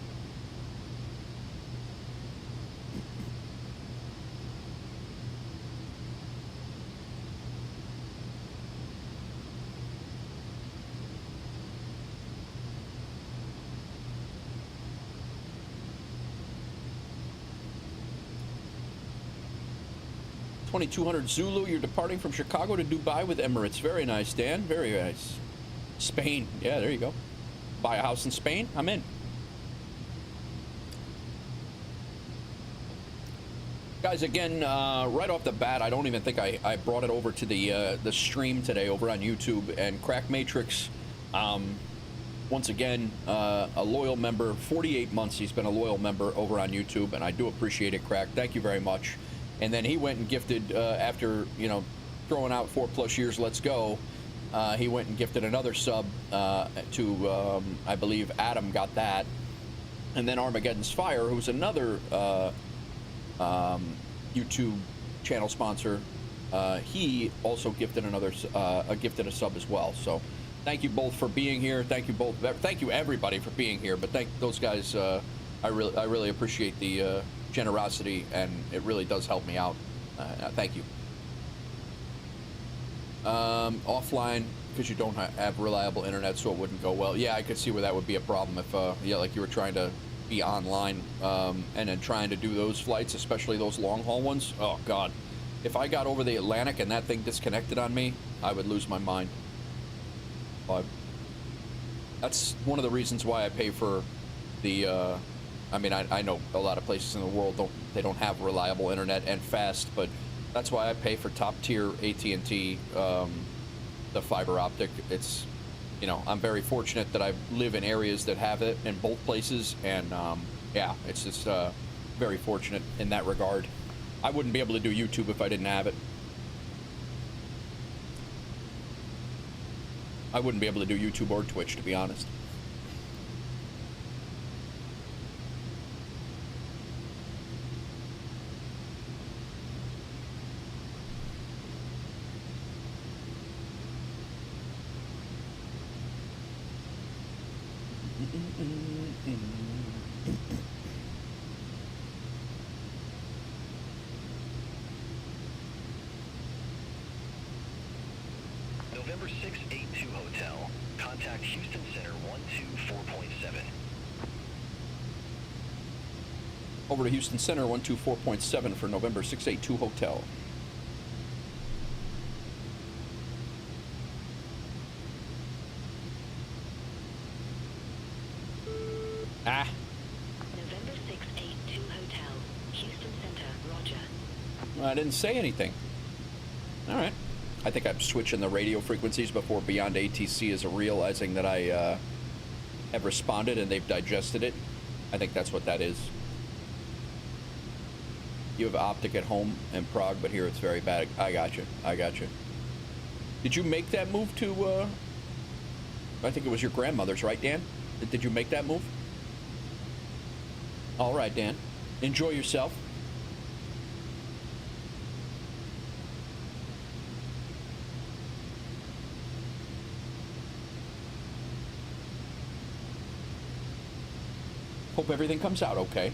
$2,200 Zulu, you're departing from Chicago to Dubai with Emirates. Very nice, Dan. Very nice. Spain. Yeah, there you go. Buy a house in Spain? I'm in. Guys, again, right off the bat, I don't even think I brought it over to the stream today over on YouTube. And Crack Matrix, once again, a loyal member. 48 months he's been a loyal member over on YouTube, and I do appreciate it, Crack. Thank you very much. And then he went and gifted, after, you know, throwing out 4+ years, let's go, he went and gifted another sub to, I believe, Adam got that. And then Armageddon's Fire, who's another YouTube channel sponsor, he also gifted gifted a sub as well. So thank you both for being here. Thank you both. Thank you everybody for being here. But thank those guys. I really appreciate the generosity, and it really does help me out. Thank you. Offline, because you don't have reliable internet, so it wouldn't go well. Yeah, I could see where that would be a problem if, yeah, like you were trying to be online and then trying to do those flights, especially those long haul ones. Oh God, if I got over the Atlantic and that thing disconnected on me, I would lose my mind. But that's one of the reasons why I pay for the. I mean, I know a lot of places in the world don't have reliable internet and fast, but that's why I pay for top tier AT&T, the fiber optic. It's, you know, I'm very fortunate that I live in areas that have it in both places, and yeah, it's just very fortunate in that regard. I wouldn't be able to do YouTube if I didn't have it. I wouldn't be able to do YouTube or Twitch, to be honest. November 682 Hotel. Contact Houston Center 124.7. Over to Houston Center 124.7 for November 682 Hotel. Ah. November 682 Hotel, Houston Center, Roger. Well, I didn't say anything. All right. I think I'm switching the radio frequencies before BeyondATC is realizing that I have responded and they've digested it. I think that's what that is. You have optic at home in Prague, but here it's very bad. I got you. I got you. Did you make that move to, I think it was your grandmother's, right, Dan? Did you make that move? All right, Dan. Enjoy yourself. Hope everything comes out okay.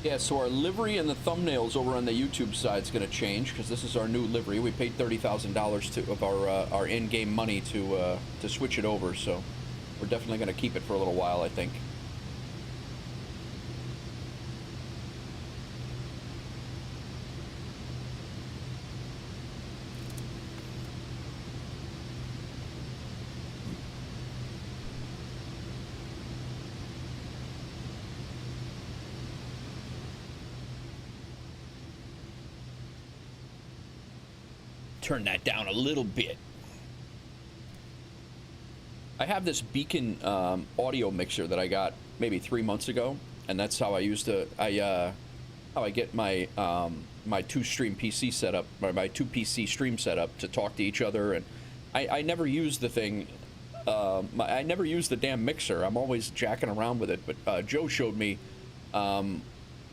Yeah, so our livery and the thumbnails over on the YouTube side is going to change because this is our new livery. We paid $30,000 of our in-game money to switch it over, so we're definitely going to keep it for a little while, I think. Turn that down a little bit. I have this Beacon audio mixer that I got maybe 3 months ago, and that's how I used to how I get my my two PC setup, or my two PC stream setup to talk to each other. And I never use the thing. I never use the damn mixer. I'm always jacking around with it. But Joe showed me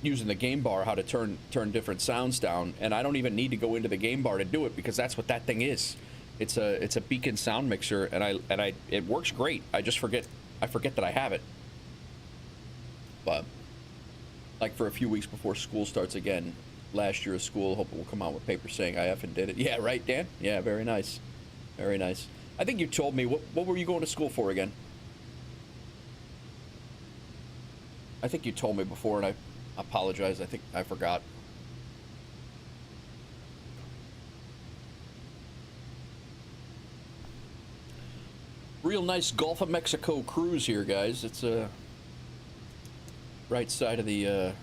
using the game bar how to turn different sounds down, and I don't even need to go into the game bar to do it because that's what that thing is. It's a Beacon sound mixer, and it works great. I forget that I have it. But like for a few weeks before school starts again, last year of school, hope it will come out with papers saying I effing did it. Yeah, right, Dan? Yeah, very nice. Very nice. I think you told me, what were you going to school for again? I think you told me before, and I apologize. I think I forgot. Real nice Gulf of Mexico cruise here, guys. It's a right side of the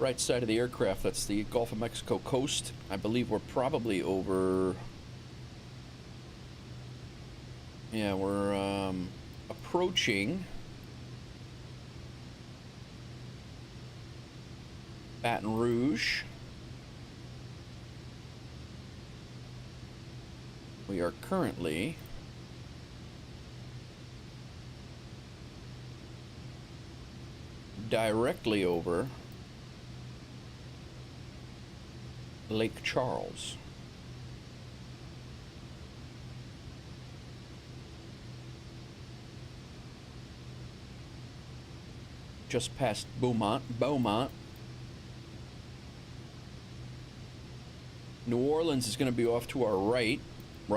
aircraft. That's the Gulf of Mexico coast. I believe we're probably over. Yeah, we're approaching Baton Rouge. We are currently directly over Lake Charles. Just past Beaumont. New Orleans is going to be off to our right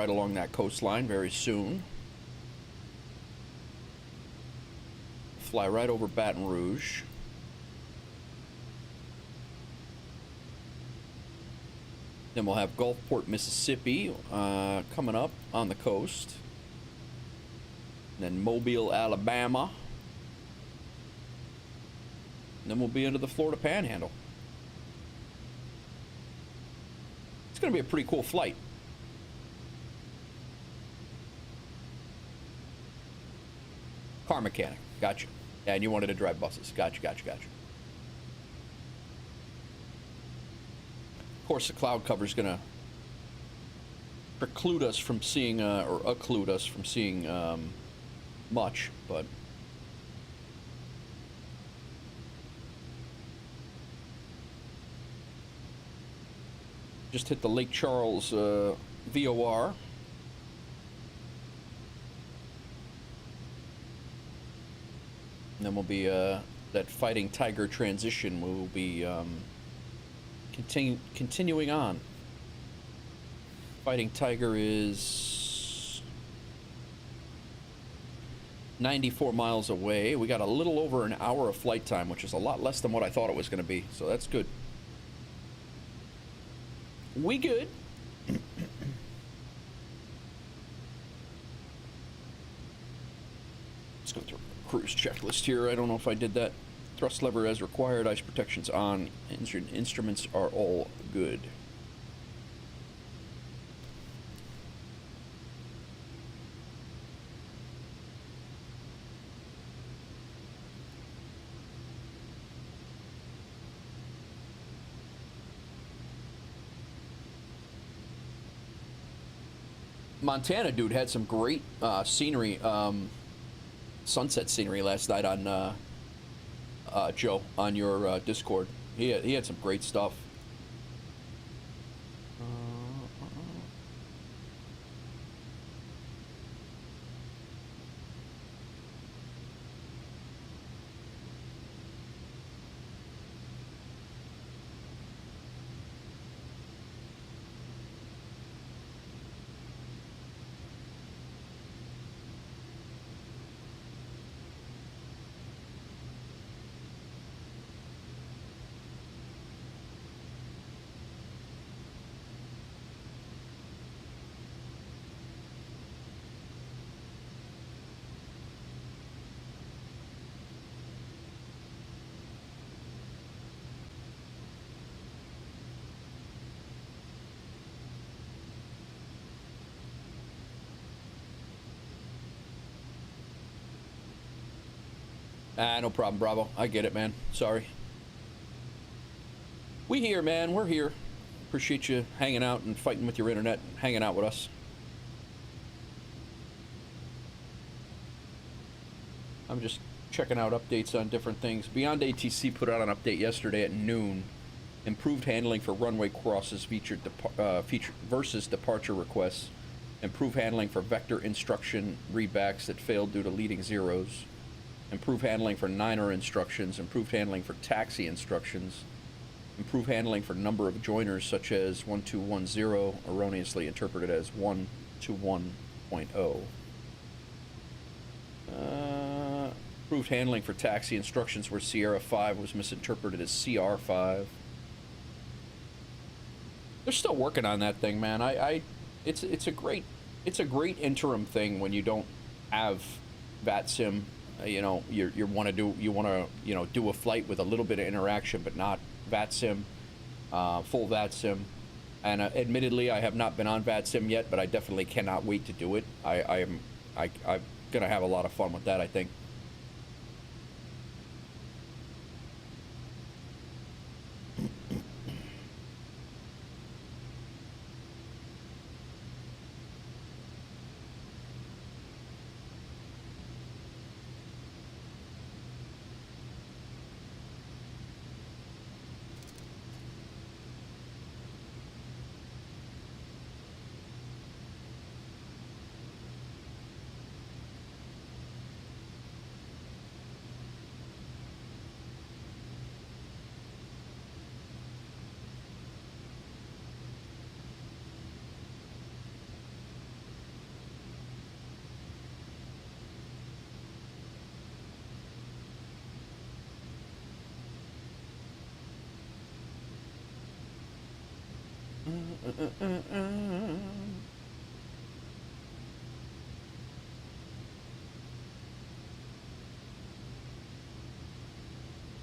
along that coastline very soon. Fly right over Baton Rouge. Then we'll have Gulfport, Mississippi coming up on the coast. And then Mobile, Alabama. And then we'll be into the Florida Panhandle. It's going to be a pretty cool flight. Car mechanic. Gotcha. Yeah, and you wanted to drive buses. Gotcha. Of course, the cloud cover is going to preclude us from seeing, or occlude us from seeing much, but just hit the Lake Charles VOR. And then we'll be, that Fighting Tiger transition will be continuing on. Fighting Tiger is 94 miles away. We got a little over an hour of flight time, which is a lot less than what I thought it was going to be, so that's good. We good. Let's go through a cruise checklist here. I don't know if I did that. Thrust lever as required. Ice protection's on. Instruments are all good. Montana, dude, had some great scenery, sunset scenery last night on Joe, on your Discord. He had some great stuff. No problem, Bravo. I get it, man. Sorry. We here, man. We're here. Appreciate you hanging out and fighting with your internet and hanging out with us. I'm just checking out updates on different things. BeyondATC put out an update yesterday at noon. Improved handling for runway crosses versus departure requests. Improved handling for vector instruction readbacks that failed due to leading zeros. Improved handling for niner instructions. Improved handling for taxi instructions. Improved handling for number of joiners such as 1210, erroneously interpreted as 121.0. Improved handling for taxi instructions where Sierra 5 was misinterpreted as CR5. They're still working on that thing, man. It's a great interim thing when you don't have VATSIM. You know, you want to do a flight with a little bit of interaction, but not VATSIM, full VATSIM. And admittedly, I have not been on VATSIM yet, but I definitely cannot wait to do it. I'm gonna have a lot of fun with that, I think.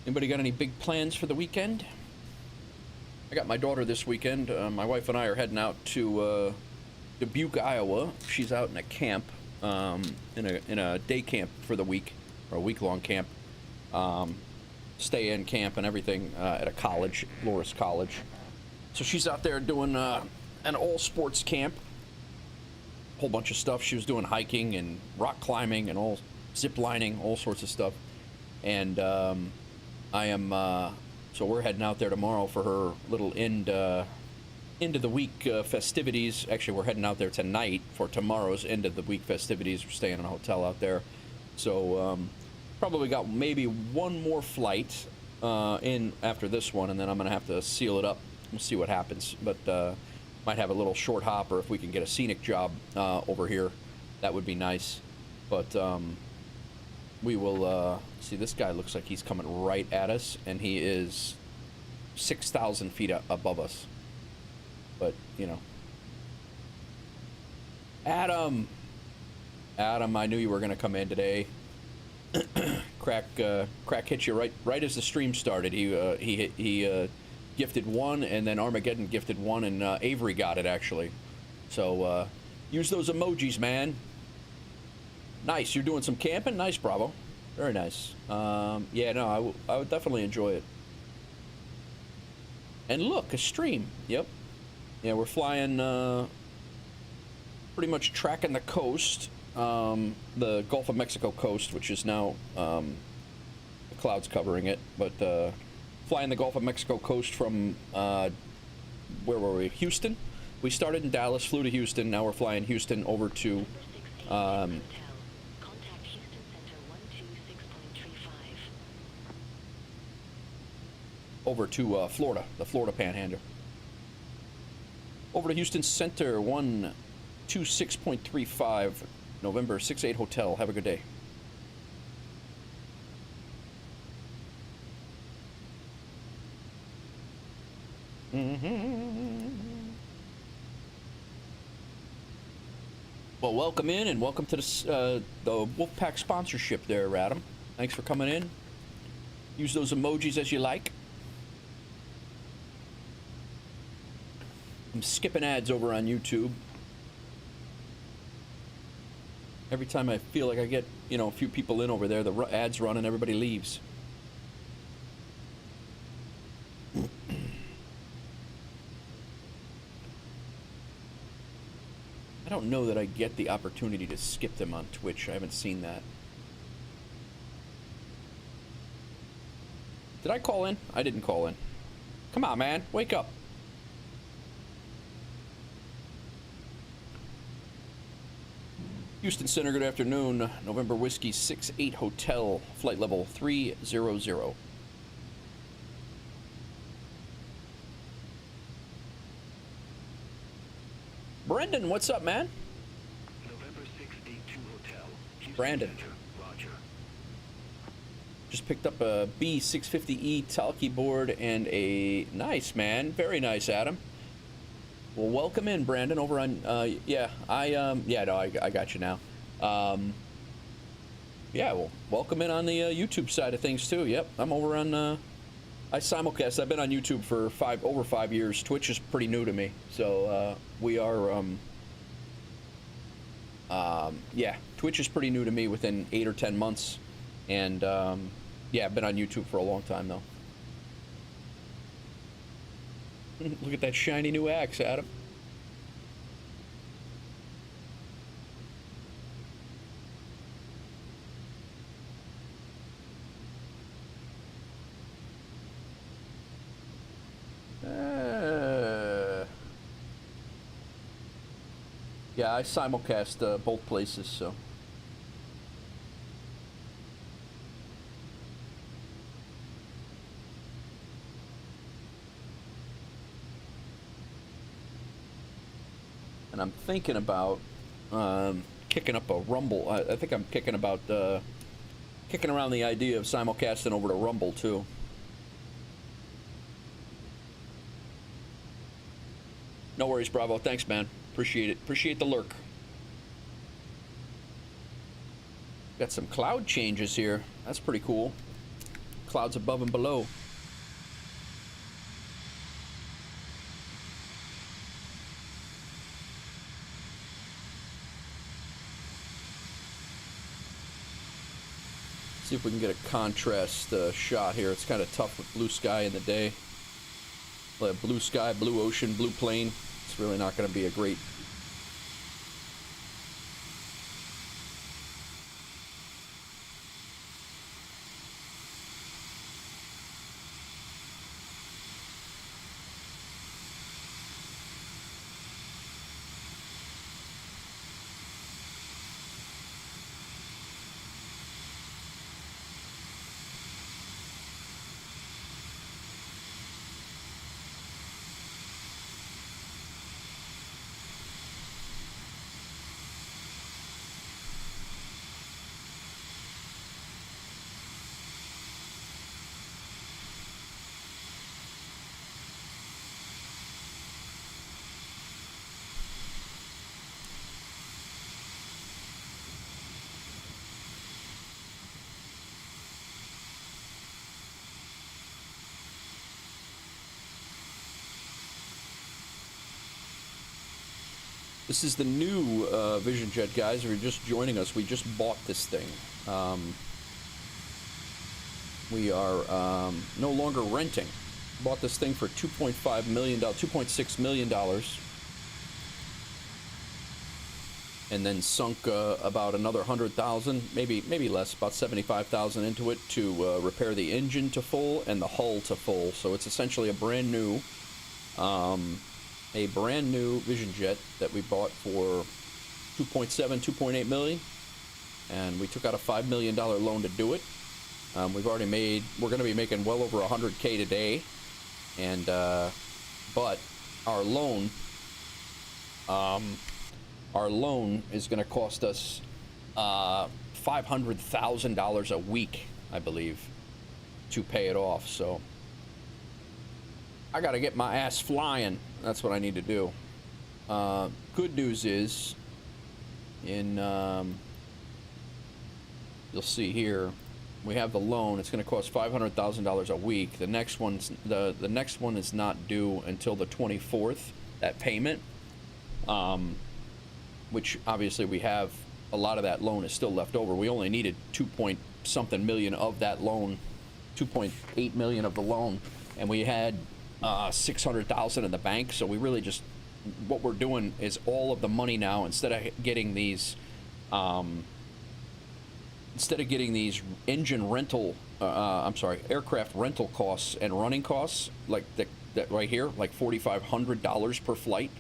Anybody got any big plans for the weekend? I got my daughter this weekend. My wife and I are heading out to Dubuque, Iowa. She's out in a camp, in a day camp for the week, or a week-long camp. Stay-in camp and everything at a college, Loris College. So she's out there doing an all-sports camp. Whole bunch of stuff. She was doing hiking and rock climbing and all zip lining, all sorts of stuff. And I am so we're heading out there tomorrow for her little end of the week festivities. Actually, we're heading out there tonight for tomorrow's end of the week festivities. We're staying in a hotel out there. So probably got maybe one more flight in after this one, and then I'm gonna have to seal it up. We'll see what happens, but might have a little short hop, or if we can get a scenic job over here, that would be nice. But we will see. This guy looks like he's coming right at us, and he is 6,000 feet above us. But you know, Adam, I knew you were gonna come in today. Crack hit you right as the stream started. He gifted one, and then Armageddon gifted one, and Avery got it actually. So use those emojis, man. Nice. You're doing some camping. Nice, Bravo. Very nice. Yeah, no, I would definitely enjoy it. And look, a stream. Yep. Yeah, we're flying. Pretty much tracking the coast, the Gulf of Mexico coast, which is now the clouds covering it, but flying the Gulf of Mexico coast from where were we? Houston. We started in Dallas, flew to Houston. Now we're flying Houston over to Florida, the Florida Panhandle. Over to Houston Center, 126.35, November 68 Hotel. Have a good day. Well, welcome in, and welcome to the Wolfpack sponsorship there, Adam. Thanks for coming in. Use those emojis as you like. I'm skipping ads over on YouTube. Every time I feel like I get, you know, a few people in over there, the ads run and everybody leaves. I don't know that I get the opportunity to skip them on Twitch. I haven't seen that. Did I call in? I didn't call in. Come on, man. Wake up. Houston Center, good afternoon. November Whiskey 68 Hotel, flight level 300. Brendan, what's up, man? November 682 Hotel. Houston Brandon. Center. Roger. Just picked up a B650E talkie board and a nice, man. Very nice, Adam. Well, welcome in, Brandon, over on, yeah, I got you now. Yeah, well, welcome in on the YouTube side of things, too. Yep, I'm over on, I simulcast. I've been on YouTube for over 5 years. Twitch is pretty new to me. So, we are, yeah, Twitch is pretty new to me within 8 or 10 months. And, yeah, I've been on YouTube for a long time, though. Look at that shiny new axe, Adam. Yeah, I simulcast both places, so. And I'm thinking about kicking up a Rumble. I think I'm kicking around the idea of simulcasting over to Rumble too. No worries, Bravo. Thanks, man. Appreciate it. Appreciate the lurk. Got some cloud changes here. That's pretty cool. Clouds above and below. See if we can get a contrast shot here. It's kind of tough with blue sky in the day. Blue sky, blue ocean, blue plane. It's really not going to be a great. This is the new Vision Jet, guys. If you're just joining us, we just bought this thing. We are no longer renting. Bought this thing for $2.5 million, $2.6 million. And then sunk about another 100,000, maybe less, about 75,000 into it to repair the engine to full and the hull to full. So it's essentially a brand new Vision Jet that we bought for 2.8 million, and we took out a $5 million loan to do it. We're going to be making well over 100K today, and but our loan is going to cost us $500,000 a week, I believe, to pay it off. So I got to get my ass flying. That's what I need to do. Good news is, you'll see here, we have the loan. It's going to cost $500,000 a week. The next one is not due until the 24th. That payment, which obviously we have a lot of that loan is still left over. We only needed 2 point something million of that loan, 2.8 million of the loan, and we had 600,000 in the bank. So we really just, what we're doing is all of the money now, instead of getting these engine rental, aircraft rental costs and running costs, like that right here, like $4,500 per flight.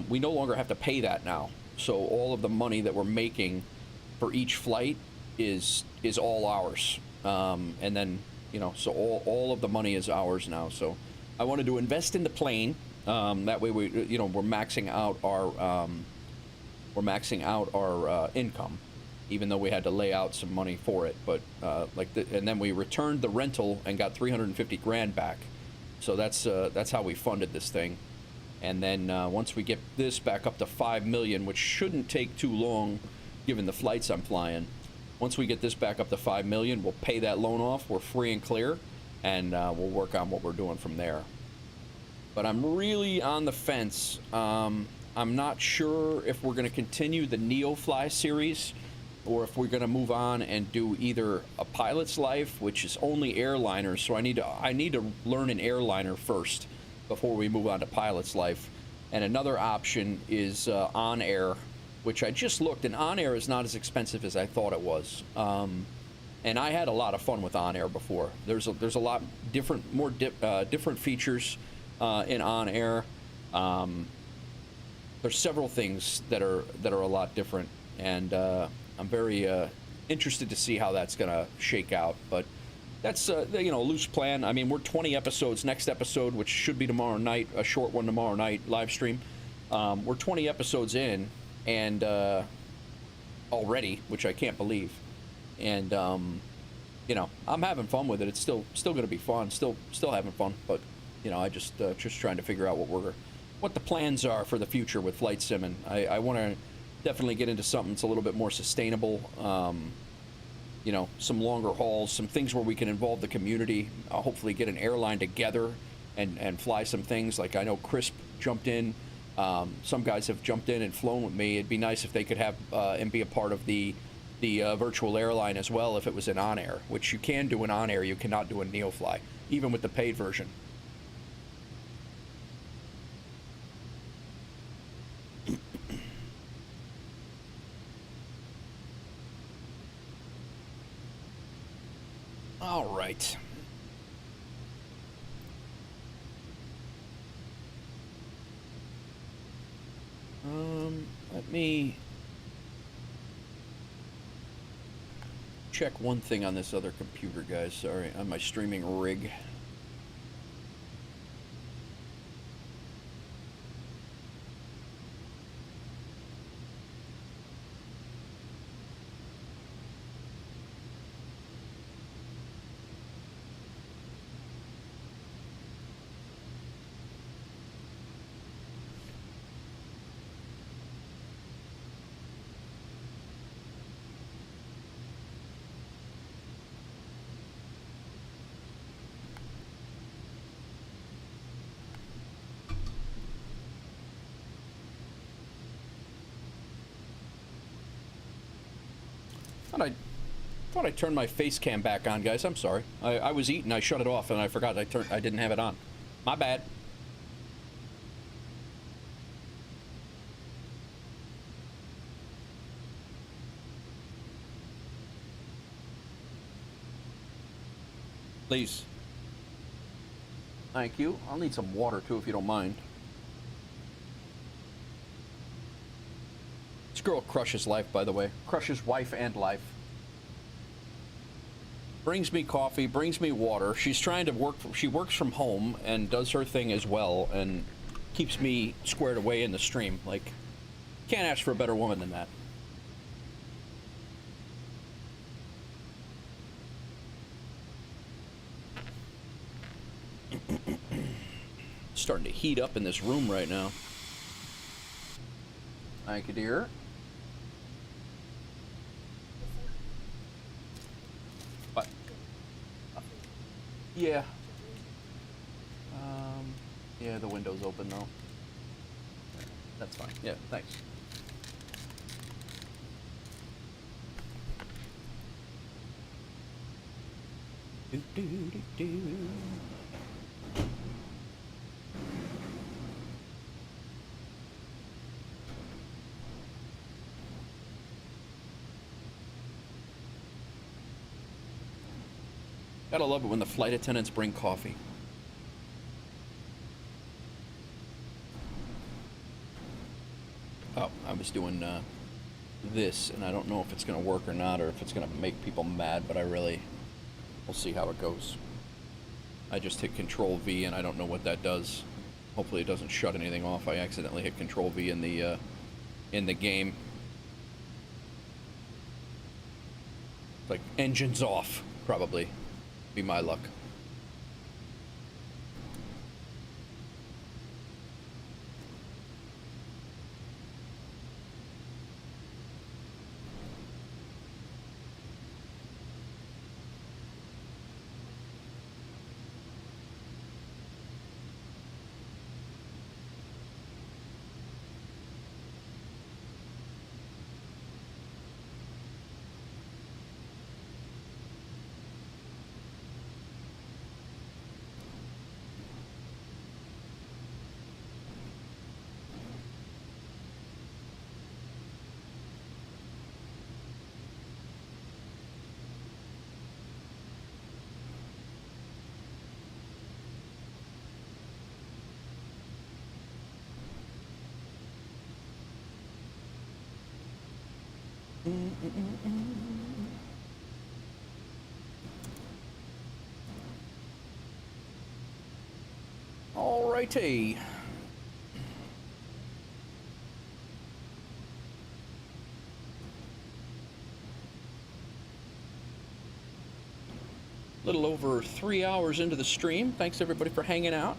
We no longer have to pay that now. So all of the money that we're making for each flight is all ours. And then, you know, so all of the money is ours now. So I wanted to invest in the plane. That way we're maxing out our income, even though we had to lay out some money for it. But and then we returned the rental and got 350 grand back. So that's how we funded this thing. And then once we get this back up to 5 million, which shouldn't take too long, given the flights I'm flying. Once we get this back up to 5 million, we'll pay that loan off. We're free and clear, and we'll work on what we're doing from there. But I'm really on the fence. I'm not sure if we're going to continue the NeoFly series, or if we're going to move on and do either a pilot's life, which is only airliners. So I need to learn an airliner first before we move on to pilot's life. And another option is on air, which I just looked, and on air is not as expensive as I thought it was. And I had a lot of fun with on air before. There's a lot different, different features in on air. There's several things that are a lot different, and I'm very interested to see how that's gonna shake out. But that's a loose plan. I mean, we're 20 episodes. Next episode, which should be tomorrow night, a short one tomorrow night, live stream. We're 20 episodes in, and already, which I can't believe. And I'm having fun with it. It's still going to be fun. Still having fun. But I just trying to figure out what the plans are for the future with flight simming. I want to definitely get into something that's a little bit more sustainable. Some longer hauls, some things where we can involve the community. Hopefully get an airline together and fly some things. Like I know Crisp jumped in. Some guys have jumped in and flown with me. It'd be nice if they could have and be a part of the virtual airline as well if it was an on-air, which you can do an on-air. You cannot do a NeoFly, even with the paid version. All right. Let me check one thing on this other computer, guys. Sorry, on my streaming rig. I thought I turned my face cam back on, guys. I'm sorry. I was eating. I shut it off, and I forgot I didn't have it on. My bad. Please. Thank you. I'll need some water, too, if you don't mind. This girl crushes life, by the way. Crushes wife and life. Brings me coffee, brings me water. She's trying to work. She works from home and does her thing as well, and keeps me squared away in the stream. Like, can't ask for a better woman than that. Starting to heat up in this room right now. Thank you, dear. What? Yeah. Yeah, the window's open though. That's fine. Yeah, thanks. Do, do, do, do. Gotta love it when the flight attendants bring coffee. Oh, I was doing this, and I don't know if it's gonna work or not, or if it's gonna make people mad, but we'll see how it goes. I just hit Control V, and I don't know what that does. Hopefully it doesn't shut anything off. I accidentally hit Control V in the game. It's like, engines off, probably. Be my luck. Alrighty. Little over 3 hours into the stream. Thanks everybody for hanging out.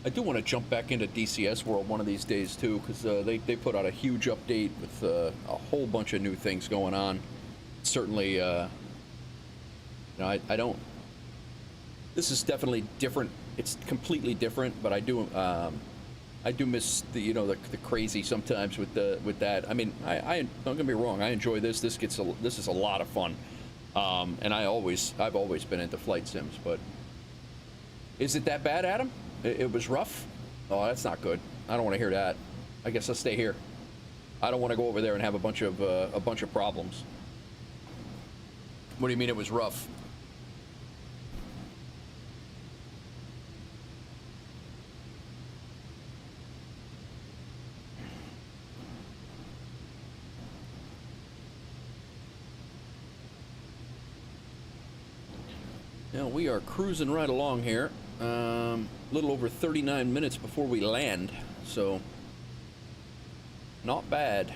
I do want to jump back into DCS World one of these days too, because they put out a huge update with a whole bunch of new things going on. Certainly, you know, I don't. This is definitely different. It's completely different, but I do miss the the crazy sometimes with that. I mean, I don't get me wrong. I enjoy this. This is a lot of fun, and I've always been into flight sims. But is it that bad, Adam? It was rough? Oh, that's not good. I don't want to hear that. I guess I'll stay here. I don't want to go over there and have a bunch of problems. What do you mean it was rough? Now we are cruising right along here. Little over 39 minutes before we land, so not bad.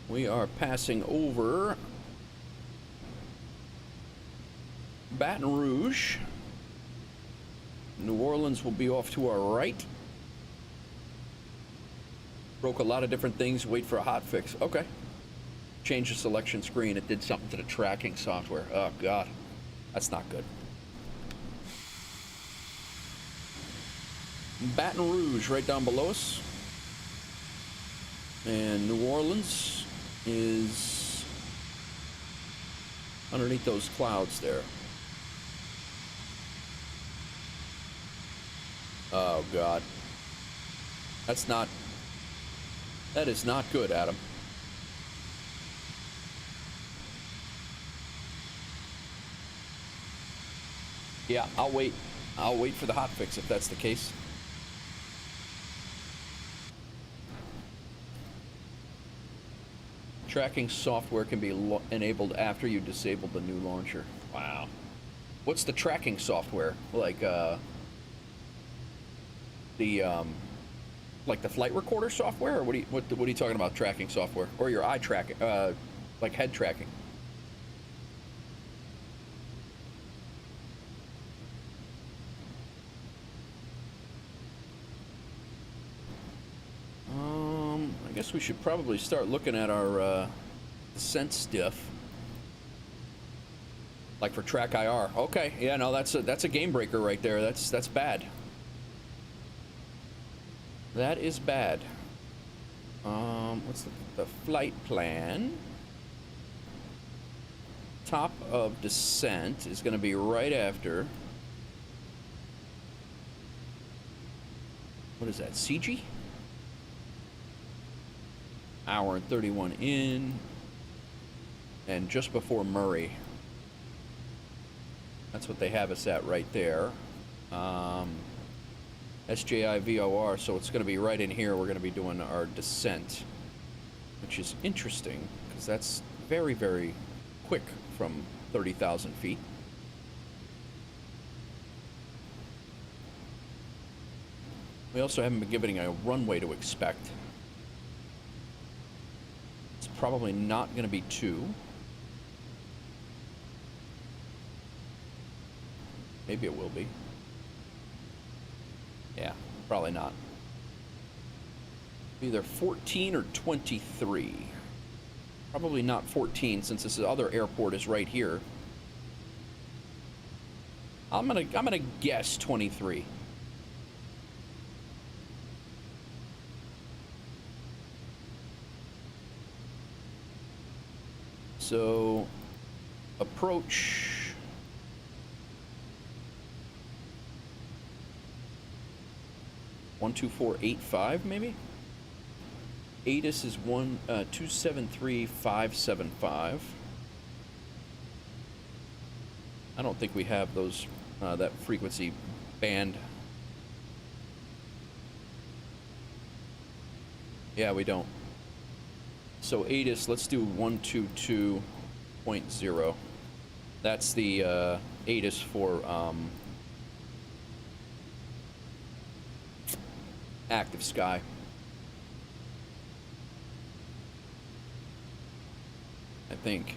We are passing over Baton Rouge. New Orleans will be off to our right. Broke a lot of different things. Wait for a hot fix. Okay. Change the selection screen. It did something to the tracking software. Oh God, that's not good. Baton Rouge right down below us, and New Orleans is underneath those clouds there. Oh God, that is not good, Adam. Yeah, I'll wait for the hot fix if that's the case. Tracking software can be enabled after you disable the new launcher. Wow. What's the tracking software? Like the flight recorder software, or what are you talking about? Tracking software, or your eye tracking, like head tracking? I guess we should probably start looking at our descent stuff. Like for track IR. Okay, yeah, no, that's a game breaker right there. That's bad. That is bad. Let's look at the flight plan. Top of descent is going to be right after. What is that, CG? Hour and 31 in. And just before Murray. That's what they have us at right there. SJI VOR, so it's going to be right in here. We're going to be doing our descent, which is interesting because that's very, very quick from 30,000 feet. We also haven't been given a runway to expect. It's probably not going to be 2. Maybe it will be. Yeah, probably not. Either 14 or 23. Probably not 14 since this other airport is right here. I'm gonna guess 23. So approach 12485 maybe. ATIS is 273575. I don't think we have those that frequency band. Yeah, we don't. So ATIS, let's do 122.0. That's the ATIS for active sky. I think.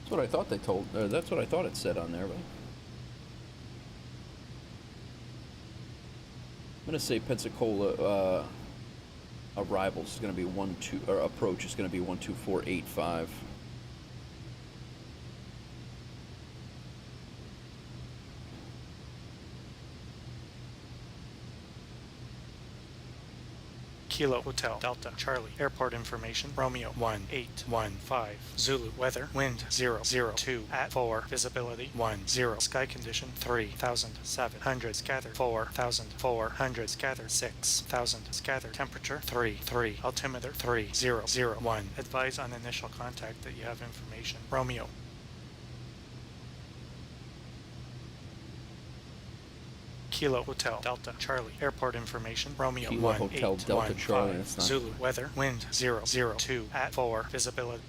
That's what I thought they told. That's what I thought it said on there, but I'm gonna say Pensacola arrivals is gonna be or approach is gonna be 12485. Kilo Hotel Delta Charlie Airport information Romeo 1815 Zulu weather wind 002 at 4 visibility 10 sky condition 3700 scatter 4400 scatter 6000 scatter temperature 33 altimeter 3001 advise on initial contact that you have information Romeo Kilo Hotel Delta Charlie Airport information Romeo Kilo Hotel Delta Charlie. That's not... Zulu weather wind 002 at 4 visibility.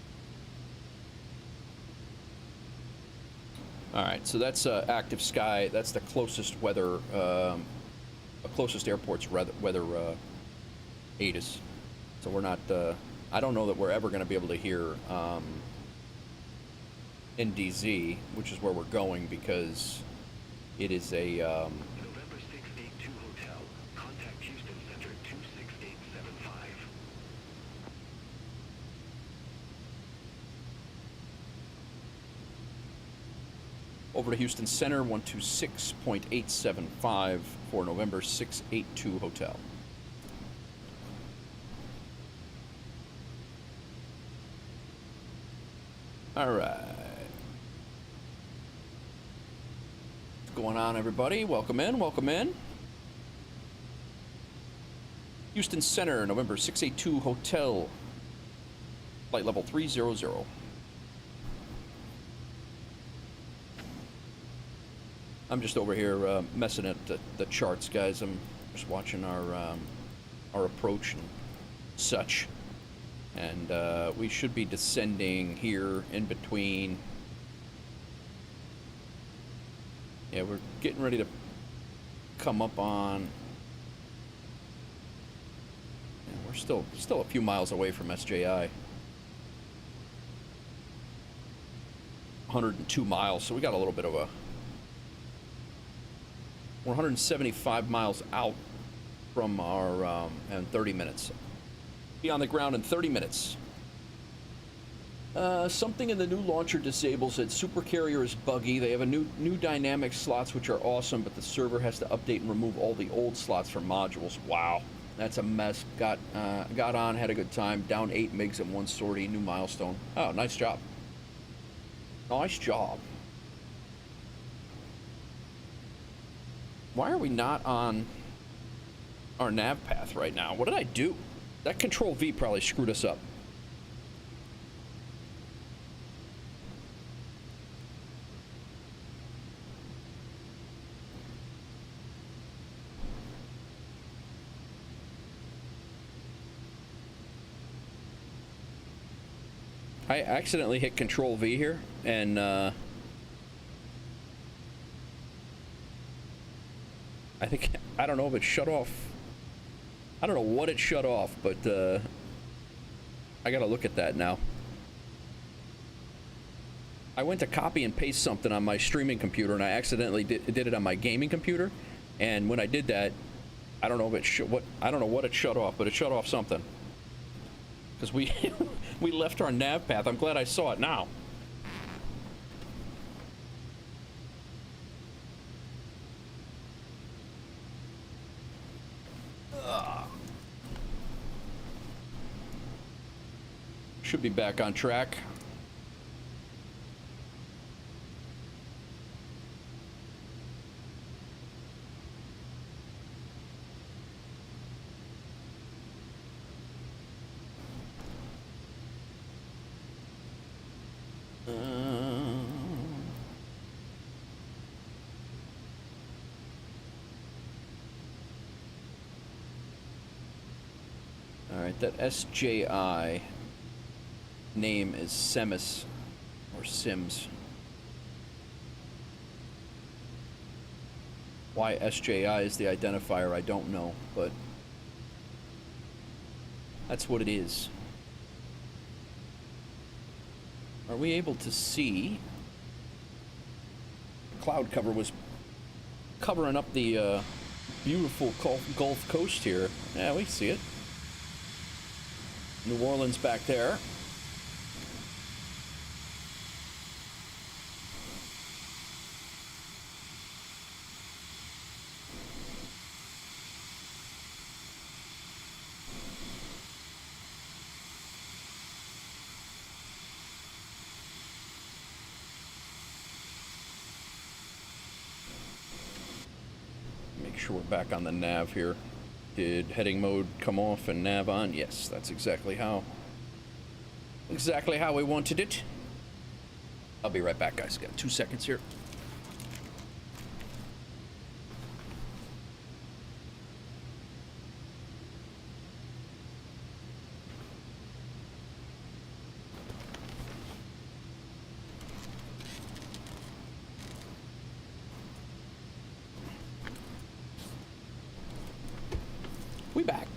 All right, so that's active sky. That's the closest weather, closest airport's weather ATIS. So we're not. I don't know that we're ever going to be able to hear NDZ, which is where we're going, because it is a. Over to Houston Center, 126.875 for November 682 Hotel. All right. What's going on, everybody? Welcome in, welcome in. Houston Center, November 682 Hotel. Flight level 300. I'm just over here messing at the charts, guys. I'm just watching our approach and such, and we should be descending here in between. Yeah, we're getting ready to come up on. Yeah, we're still a few miles away from SJI. 102 miles, so we got a little bit of a. We're 175 miles out from our, and 30 minutes. Be on the ground in 30 minutes. Something in the new launcher disables it. Supercarrier is buggy. They have a new dynamic slots, which are awesome, but the server has to update and remove all the old slots from modules. Wow, that's a mess. Got on, had a good time. Down 8 MIGs at one sortie. New milestone. Oh, nice job. Nice job. Why are we not on our nav path right now? What did I do? That Control V probably screwed us up. I accidentally hit Control V here, and I think, I don't know if it shut off. I don't know what it shut off, but I gotta look at that now. I went to copy and paste something on my streaming computer, and I accidentally did it on my gaming computer. And when I did that, I don't know if it I don't know what it shut off, but it shut off something. Because we we left our nav path. I'm glad I saw it now. Should be back on track. All right, that SJI name is Semis or Sims. Why SJI is the identifier, I don't know, but that's what it is. Are we able to see? The cloud cover was covering up the beautiful Gulf Coast here. Yeah, we see it. New Orleans back there. Make sure we're back on the nav here. Did heading mode come off and nav on? Yes, that's exactly how we wanted it. I'll be right back, guys. Got 2 seconds here. We back.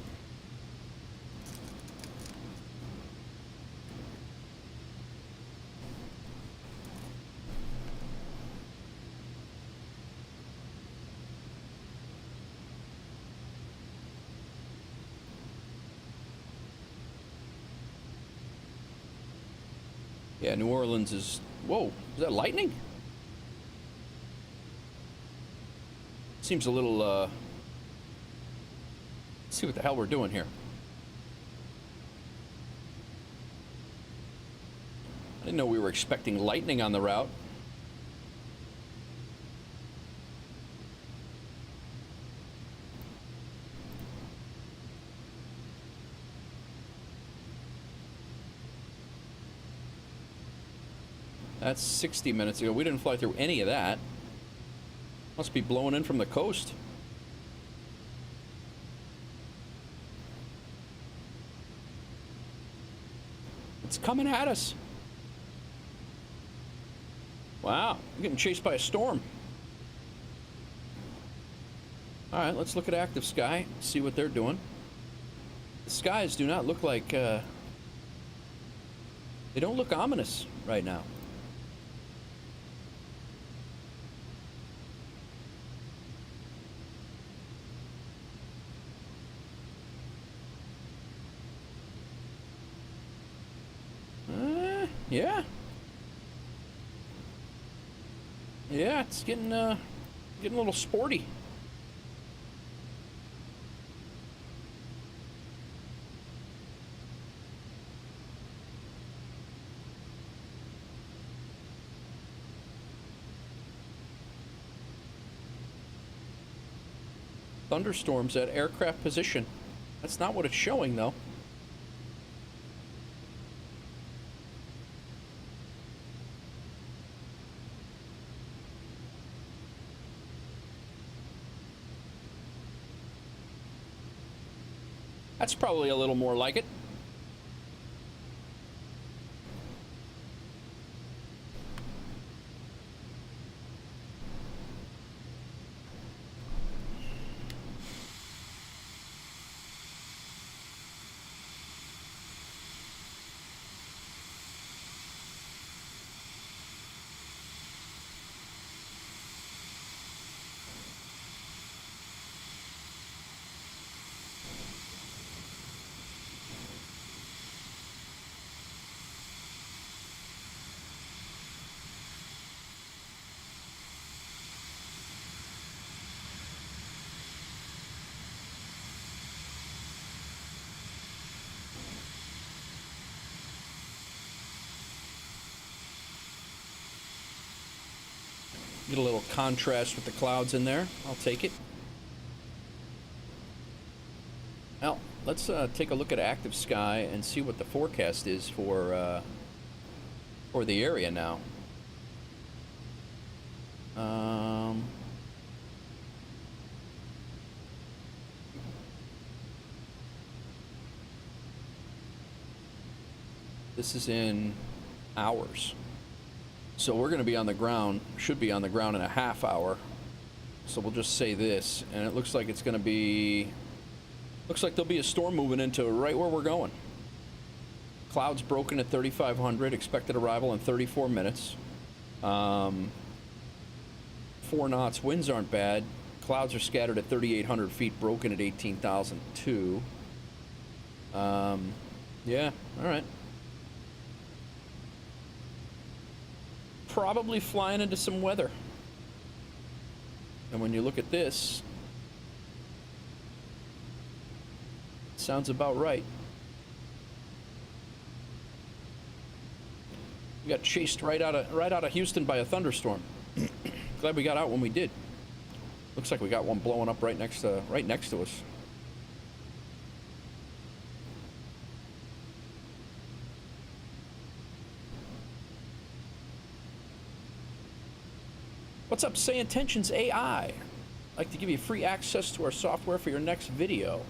Yeah, New Orleans is... Whoa, is that lightning? Seems a little, Let's see what the hell we're doing here. I didn't know we were expecting lightning on the route. That's 60 minutes ago. We didn't fly through any of that. Must be blowing in from the coast. It's coming at us. Wow, we're getting chased by a storm. All right, let's look at active sky, see what they're doing. The skies do not look like, they don't look ominous right now. Yeah. Yeah, it's getting a little sporty. Thunderstorms at aircraft position. That's not what it's showing, though. That's probably a little more like it. Get a little contrast with the clouds in there. I'll take it. Well, let's take a look at active sky and see what the forecast is for the area now. This is in hours. So we're going to be on the ground, should be on the ground in a half hour. So we'll just say this, and it looks like it's going to be, looks like there'll be a storm moving into right where we're going. Clouds broken at 3,500, expected arrival in 34 minutes. 4 knots, winds aren't bad. Clouds are scattered at 3,800 feet, broken at 18,002. Yeah, all right. Probably flying into some weather. And when you look at this, it sounds about right. We got chased right out of Houston by a thunderstorm. Glad we got out when we did. Looks like we got one blowing up right next to us. What's up, Say Intentions AI? I'd like to give you free access to our software for your next video.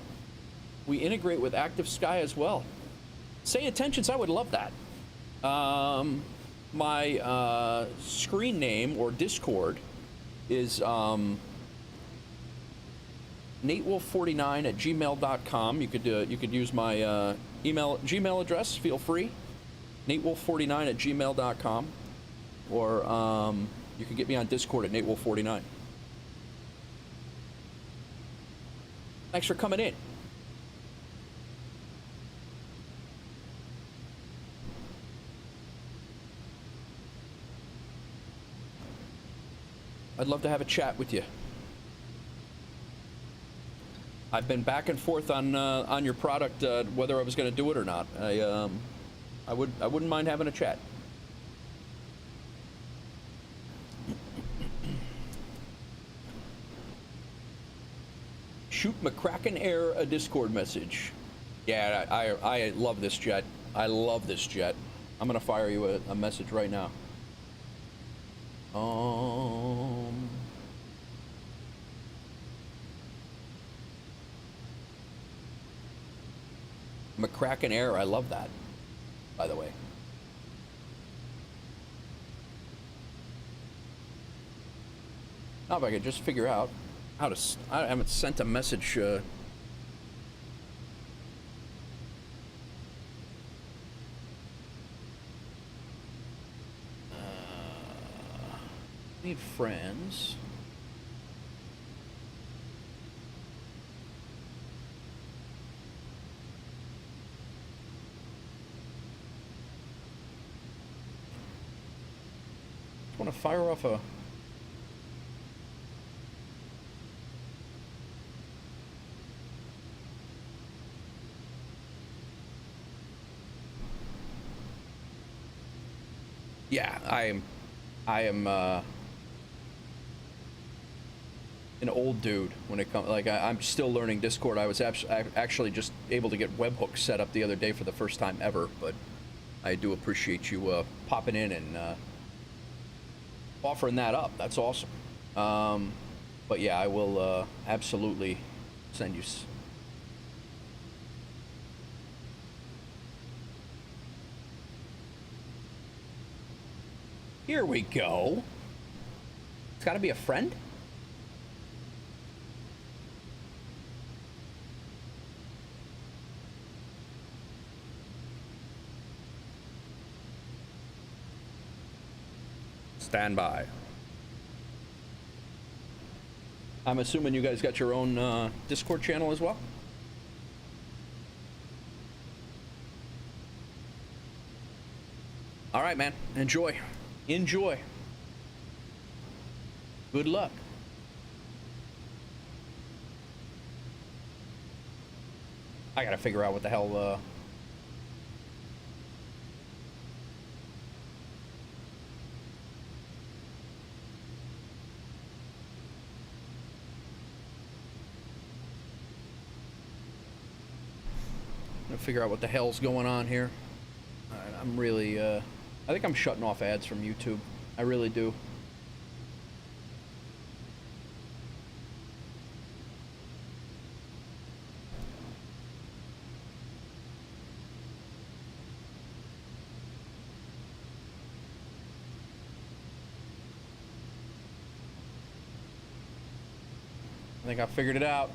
We integrate with Active Sky as well. Say Intentions, I would love that. My screen name or Discord is natewolf49@gmail.com. You could use my Gmail address. Feel free. natewolf49@gmail.com, or you can get me on Discord at natewolf49. Thanks for coming in. I'd love to have a chat with you. I've been back and forth on your product, whether I was going to do it or not. I wouldn't mind having a chat. Shoot McCracken Air a Discord message. Yeah, I love this jet. I love this jet. I'm gonna fire you a message right now. McCracken Air, I love that, by the way. Now if I could just figure out how to, I haven't sent a message, need friends. want to fire off a... Yeah, I am an old dude when it comes, like, I'm still learning Discord. I was actually just able to get webhooks set up the other day for the first time ever, but I do appreciate you popping in and offering that up. That's awesome. But yeah, I will absolutely send you... Here we go. It's got to be a friend. Stand by. I'm assuming you guys got your own Discord channel as well? All right, man. Enjoy. Enjoy. Good luck. I gotta figure out what the hell, figure out what the hell's going on here. I'm really, I think I'm shutting off ads from YouTube. I really do. I think I figured it out.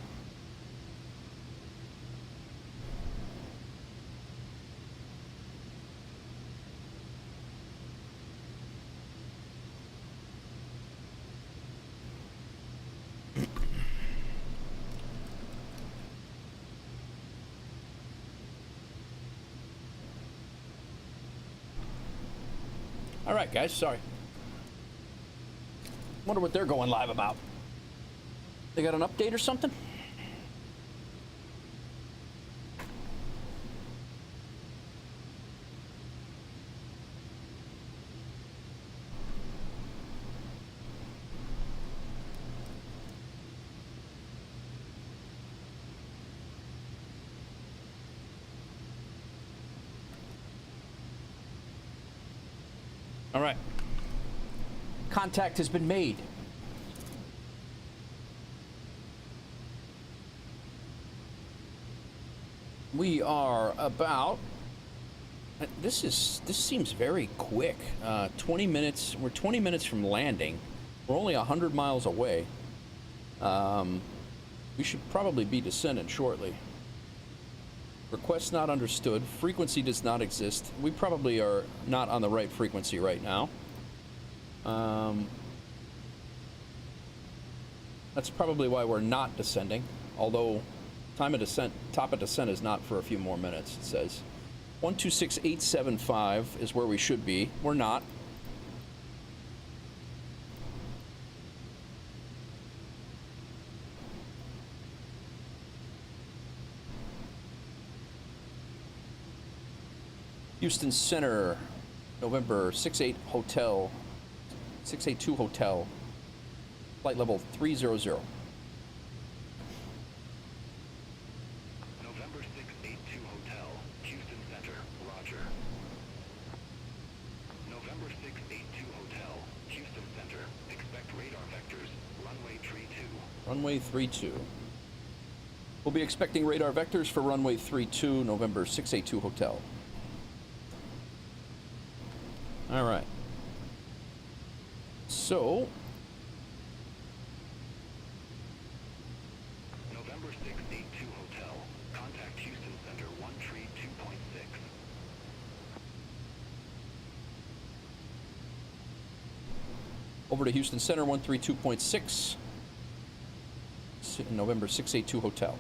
All right, guys, sorry. Wonder what they're going live about. They got an update or something? All right. Contact has been made. We are about... This seems very quick. 20 minutes. We're 20 minutes from landing. We're only 100 miles away. We should probably be descending shortly. Request not understood. Frequency does not exist. We probably are not on the right frequency right now. That's probably why we're not descending. Although time of descent, top of descent is not for a few more minutes. It says 126875 is where we should be. We're not. Houston Center, November 68 Hotel, 682 Hotel, flight level 300. November 682 Hotel, Houston Center, Roger. November 682 Hotel, Houston Center, expect radar vectors, runway 32. Runway 32. We'll be expecting radar vectors for runway 32, November 682 Hotel. All right. So, November 682 Hotel, contact Houston Center 132.6. over to Houston Center 132.6, November 682 Hotel.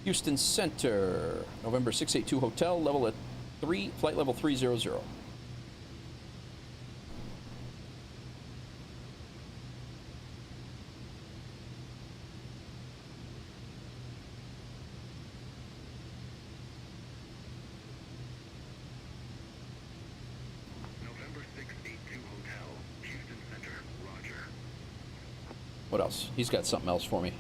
Houston Center, November 682 Hotel, level at 3, flight level 300. November 682 Hotel, Houston Center, Roger. What else? He's got something else for me.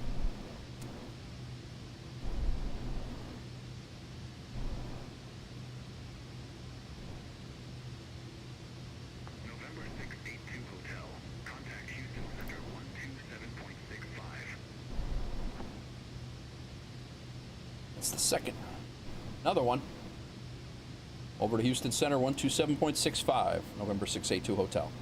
November 682 Hotel, contact Houston Center 127.65. That's the second. Another one. Over to Houston Center, 127.65, November 682 Hotel.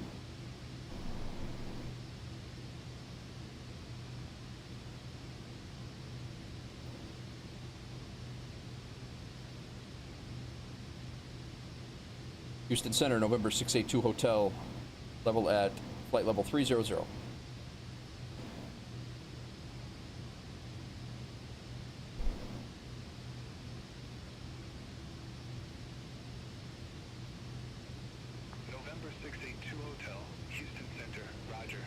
Houston Center, November 682 Hotel, level at flight level 300. November 682 Hotel, Houston Center, Roger.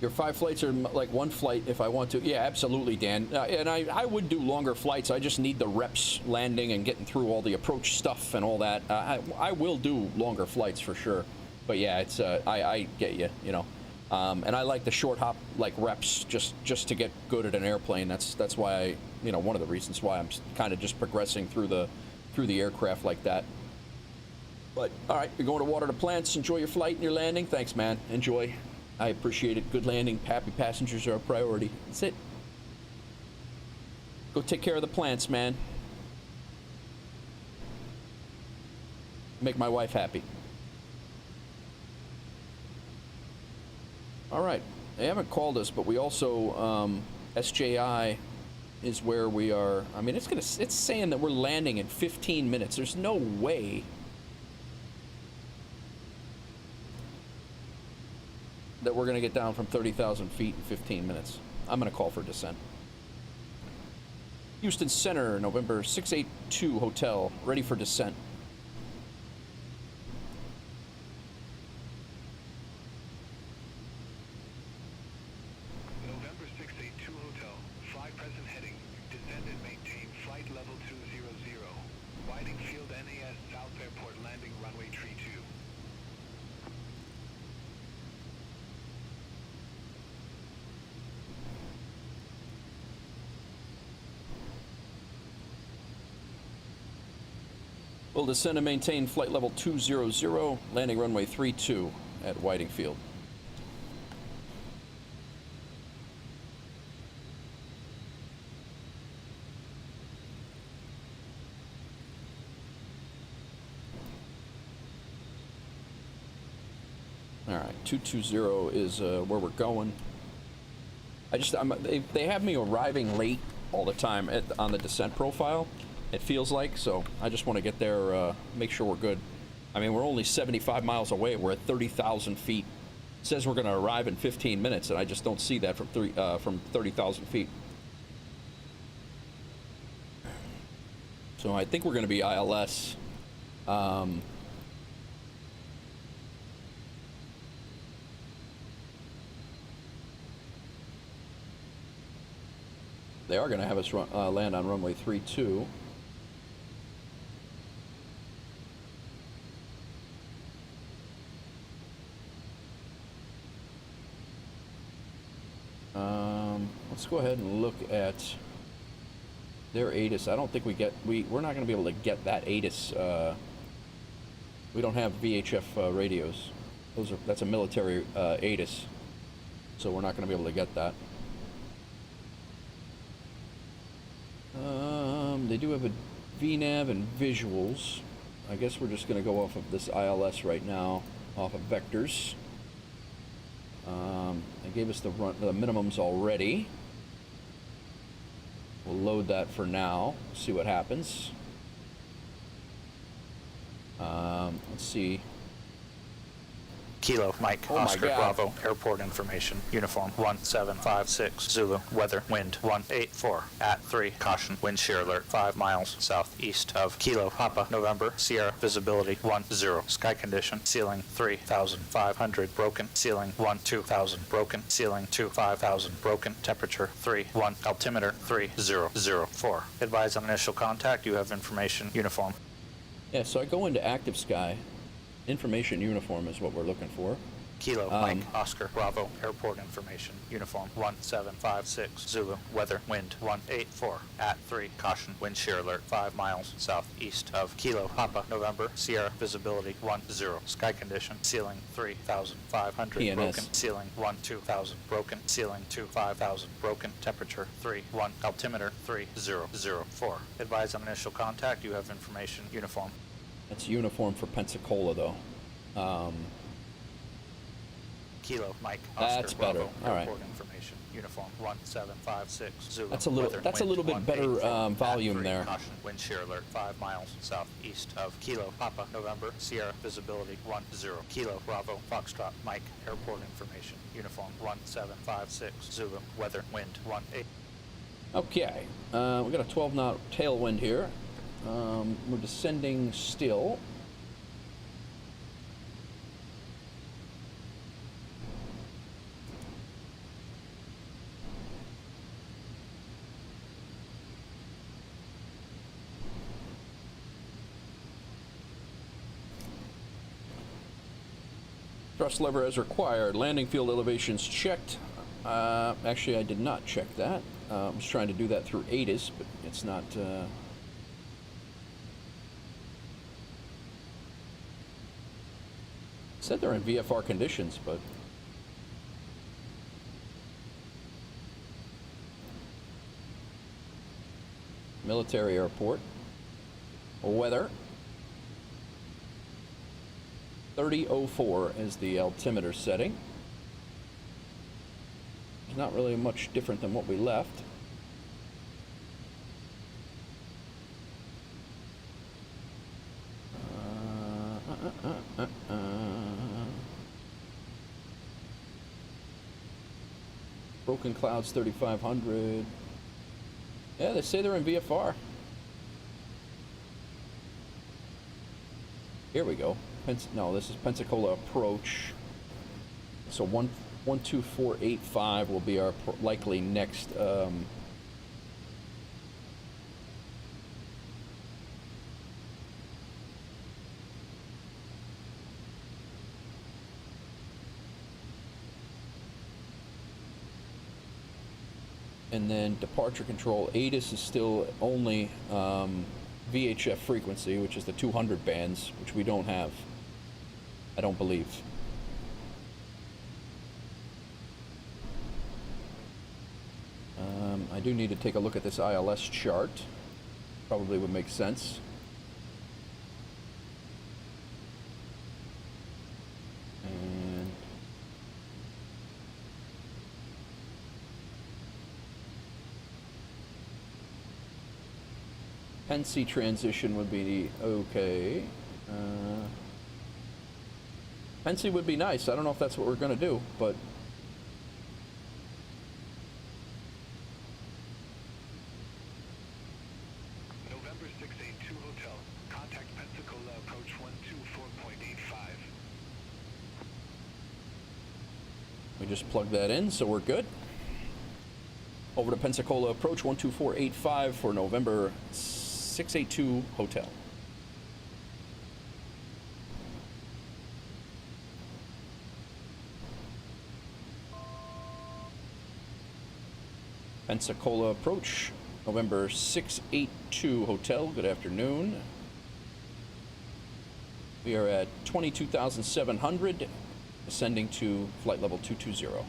Your 5 flights are like 1 flight if I want to. Yeah, absolutely, Dan. And I would do longer flights. I just need the reps landing and getting through all the approach stuff and all that. I will do longer flights for sure. But yeah, it's I get you, you know. And I like the short hop like reps just to get good at an airplane. That's why I, you know, one of the reasons why I'm kind of just progressing through the aircraft like that. But all right, you're going to water the plants. Enjoy your flight and your landing. Thanks, man. Enjoy. I appreciate it. Good landing. Happy passengers are a priority. That's it. Go take care of the plants, man. Make my wife happy. All right. They haven't called us, but we also, SJI is where we are. I mean, it's saying that we're landing in 15 minutes. There's no way that we're going to get down from 30,000 feet in 15 minutes. I'm going to call for descent. Houston Center, November 682 Hotel, ready for descent. November 682 Hotel, fly present heading, descend and maintain flight level 200. Whiting Field NAS South Airport landing runway tree 2. We'll descend and maintain flight level 200, landing runway 32 at Whiting Field. All right, 220 is where we're going. They have me arriving late all the time on the descent profile. It feels like, so I just want to get there, make sure we're good. I mean, we're only 75 miles away. We're at 30,000 feet. It says we're going to arrive in 15 minutes, and I just don't see that from 30,000 feet. So I think we're going to be ILS. They are going to have us land on runway 32. Let's go ahead and look at their ATIS. I don't think we're not going to be able to get that ATIS. We don't have VHF radios. That's a military ATIS, so we're not going to be able to get that. They do have a VNAV and visuals. I guess we're just going to go off of this ILS right now, off of vectors. They gave us the minimums already. We'll load that for now, see what happens. Let's see. Kilo, Mike, Oh my Oscar, God. Bravo, airport information, uniform 1756, Zulu, weather, wind 184, at 3, caution, wind shear alert 5 miles southeast of Kilo, Papa, November, Sierra, visibility 10, sky condition, ceiling 3,500, broken, ceiling 2,000, broken, ceiling 5,000, broken, temperature 1, altimeter 3004. Advise on initial contact, you have information, uniform. Yeah, so I go into active sky. Information uniform is what we're looking for. Kilo, Mike, Oscar, Bravo, airport information, uniform 1756, Zulu, weather, wind 184, at 3, caution, wind shear alert 5 miles southeast of Kilo, Papa, November, Sierra, visibility 10, sky condition, ceiling 3,500, PNS. broken, ceiling 2,000, broken, ceiling 5,000, broken, temperature 1, altimeter 3004. Advise on initial contact, you have information, uniform. That's uniform for Pensacola, though. Kilo, Mike, That's Oscar, better. Bravo, All right. airport information, uniform 1756, Zulu. That's a little- weather, that's a wind little bit better, 184, volume at 3, there. Caution, wind shear alert 5 miles southeast of Kilo, Papa, November, Sierra, visibility 10, Kilo, Bravo, Foxtrot, Mike, airport information, uniform 1756, Zulu, weather, wind 18. Okay, we got a 12-knot tailwind here. We're descending still. Thrust lever as required. Landing field elevations checked. Actually, I did not check that. I was trying to do that through ATIS, but it's not... said they're in VFR conditions, but... Military airport. Weather. 3004 is the altimeter setting. It's not really much different than what we left. Broken clouds 3500. Yeah, they say they're in VFR. Here we go. No, this is Pensacola approach. So 12485 will be our likely next and then departure control. ATIS is still only VHF frequency, which is the 200 bands, which we don't have. I don't believe. I do need to take a look at this ILS chart. Probably would make sense. And Penn-C transition would be okay. Penn-C would be nice. I don't know if that's what we're going to do, but November 682 Hotel. Contact Pensacola approach 124.85. we just plugged that in, so we're good. Over to Pensacola approach 12485 for November 682 Hotel. Pensacola approach, November 682 Hotel. Good afternoon. We are at 22,700, ascending to flight level 220.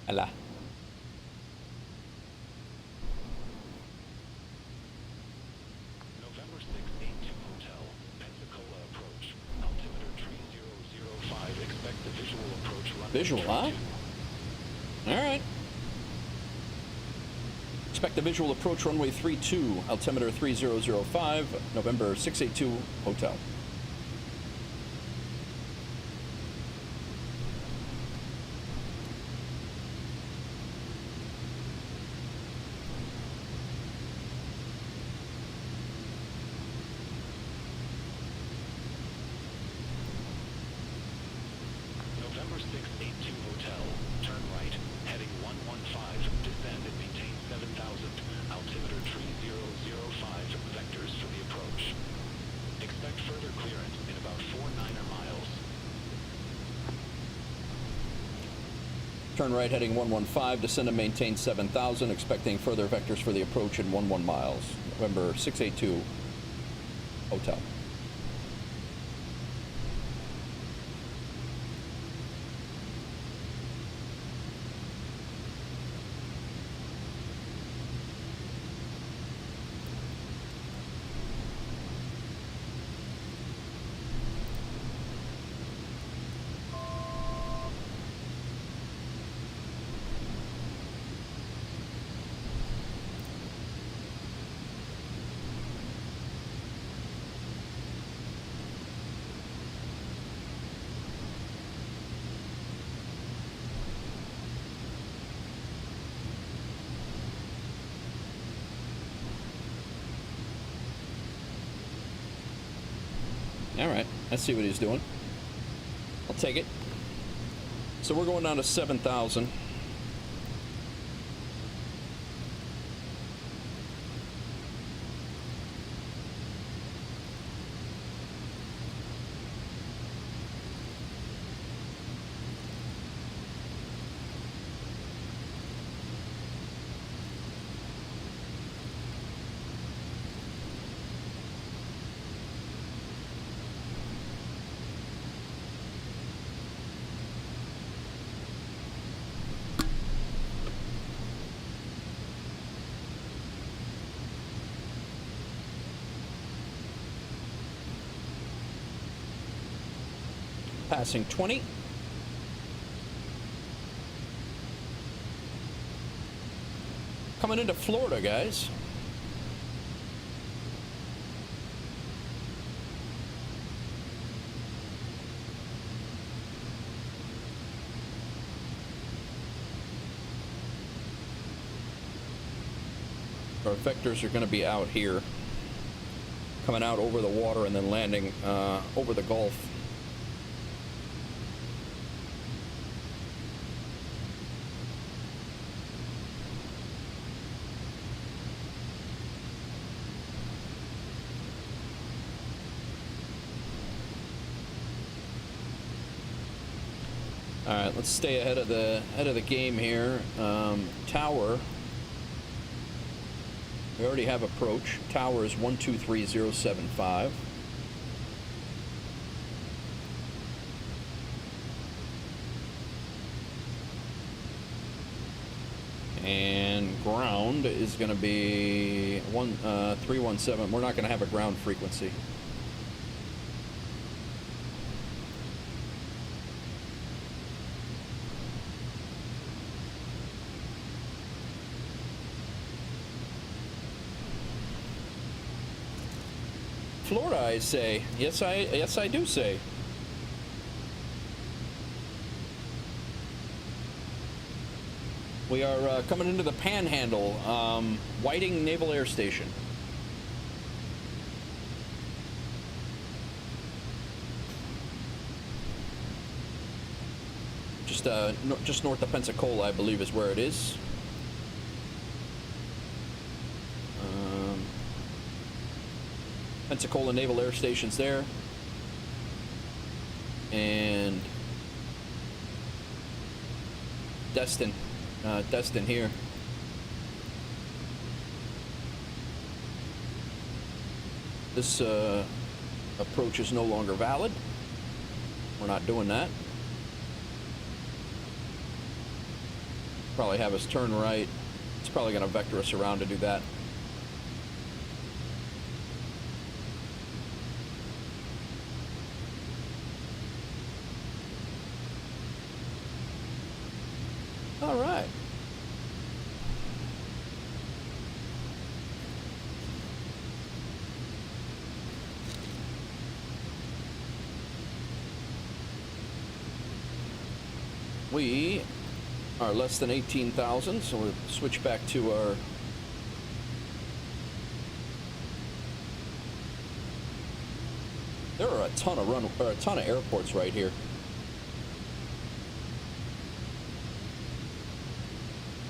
Allah. November 682 Hotel. Pensacola approach. Altimeter 3005. Expect the visual approach runway Visual, huh? 22. All right. Expect a visual approach runway 32, altimeter 3005, November 682 Hotel. November 682 Hotel, turn right, heading 115, descend and maintain 7,000, altimeter 3005, vectors for the approach. Expect further clearance in about 4 miles. Turn right heading 115, descend and maintain 7,000, expecting further vectors for the approach in 11 miles. November 682 Hotel. All right, let's see what he's doing. I'll take it. So we're going down to 7,000. Passing 20. Coming into Florida, guys. Our vectors are going to be out here, coming out over the water and then landing over the Gulf. All right, let's stay ahead of the game here. Tower. We already have approach. Tower is 123075. And ground is going to be 317. We're not going to have a ground frequency. Florida, I say. Yes, I do say. We are coming into the Panhandle, Whiting Naval Air Station. Just north of Pensacola, I believe, is where it is. Pensacola Naval Air Station's there. And Destin here. This approach is no longer valid. We're not doing that. Probably have us turn right. It's probably going to vector us around to do that. All right. We are less than 18,000, so we'll switch back to our there are a ton of airports right here.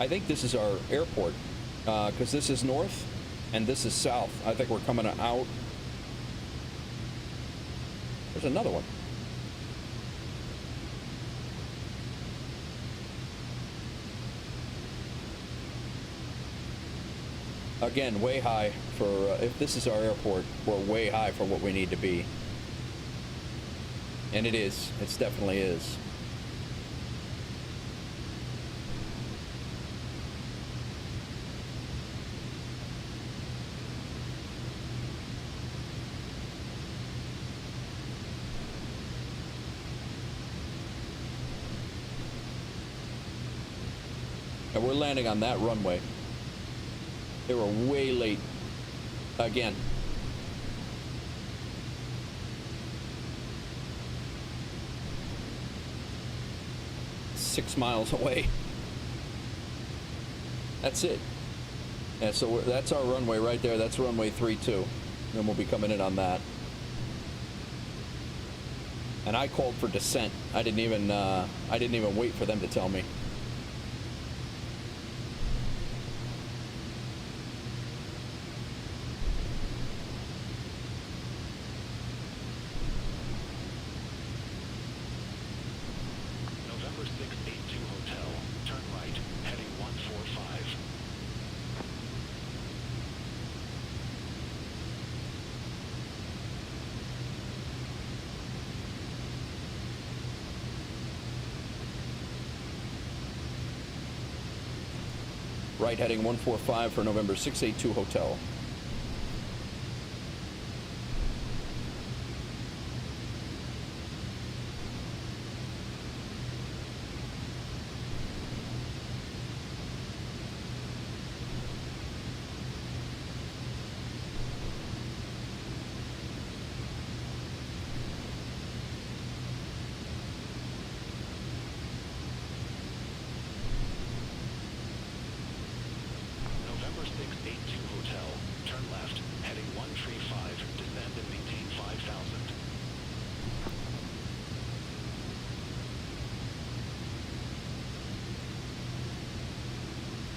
I think this is our airport, because this is north and this is south. I think we're coming out. There's another one. Again, way high for, if this is our airport, we're way high for what we need to be. And it is. It definitely is. And we're landing on that runway. They were way late again. Six miles away. That's it. And so that's our runway right there. That's runway 32. Then we'll be coming in on that. And I called for descent. I didn't even wait for them to tell me. Right heading 145 for November 682 Hotel.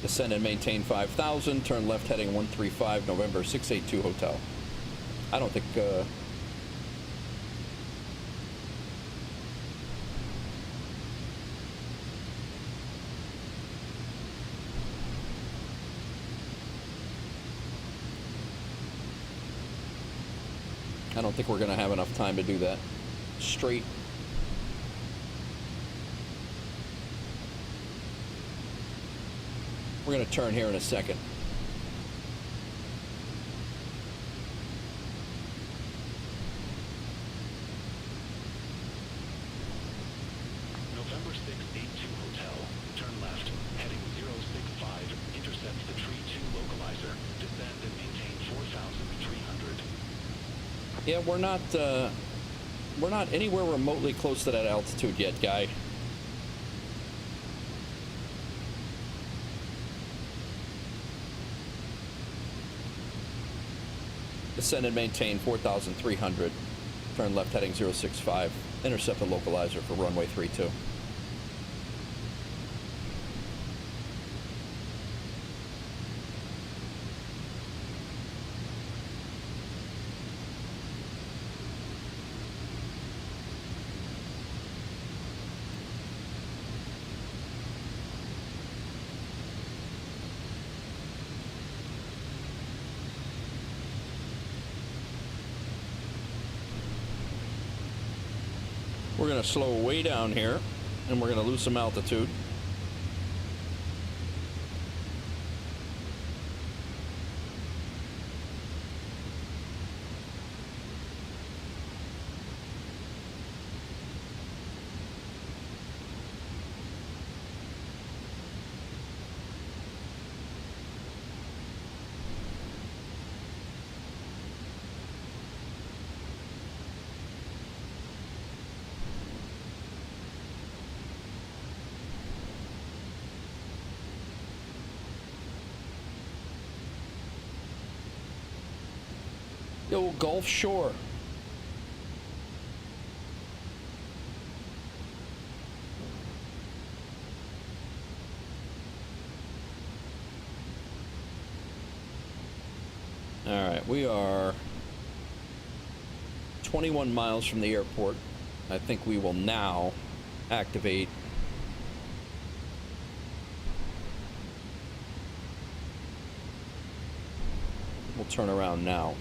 Descend and maintain 5,000. Turn left heading 135 November 682 Hotel. I don't think we're gonna have enough time to do that. Straight. We're going to turn here in a second. November 682 Hotel. Turn left, heading 065. Intercepts the Tree 2 localizer. Descend and maintain 4,300. Yeah, we're not anywhere remotely close to that altitude yet, guy. Descend and maintain 4,300. Turn left heading 065. Intercept the localizer for runway 32. We're going to slow way down here, and we're going to lose some altitude. Yo, Gulf Shore. All right, we are 21 miles from the airport. I think we will now activate we'll turn around now.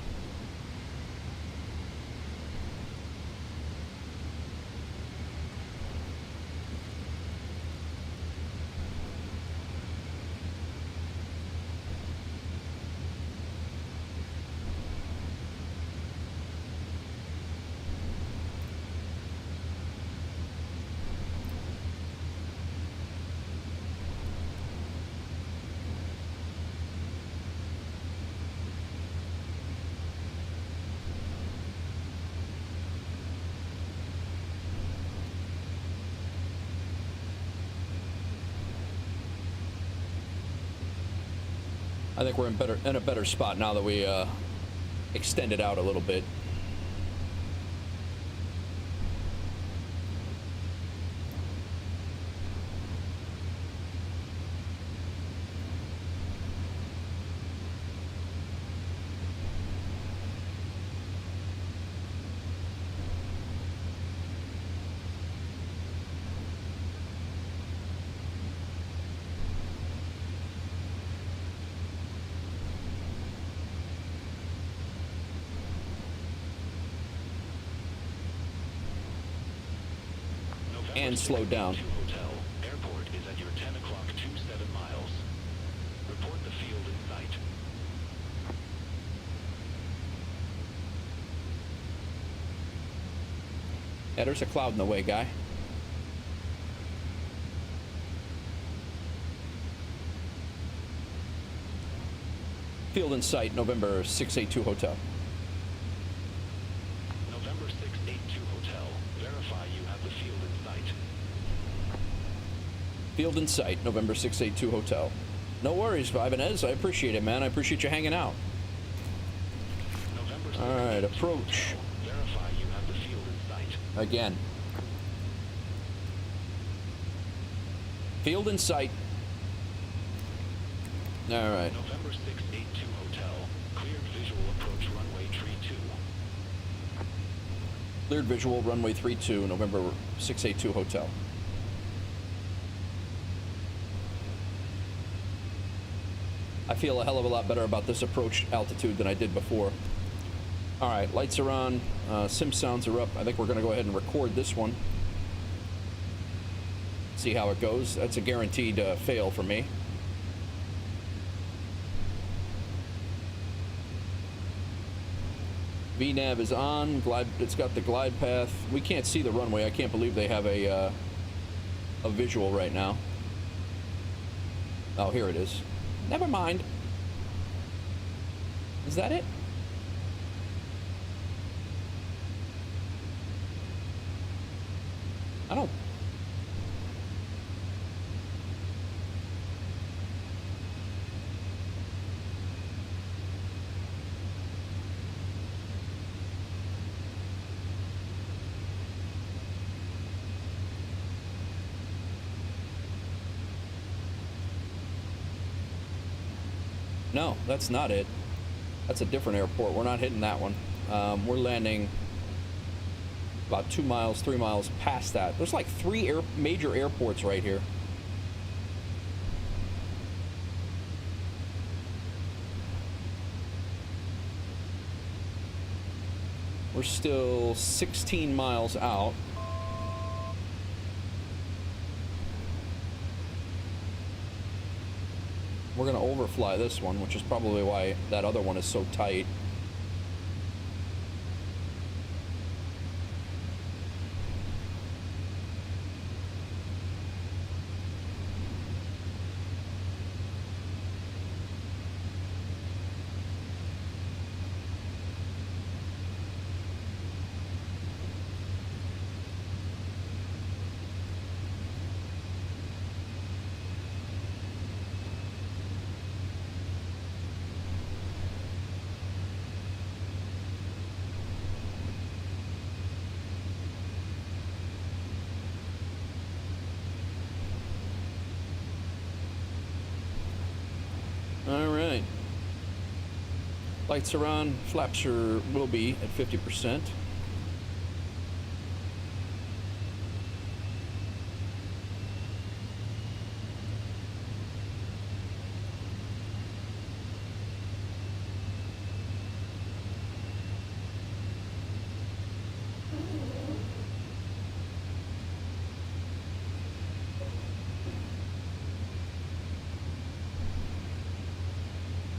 I think we're in a better spot now that we extended out a little bit. And slow down. Hotel. Airport is at your 10 o'clock 27 miles. Report the field in sight. Yeah, there's a cloud in the way, guy. Field in sight, November 682 Hotel. November 682 Hotel. Verify you have the field in sight. Field in sight, November 682 Hotel. No worries, Ibanez. I appreciate it, man. I appreciate you hanging out. November All right, 682 approach. Hotel. Verify you have the field in sight. Again. Field in sight. All right. November 682 Hotel. Cleared visual approach runway tree 2. Cleared visual, runway 32, November 682 Hotel. I feel a hell of a lot better about this approach altitude than I did before. All right, lights are on, sim sounds are up. I think we're gonna go ahead and record this one. See how it goes. That's a guaranteed fail for me. VNav is on. Glide. It's got the glide path. We can't see the runway. I can't believe they have a visual right now. Oh, here it is. Never mind. Is that it? I don't. No, that's not it. That's a different airport. We're not hitting that one. We're landing about 2 miles, 3 miles past that. There's like 3 major airports right here. We're still 16 miles out. We're going to overfly this one, which is probably why that other one is so tight. Lights are on. Flaps will be at 50%.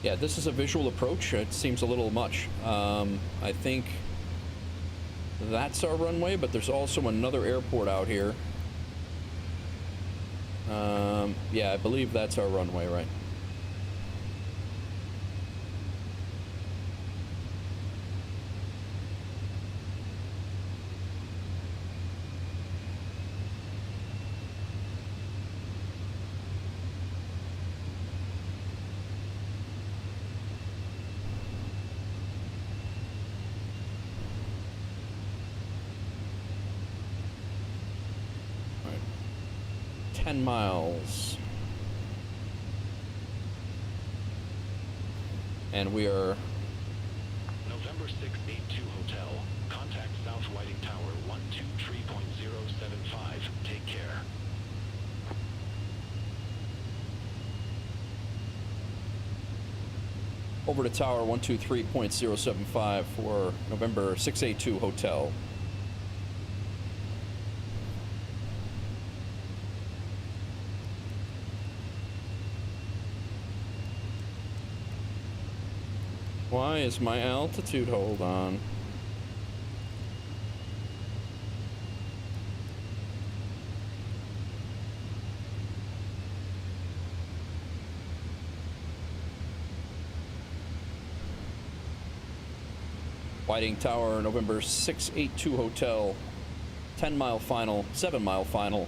Yeah, this is a visual approach. It seems a little much. I think that's our runway, but there's also another airport out here. Yeah, I believe that's our runway, right? All right. 10 miles. And we are November 682 Hotel. Contact South Whiting Tower 123.075. Take care. over to tower 123.075 for November 682 Hotel. Why is my altitude? Hold on. Whiting Tower, November 682 Hotel, 10-mile final, 7-mile final,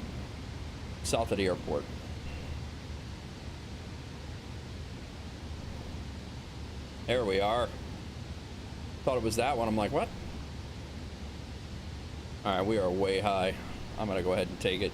south of the airport. There we are. Thought it was that one. I'm like, what? All right, we are way high. I'm gonna go ahead and take it.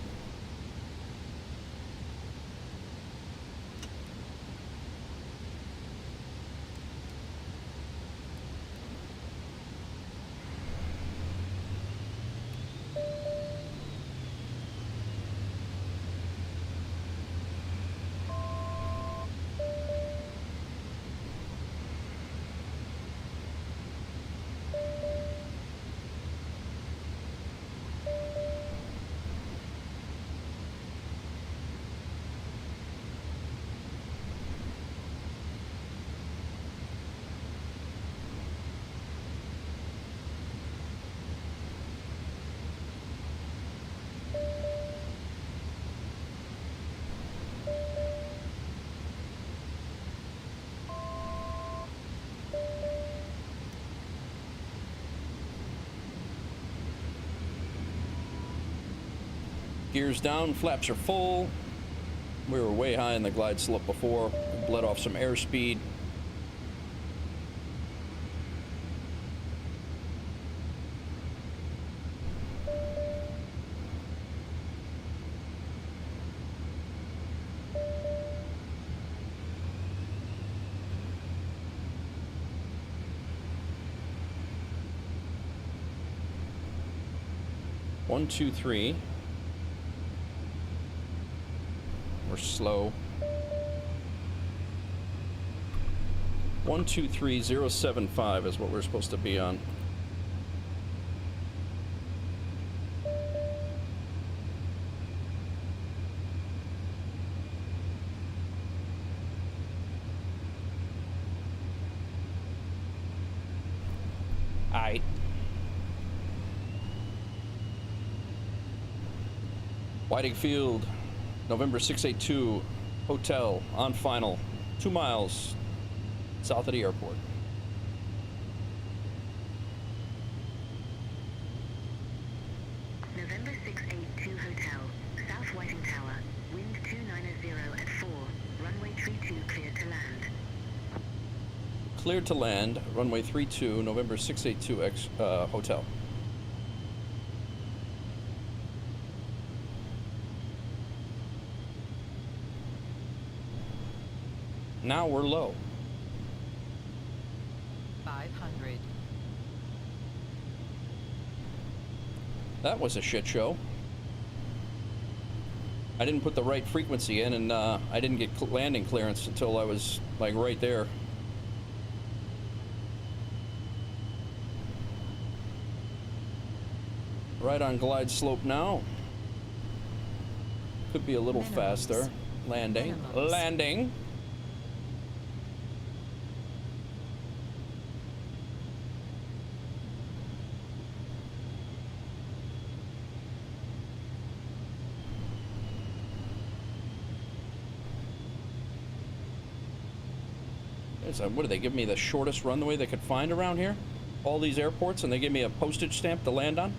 Gears down, flaps are full. We were way high in the glide slope before. We bled off some airspeed. One, two, three. We're slow. 123075 is what we're supposed to be on. Aight. Whiting Field, November 682 Hotel on final, 2 miles south of the airport. November 682 Hotel, South Whiting Tower, wind 290 at 4, runway 32 cleared to land. Cleared to land, runway 32, November 682 Hotel. Now we're low. 500. That was a shit show. I didn't put the right frequency in, and I didn't get landing clearance until I was, like, right there. Right on glide slope now. Could be a little faster. Landing. Landing. What do they give me? The shortest runway they could find around here? All these airports, and they give me a postage stamp to land on?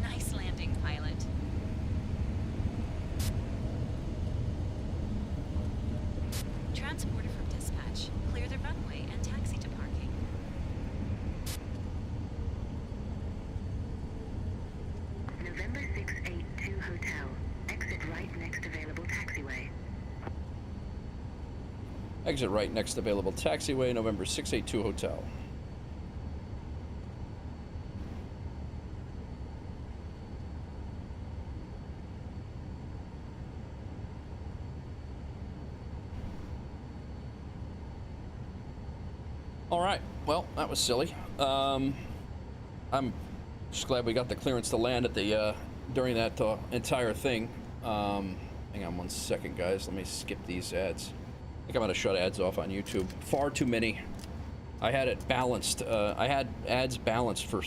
Nice landing, pilot. Transporter from dispatch. Clear the runway and taxi to parking. November 682 Hotel. Exit right next available taxiway. Exit right next available taxiway, November 682 Hotel. All right, well, that was silly. I'm just glad we got the clearance to land at the during that entire thing. Hang on one second, guys. Let me skip these ads. I think I'm gonna shut ads off on YouTube. Far too many. I had it balanced. I had ads balanced for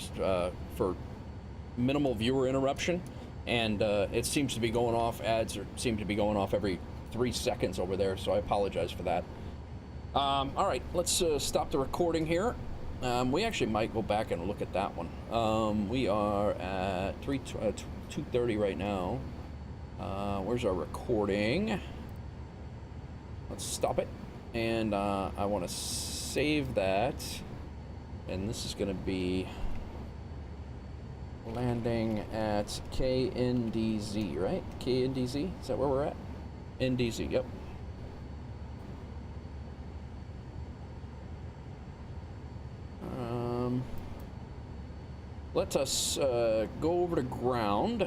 minimal viewer interruption, and it seems to be going off. Ads seem to be going off every 3 seconds over there, so I apologize for that. All right, let's stop the recording here. We actually might go back and look at that one. We are at 2:30 right now. Where's our recording? Let's stop it. And I want to save that. And this is going to be landing at KNDZ, right? KNDZ? Is that where we're at? NDZ, yep. Let us go over to ground.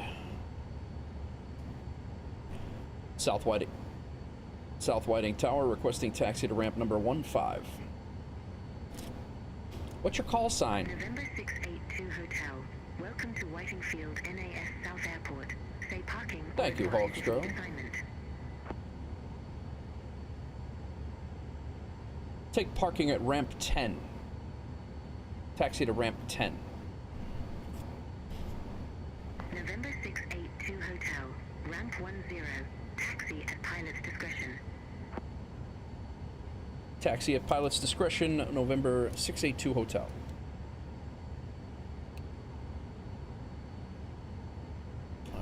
South Whiting Tower, requesting taxi to ramp number 15. What's your call sign? November 682 Hotel. Welcome to Whitingfield NAS South Airport. Say parking. Thank you, Hawkstro. Take parking at ramp 10. Taxi to ramp 10. November 682 Hotel. Ramp 10. Taxi at pilot's discretion. Taxi at pilot's discretion, November 682 Hotel.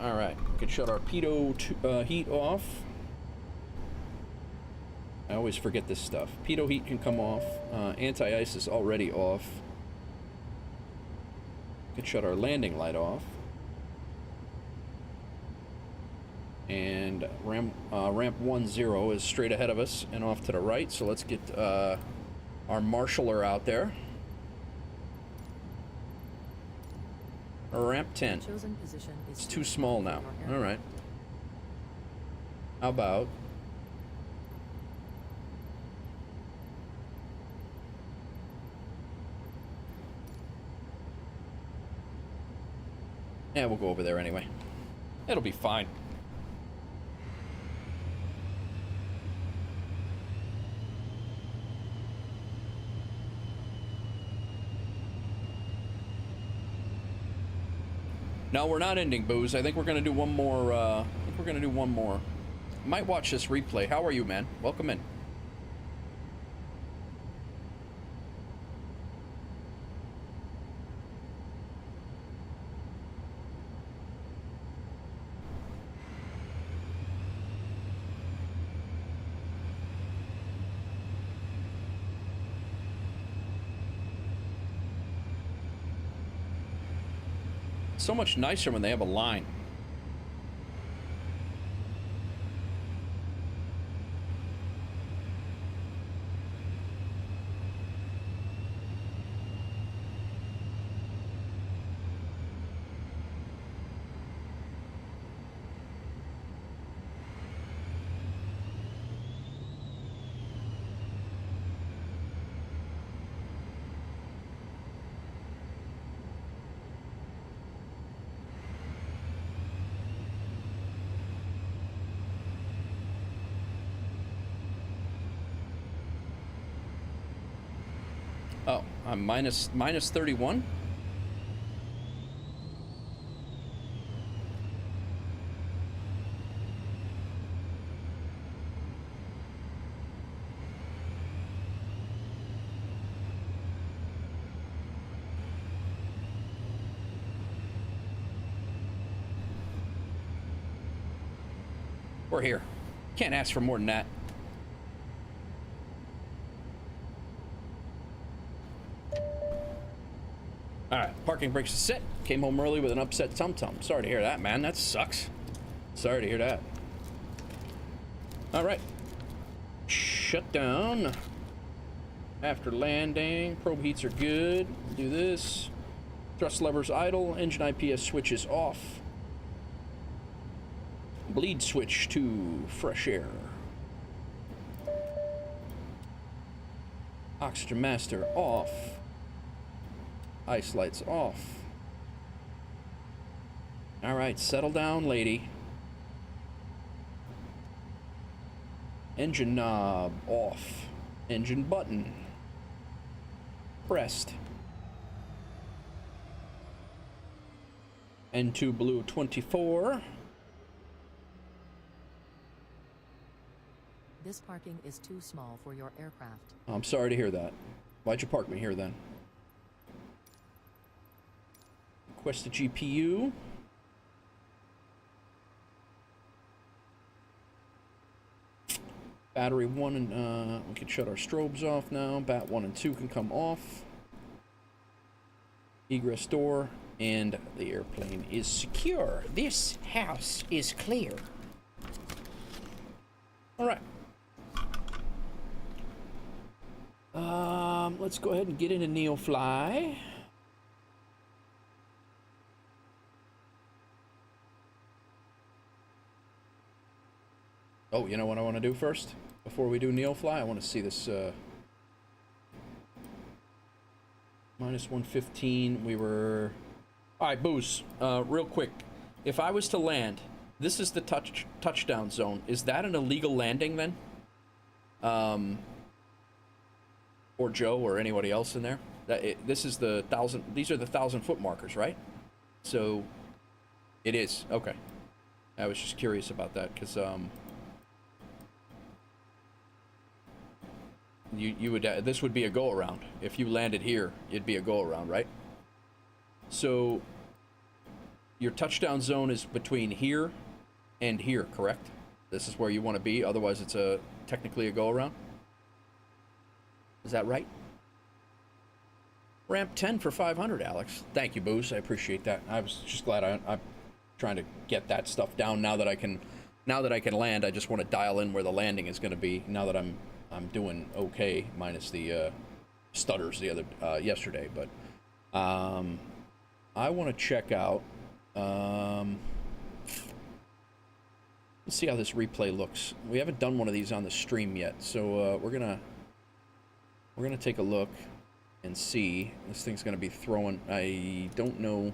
All right, we can shut our pitot heat off. I always forget this stuff. Pitot heat can come off. Anti-ice is already off. We can shut our landing light off. And ramp 10 is straight ahead of us and off to the right, so let's get our marshaller out there. Ramp 10. Chosen position is It's too small now. All right. How about yeah, we'll go over there anyway. It'll be fine. No, we're not ending, Booze. I think we're gonna do one more. Might watch this replay. How are you, man? Welcome in. So much nicer when they have a line. Oh, I'm minus 31? We're here. Can't ask for more than that. Alright, parking brakes are set. Came home early with an upset tum-tum. Sorry to hear that, man. That sucks. Sorry to hear that. Alright. Shut down. After landing. Probe heats are good. Do this. Thrust levers idle. Engine IPS switch is off. Bleed switch to fresh air. Oxygen master off. Ice lights off. Alright, settle down, lady. Engine knob off. Engine button pressed. N2 blue 24. This parking is too small for your aircraft. I'm sorry to hear that. Why'd you park me here then? Request a GPU. Battery 1 and we can shut our strobes off now. Bat 1 and 2 can come off. Egress door, and the airplane is secure. This house is clear. All right. Let's go ahead and get into NeoFly. Oh, you know what I want to do first? Before we do NeoFly, I want to see this, minus 115, we were... Alright, Booze, real quick. If I was to land, this is the touchdown zone. Is that an illegal landing, then? Or Joe, or anybody else in there? This is the 1,000... These are the 1,000-foot markers, right? So, it is. Okay. I was just curious about that, because, you would this would be a go around. If you landed here, it'd be a go around, right? So your touchdown zone is between here and here, correct? This is where you want to be, otherwise it's technically a go around. Is that right? Ramp 10 for 500, Alex. Thank you, Booze. I appreciate that. I was just glad I'm trying to get that stuff down now that I can land. I just want to dial in where the landing is going to be now that I'm doing okay, minus the stutters the other yesterday. But I want to check out. Let's see how this replay looks. We haven't done one of these on the stream yet, so we're gonna take a look and see. This thing's gonna be throwing. I don't know.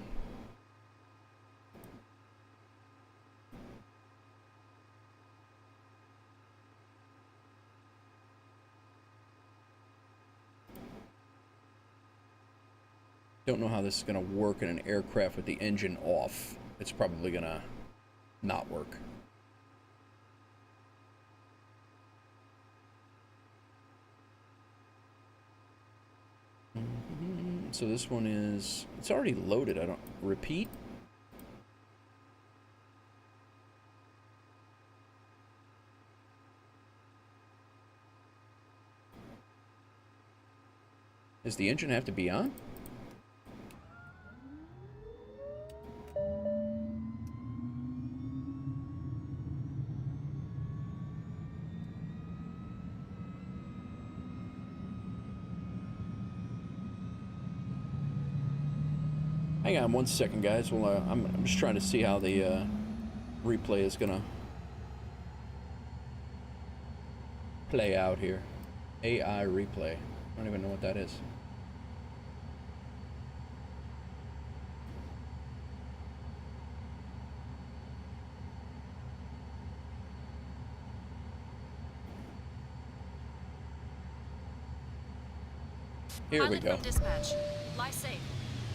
Don't know how this is going to work in an aircraft with the engine off. It's probably going to not work. So this one is... It's already loaded. I don't... Repeat? Does the engine have to be on? Hang on 1 second, guys. Well, I'm just trying to see how the replay is gonna play out here. AI replay. I don't even know what that is. Here we Pilot go. from dispatch. Lie safe.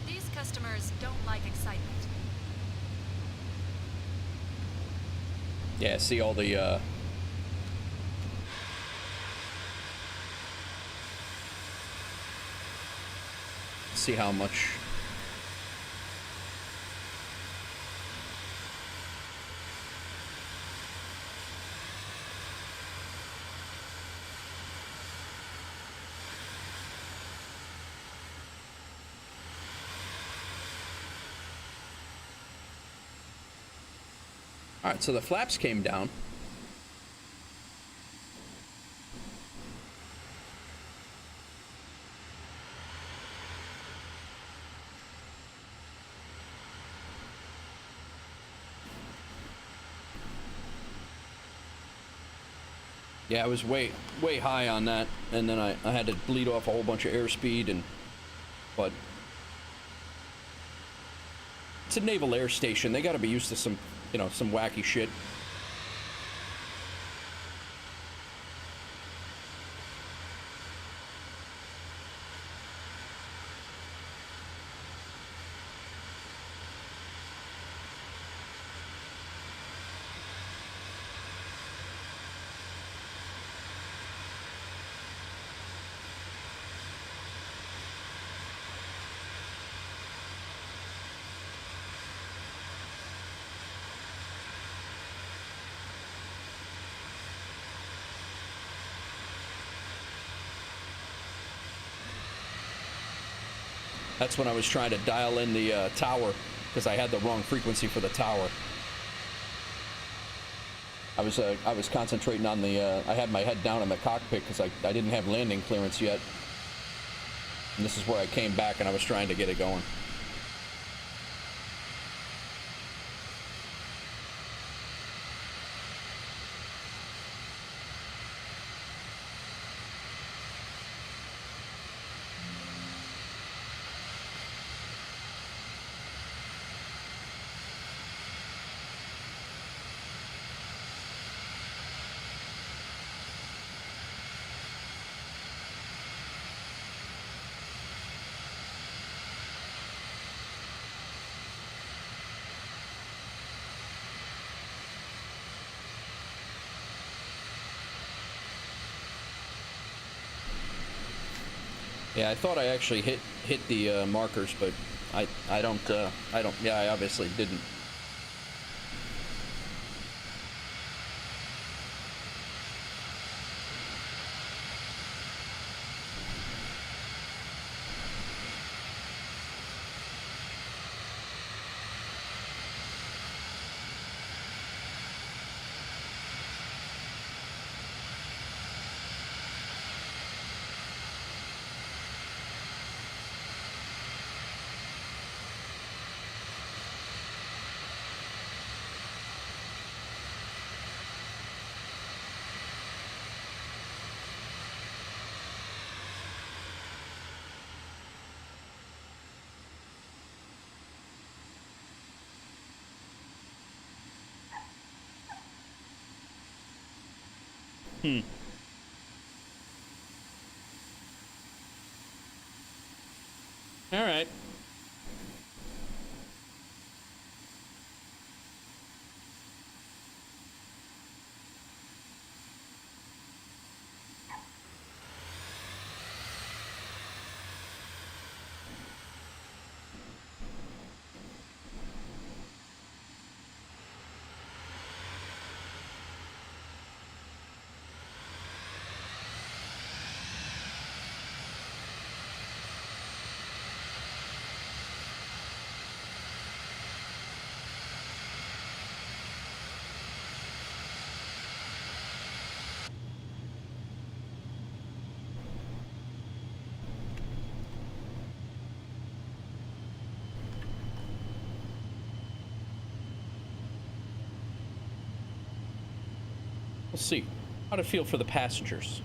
These customers don't like excitement. Yeah, see all the see how much All right, so the flaps came down. Yeah, I was way high on that, and then I had to bleed off a whole bunch of airspeed, but it's a naval air station. They got to be used to some, you know, some wacky shit. That's when I was trying to dial in the tower, because I had the wrong frequency for the tower. I was concentrating on the, I had my head down in the cockpit because I didn't have landing clearance yet. And this is where I came back and I was trying to get it going. Yeah, I thought I actually hit the markers, but I don't. Yeah, I obviously didn't. All right. We'll see. How'd it feel for the passengers?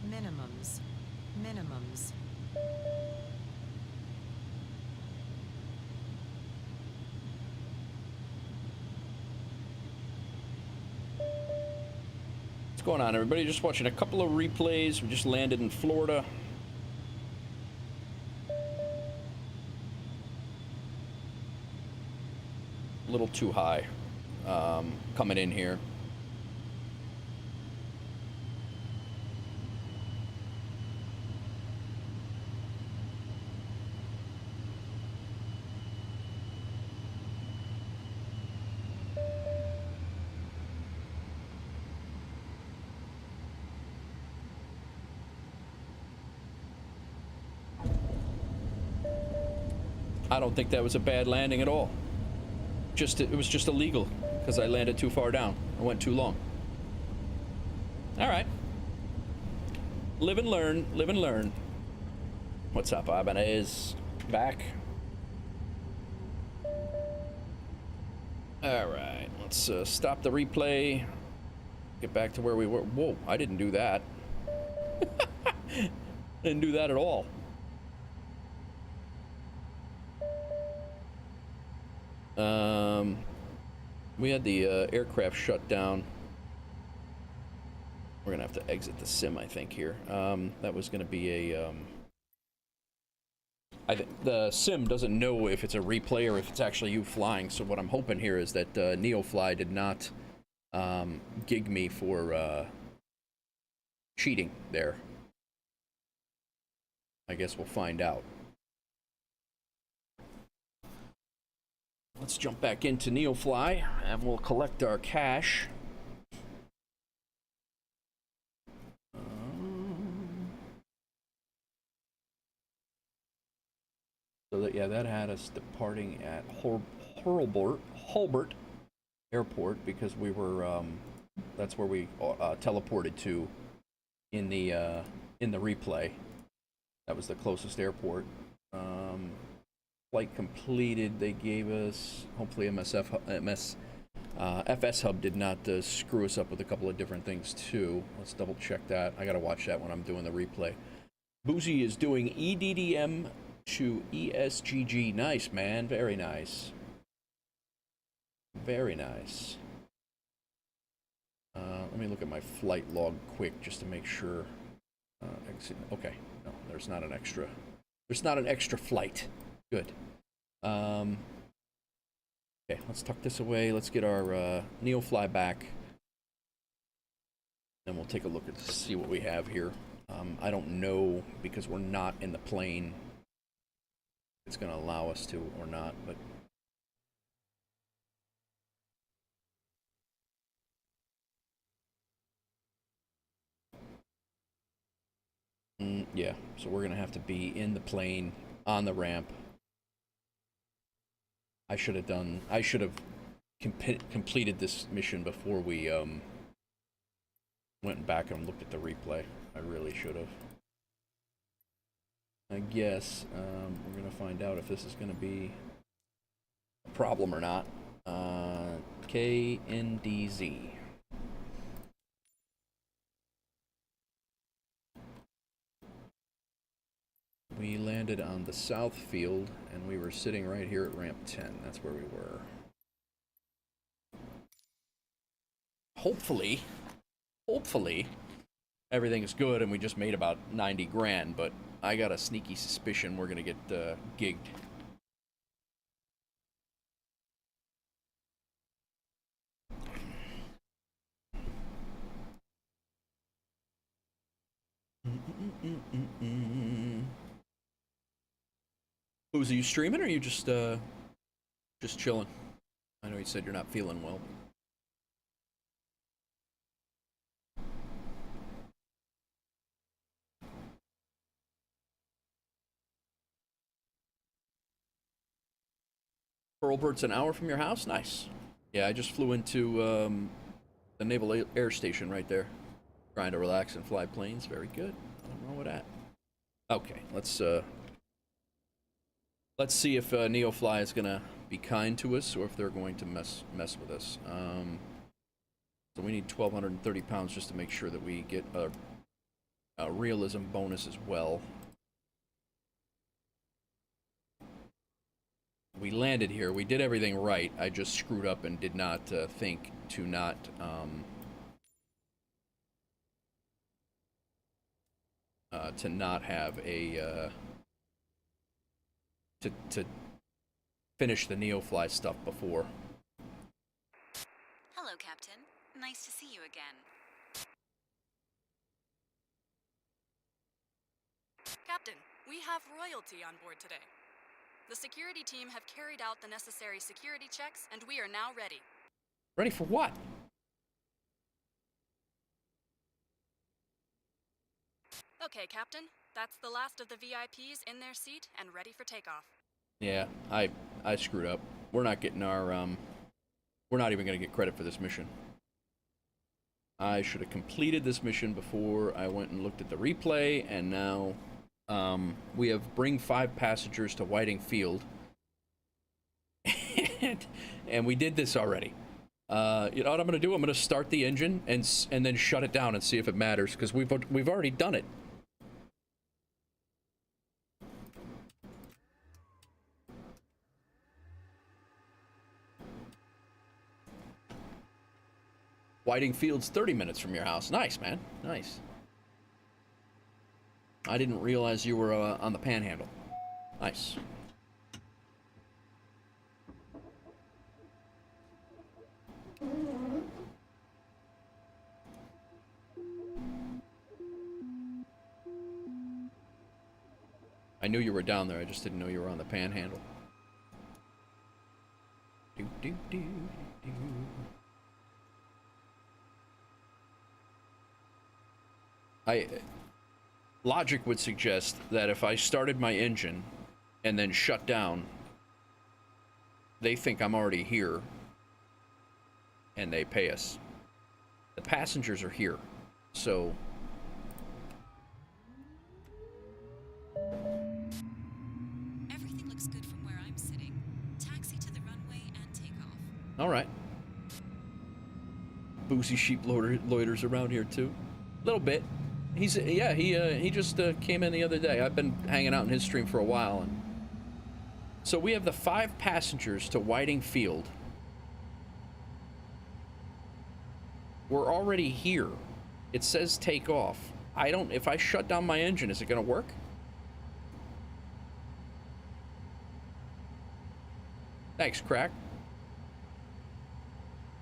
Minimums. Minimums. What's going on, everybody? Just watching a couple of replays. We just landed in Florida. A little too high coming in here. I don't think that was a bad landing at all. It was just illegal because I landed too far down. I went too long. All right. Live and learn. Live and learn. What's up, Ibanez? Back. All right. Let's stop the replay. Get back to where we were. Whoa! I didn't do that. Didn't do that at all. We had the aircraft shut down. We're gonna have to exit the sim, I think, here. That was gonna be a the sim doesn't know if it's a replay or if it's actually you flying, so what I'm hoping here is that NeoFly did not gig me for cheating there. I guess we'll find out. Let's jump back into NeoFly and we'll collect our cash. So that, yeah, that had us departing at Hulbert Airport because we were that's where we teleported to in the replay. That was the closest airport. Flight completed. They gave us, hopefully MSFS hub did not screw us up with a couple of different things too. Let's double check that. I gotta watch that when I'm doing the replay. Boozy is doing EDDM to ESGG. Nice, man. Very nice. Very nice. Let me look at my flight log quick just to make sure. Okay, no, there's not an extra. There's not an extra flight. Good. Okay, let's tuck this away. Let's get our NeoFly back. And we'll take a look at see what we have here. I don't know because we're not in the plane. It's going to allow us to or not, but yeah, so we're going to have to be in the plane on the ramp. I should have completed this mission before we went back and looked at the replay. I really should have. I guess we're going to find out if this is going to be a problem or not. KNDZ. We landed on the south field, and we were sitting right here at ramp 10. That's where we were. Hopefully, everything is good, and we just made about 90 grand, but I got a sneaky suspicion we're going to get gigged. Booze, are you streaming or are you just chilling? I know you said you're not feeling well. Pearlbert's an hour from your house? Nice. Yeah, I just flew into the Naval Air Station right there. Trying to relax and fly planes. Very good. Nothing wrong with that. Okay, let's Let's see if NeoFly is gonna be kind to us, or if they're going to mess with us. So we need 1,230 pounds just to make sure that we get a realism bonus as well. We landed here. We did everything right. I just screwed up and did not think to not have a to finish the NeoFly stuff before. Hello, Captain. Nice to see you again. Captain, we have royalty on board today. The security team have carried out the necessary security checks, and we are now ready. Ready for what? Okay, Captain. That's the last of the VIPs in their seat and ready for takeoff. Yeah, I screwed up. We're not getting our we're not even going to get credit for this mission. I should have completed this mission before I went and looked at the replay, and now we have bring 5 passengers to Whiting Field. And we did this already. You know what I'm going to do? I'm going to start the engine and then shut it down and see if it matters, because we've already done it. Whiting Field's 30 minutes from your house. Nice, man. Nice. I didn't realize you were on the Panhandle. Nice. I knew you were down there. I just didn't know you were on the Panhandle. Do, do, do, do. Logic would suggest that if I started my engine and then shut down, they think I'm already here and they pay us. The passengers are here, so Everything looks good from where I'm sitting. Taxi to the runway and takeoff. all right. Boozy Sheep loiters around here too, a little bit. He just came in the other day. I've been hanging out in his stream for a while, and so we have the 5 passengers to Whiting Field. We're already here. It says take off. If I shut down my engine, is it gonna work? Thanks, Crack.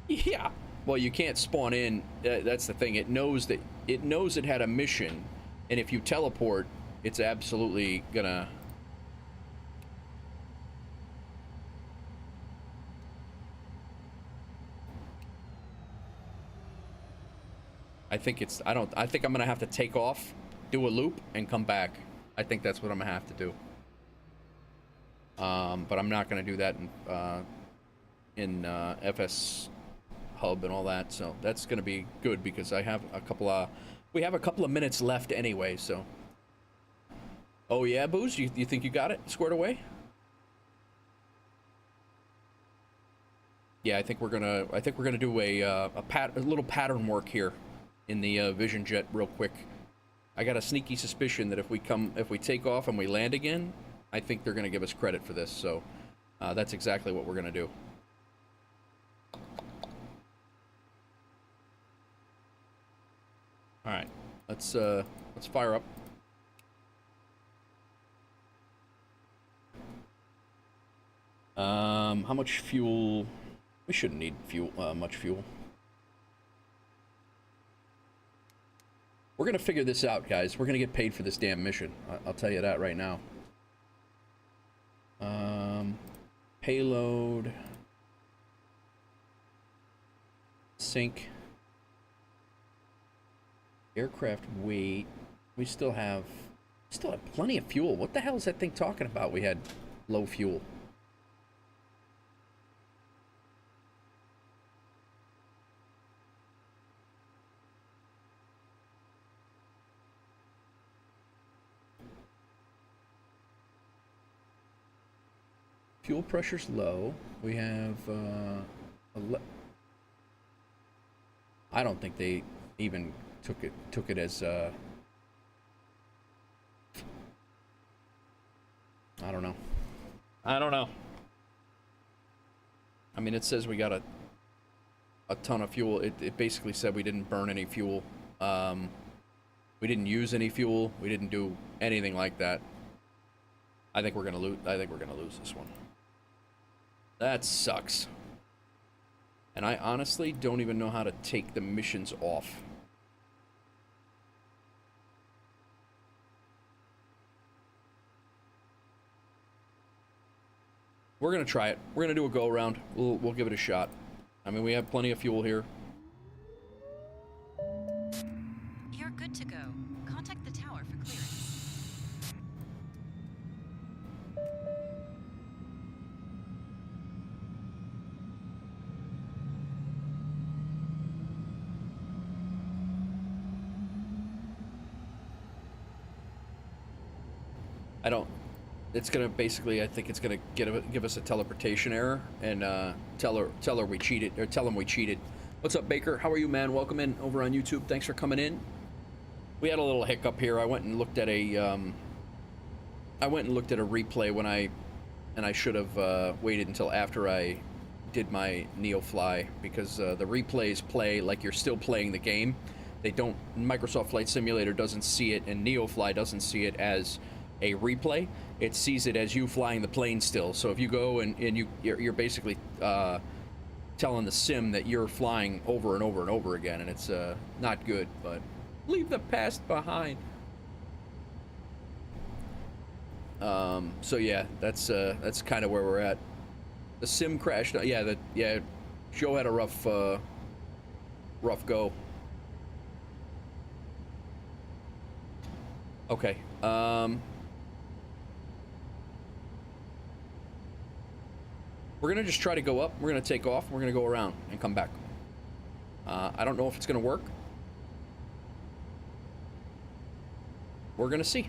Yeah. Well, you can't spawn in. That's the thing. It knows it had a mission, and if you teleport, it's absolutely gonna. I think I'm gonna have to take off, do a loop, and come back. I think that's what I'm gonna have to do. But I'm not gonna do that in FS Hub and all that. So that's gonna be good because I have we have a couple of minutes left anyway. So. Oh yeah, Booze, you think you got it squared away? Yeah, I think we're gonna do a little pattern work here in the Vision Jet real quick. I got a sneaky suspicion that if we take off and we land again, I think they're gonna give us credit for this. So that's exactly what we're gonna do. All right, let's fire up. How much fuel? We shouldn't need much fuel. We're gonna figure this out, guys. We're gonna get paid for this damn mission. I'll tell you that right now. Payload. Sync. Aircraft weight. We still have plenty of fuel. What the hell is that thing talking about? We had low fuel. Fuel pressure's low. We have, I don't think they even took it as, I don't know. I don't know. I mean, it says we got a ton of fuel. It basically said we didn't burn any fuel. We didn't use any fuel. We didn't do anything like that. I think we're gonna lose. I think we're gonna lose this one. That sucks. And I honestly don't even know how to take the missions off. We're gonna try it. We're gonna do a go around. We'll give it a shot. I mean, we have plenty of fuel here. You're good to go. Contact the tower for clearance. It's gonna basically, I think it's gonna give us a teleportation error and tell her we cheated, or tell him we cheated. What's up, Baker? How are you, man? Welcome in over on YouTube. Thanks for coming in. We had a little hiccup here. I went and looked at a replay when I should have waited until after I did my NeoFly, because the replays play like you're still playing the game. They don't. Microsoft Flight Simulator doesn't see it, and NeoFly doesn't see it as a replay. It sees it as you flying the plane still. So if you go and you're basically telling the sim that you're flying over and over and over again, and it's not good. But leave the past behind. So yeah, that's kind of where we're at. The sim crashed. Yeah, Joe had a rough go. Okay. We're gonna just try to go up. We're gonna take off. We're gonna go around and come back. I don't know if it's gonna work. We're gonna see.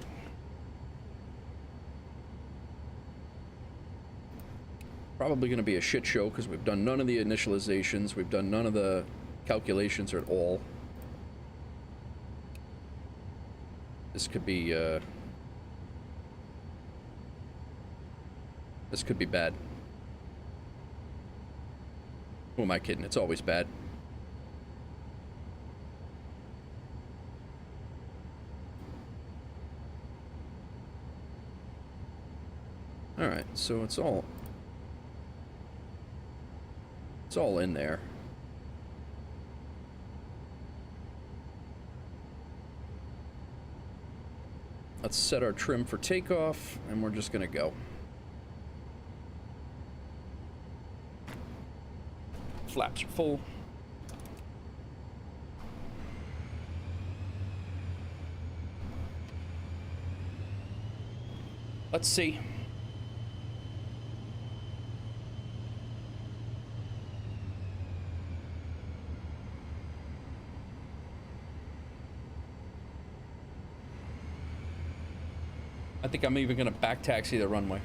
Probably gonna be a shit show because we've done none of the initializations. We've done none of the calculations at all. This could be bad. Who am I kidding? It's always bad. All right, so it's all in there. Let's set our trim for takeoff, and we're just gonna go. Flaps are full. Let's see. I think I'm even gonna back taxi the runway.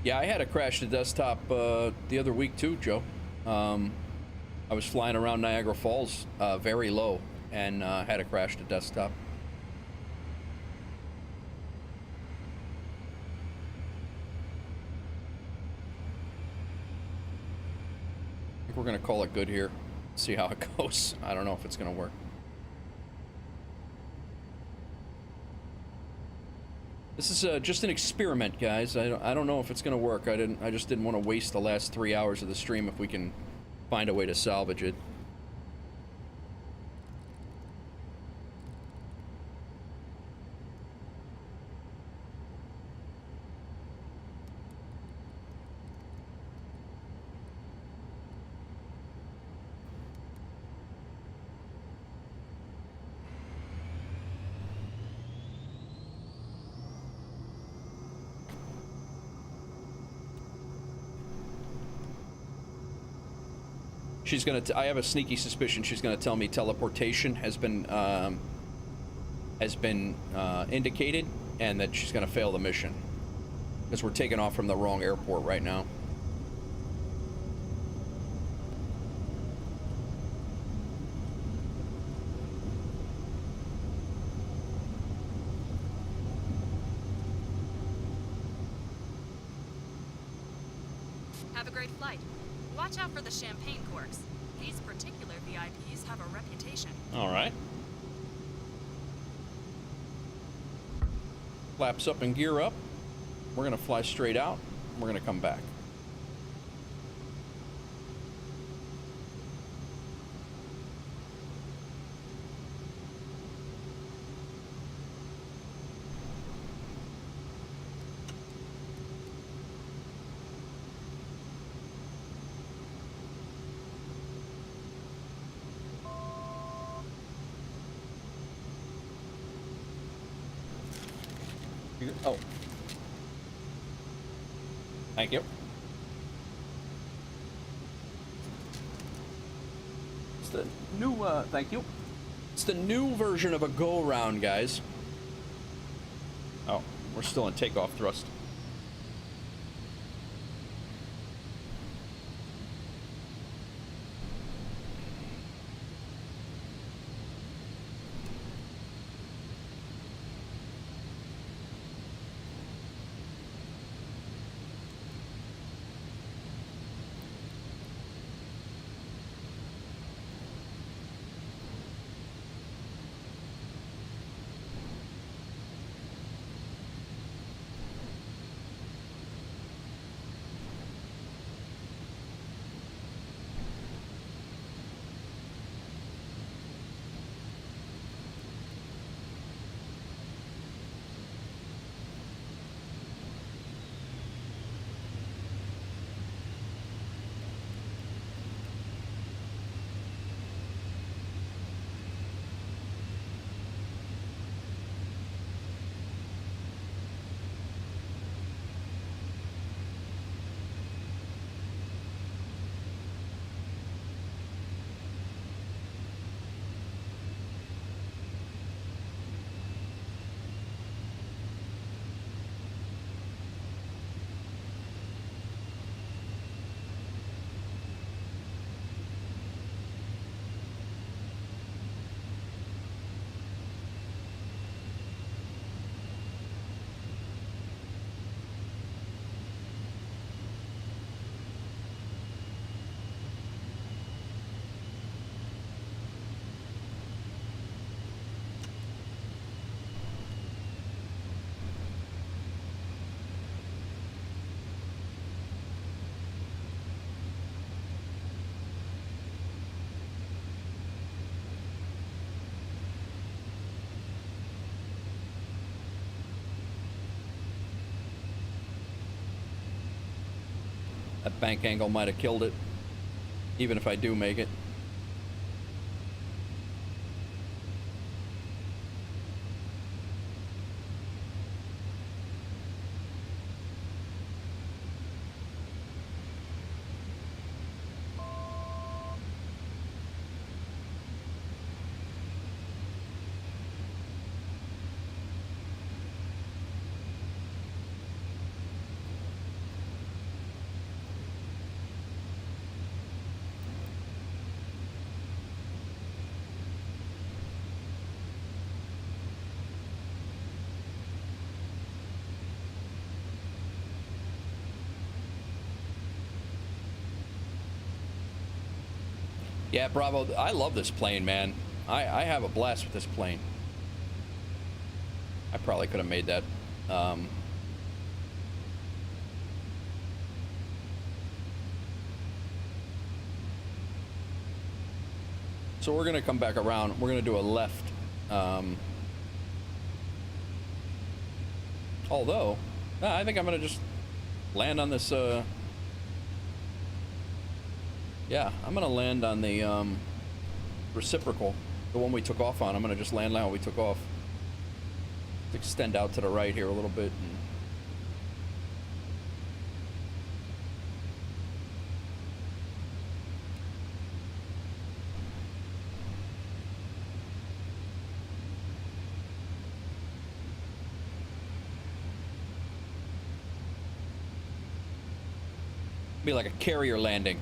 Yeah, I had a crash to desktop the other week too, Joe. I was flying around Niagara Falls very low and had a crash to desktop. I think we're gonna call it good here. See how it goes. I don't know if it's gonna work. This is just an experiment, guys. I don't know if it's gonna work. I just didn't want to waste the last 3 hours of the stream if we can find a way to salvage it. She's gonna. I have a sneaky suspicion she's gonna tell me teleportation has been indicated, and that she's gonna fail the mission because we're taking off from the wrong airport right now. Have a great flight. Watch out for the champagne corks. These particular VIPs have a reputation. All right. Flaps up and gear up. We're gonna fly straight out. We're gonna come back. Oh. Thank you. It's the new, thank you. It's the new version of a go-around, guys. Oh, we're still in takeoff thrust. That bank angle might have killed it, even if I do make it. Yeah, Bravo, I love this plane, man. I have a blast with this plane. I probably could have made that. So we're going to come back around. We're going to do a left. Although, I think I'm going to just land on this... Yeah, I'm gonna land on the reciprocal, the one we took off on. I'm gonna just land how we took off. Extend out to the right here a little bit. And Be like a carrier landing.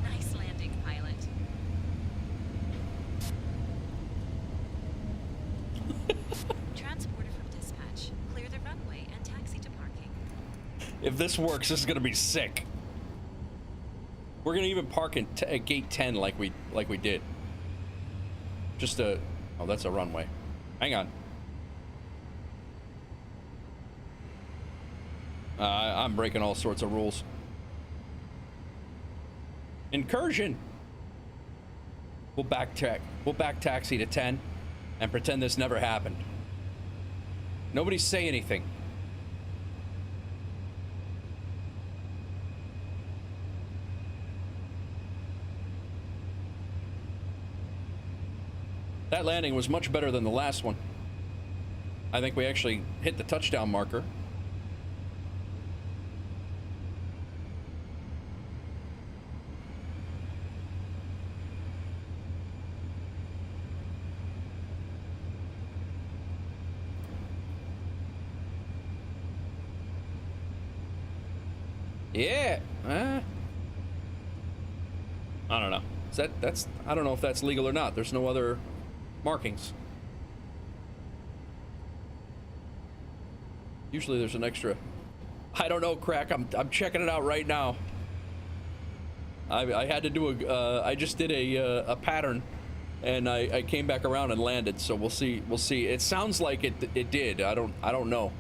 Nice landing, pilot. Transporter from dispatch. Clear the runway and taxi to parking. If this works, this is gonna be sick. We're gonna even park in gate 10 like we did. Just a... Oh, that's a runway. Hang on. I'm breaking all sorts of rules. Incursion. We'll back taxi to 10 and pretend this never happened. Nobody say anything. That landing was much better than the last one. I think we actually hit the touchdown marker. Yeah. I don't know. That's I don't know if that's legal or not. There's no other markings. Usually there's an extra. I don't know, Crack. I'm checking it out right now. I had to do a I just did a pattern, and I came back around and landed. So we'll see. We'll see. It sounds like it did. I don't know.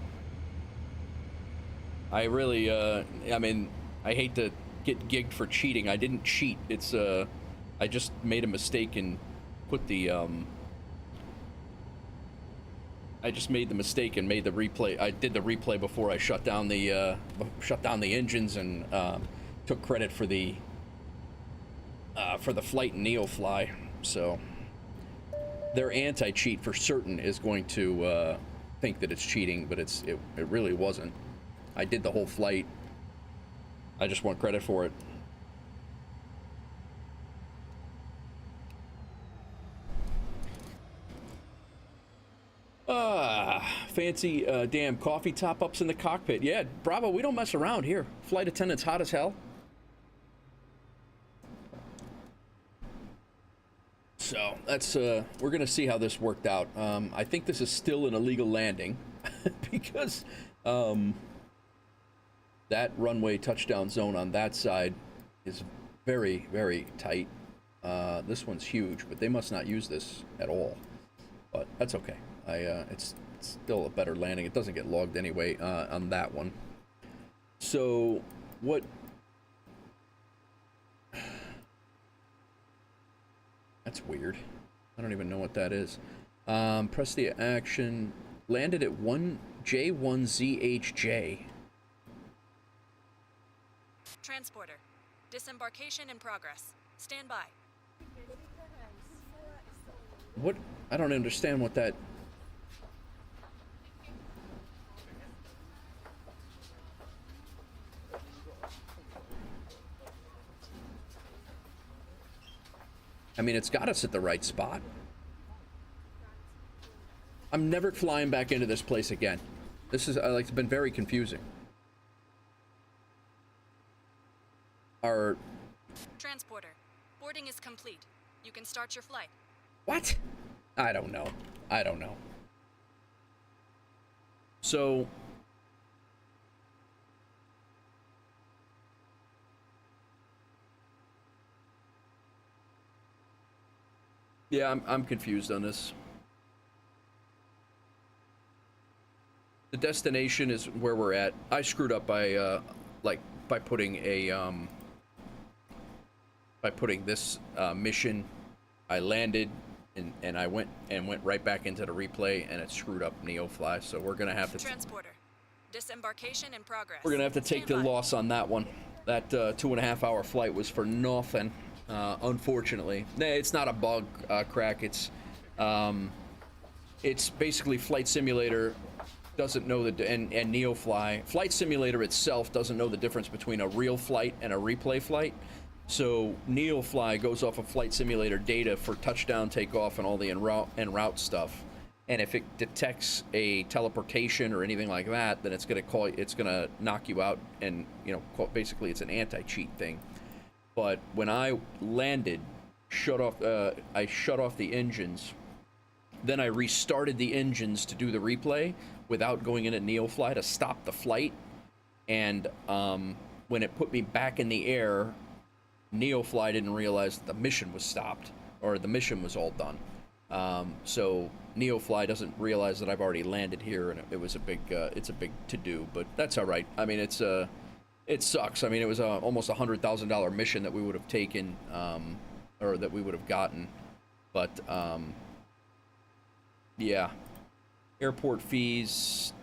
I really I mean, I hate to get gigged for cheating. I didn't cheat. It's I just made a mistake and put the I just made the mistake and made the replay. I did the replay before I shut down the engines and took credit for the flight in NeoFly. So their anti-cheat for certain is going to think that it's cheating, but it really wasn't. I did the whole flight. I just want credit for it. Fancy damn coffee top-ups in the cockpit. Yeah, Bravo, we don't mess around here. Flight attendant's hot as hell. So that's we're gonna see how this worked out. I think this is still an illegal landing because That runway touchdown zone on that side is very, very tight. This one's huge, but they must not use this at all. But that's okay. It's still a better landing. It doesn't get logged anyway on that one. So what? That's weird. I don't even know what that is. Press the action. Landed at J1ZHJ. Transporter. Disembarkation in progress. Stand by. What? I don't understand what that... I mean, it's got us at the right spot. I'm never flying back into this place again. This is, like, it's been very confusing. Our... Transporter. Boarding is complete. You can start your flight. What? I don't know. I don't know. So... yeah, I'm confused on this. The destination is where we're at. I screwed up by by putting a this mission. I landed and I went right back into the replay, and it screwed up NeoFly. So we're gonna have to Transporter. Disembarkation in progress. we're gonna have to take the loss on that one. That 2.5-hour flight was for nothing. Unfortunately, it's not a bug crack. It's basically Flight Simulator doesn't know and NeoFly. Flight Simulator itself doesn't know the difference between a real flight and a replay flight. So NeoFly goes off of Flight Simulator data for touchdown, takeoff, and all the en route stuff. And if it detects a teleportation or anything like that, then it's gonna knock you out, and basically it's an anti-cheat thing. But when I landed, I shut off the engines. Then I restarted the engines to do the replay without going into NeoFly to stop the flight. And when it put me back in the air, NeoFly didn't realize that the mission was stopped, or the mission was all done. So NeoFly doesn't realize that I've already landed here, and it's a big to-do. But that's all right. I mean, it sucks. I mean, it was almost $100,000 mission that we would have taken, or that we would have gotten. But yeah, airport fees,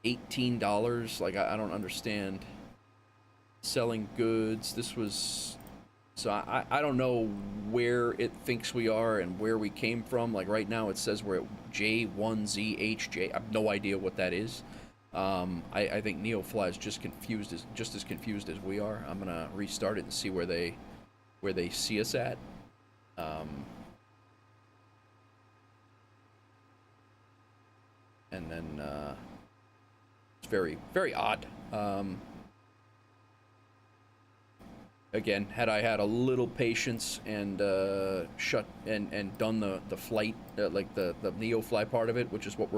$18. Like, I don't understand. Selling goods. This was, so I don't know where it thinks we are and where we came from. Like right now, it says we're at J1ZHJ. I have no idea what that is. I think NeoFly is just as confused as we are. I'm gonna restart it and see where they see us at. And then it's very, very odd. Again, had I had a little patience and and done the flight, like the NeoFly part of it, which is what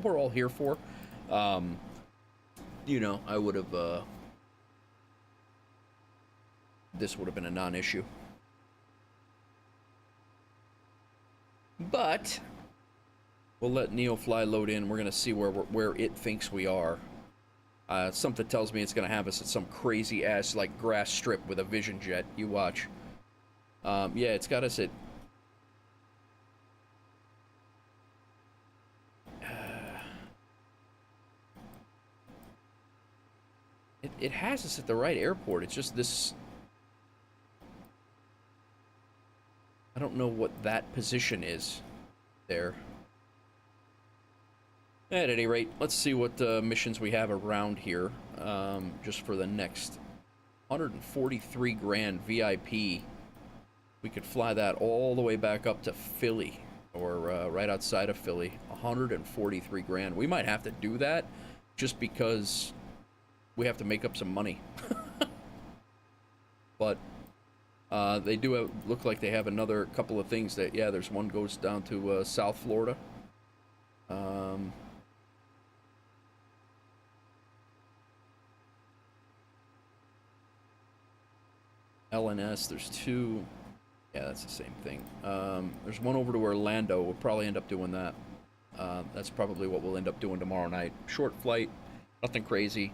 we're all here for. I would have, this would have been a non-issue. But we'll let NeoFly load in. We're gonna see where it thinks we are. Something tells me it's gonna have us at some crazy ass like grass strip with a vision jet. You watch. Yeah, it's got us at. It has us at the right airport. It's just this. I don't know what that position is there. At any rate, let's see what missions we have around here. Just for the next 143 grand VIP. We could fly that all the way back up to Philly, or right outside of Philly. 143 grand. We might have to do that just because we have to make up some money. But they do look like they have another couple of things that, yeah, there's one goes down to South Florida. LNS. There's 2. Yeah, that's the same thing. There's one over to Orlando. We'll probably end up doing that. That's probably what we'll end up doing tomorrow night. Short flight, nothing crazy.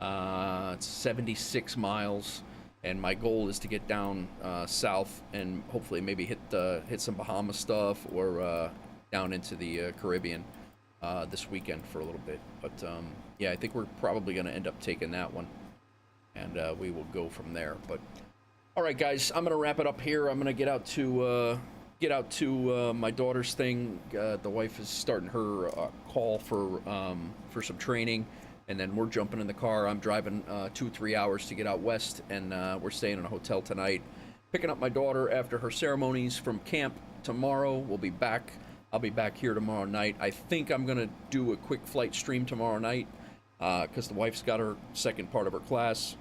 It's 76 miles, and my goal is to get down south and hopefully maybe hit some Bahamas stuff or down into the Caribbean this weekend for a little bit. But yeah, I think we're probably going to end up taking that one, and we will go from there. But all right, guys, I'm gonna wrap it up here. I'm gonna get out to my daughter's thing. The wife is starting her call for some training, and then we're jumping in the car. I'm driving 2-3 hours to get out west, and we're staying in a hotel tonight. Picking up my daughter after her ceremonies from camp tomorrow. We'll be back. I'll be back here tomorrow night. I think I'm gonna do a quick flight stream tomorrow night because the wife's got her second part of her class.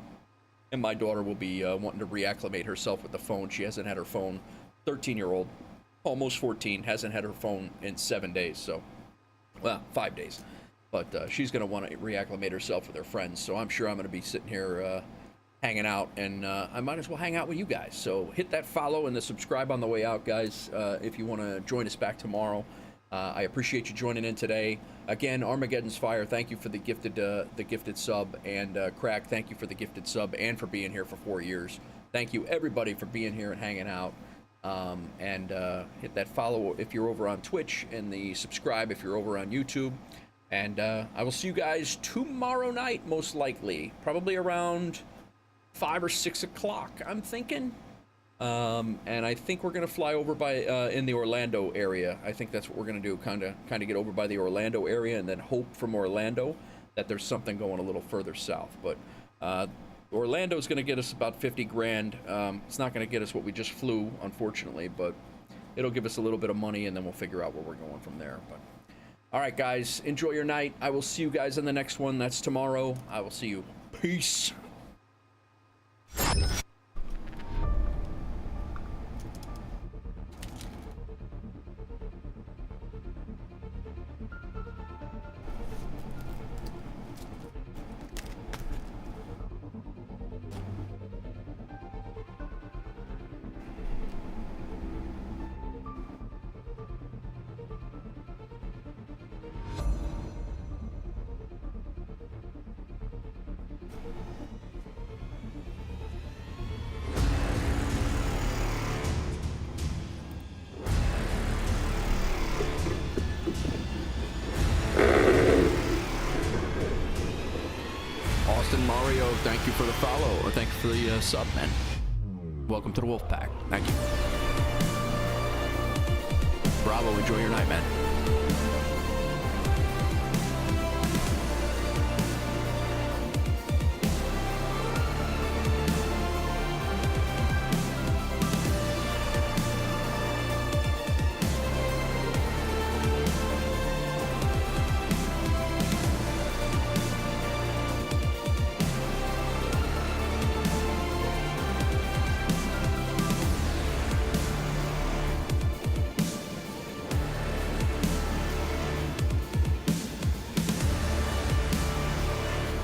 And my daughter will be wanting to reacclimate herself with the phone. She hasn't had her phone, 13-year-old, almost 14, hasn't had her phone in 7 days. So, well, 5 days. But she's going to want to reacclimate herself with her friends. So I'm sure I'm going to be sitting here hanging out. And I might as well hang out with you guys. So hit that follow and the subscribe on the way out, guys, if you want to join us back tomorrow. I appreciate you joining in today. Again, Armageddon's Fire, thank you for the gifted sub, and Crack, thank you for the gifted sub and for being here for 4 years. Thank you, everybody, for being here and hanging out. And hit that follow if you're over on Twitch, and the subscribe if you're over on YouTube. And I will see you guys tomorrow night, most likely, probably around 5 or 6 o'clock, I'm thinking. And I think we're gonna fly over by in the Orlando area. I think that's what we're gonna do, kind of get over by the Orlando area, and then hope from Orlando that there's something going a little further south. But Orlando's gonna get us about 50 grand. It's not gonna get us what we just flew, unfortunately, but it'll give us a little bit of money, and then we'll figure out where we're going from there. But all right, guys, enjoy your night. I will see you guys in the next one. That's tomorrow. I will see you. Peace. Mario, thank you for the follow, or thank you for the sub, man. Welcome to the Wolf Pack. Thank you. Bravo, enjoy your night, man.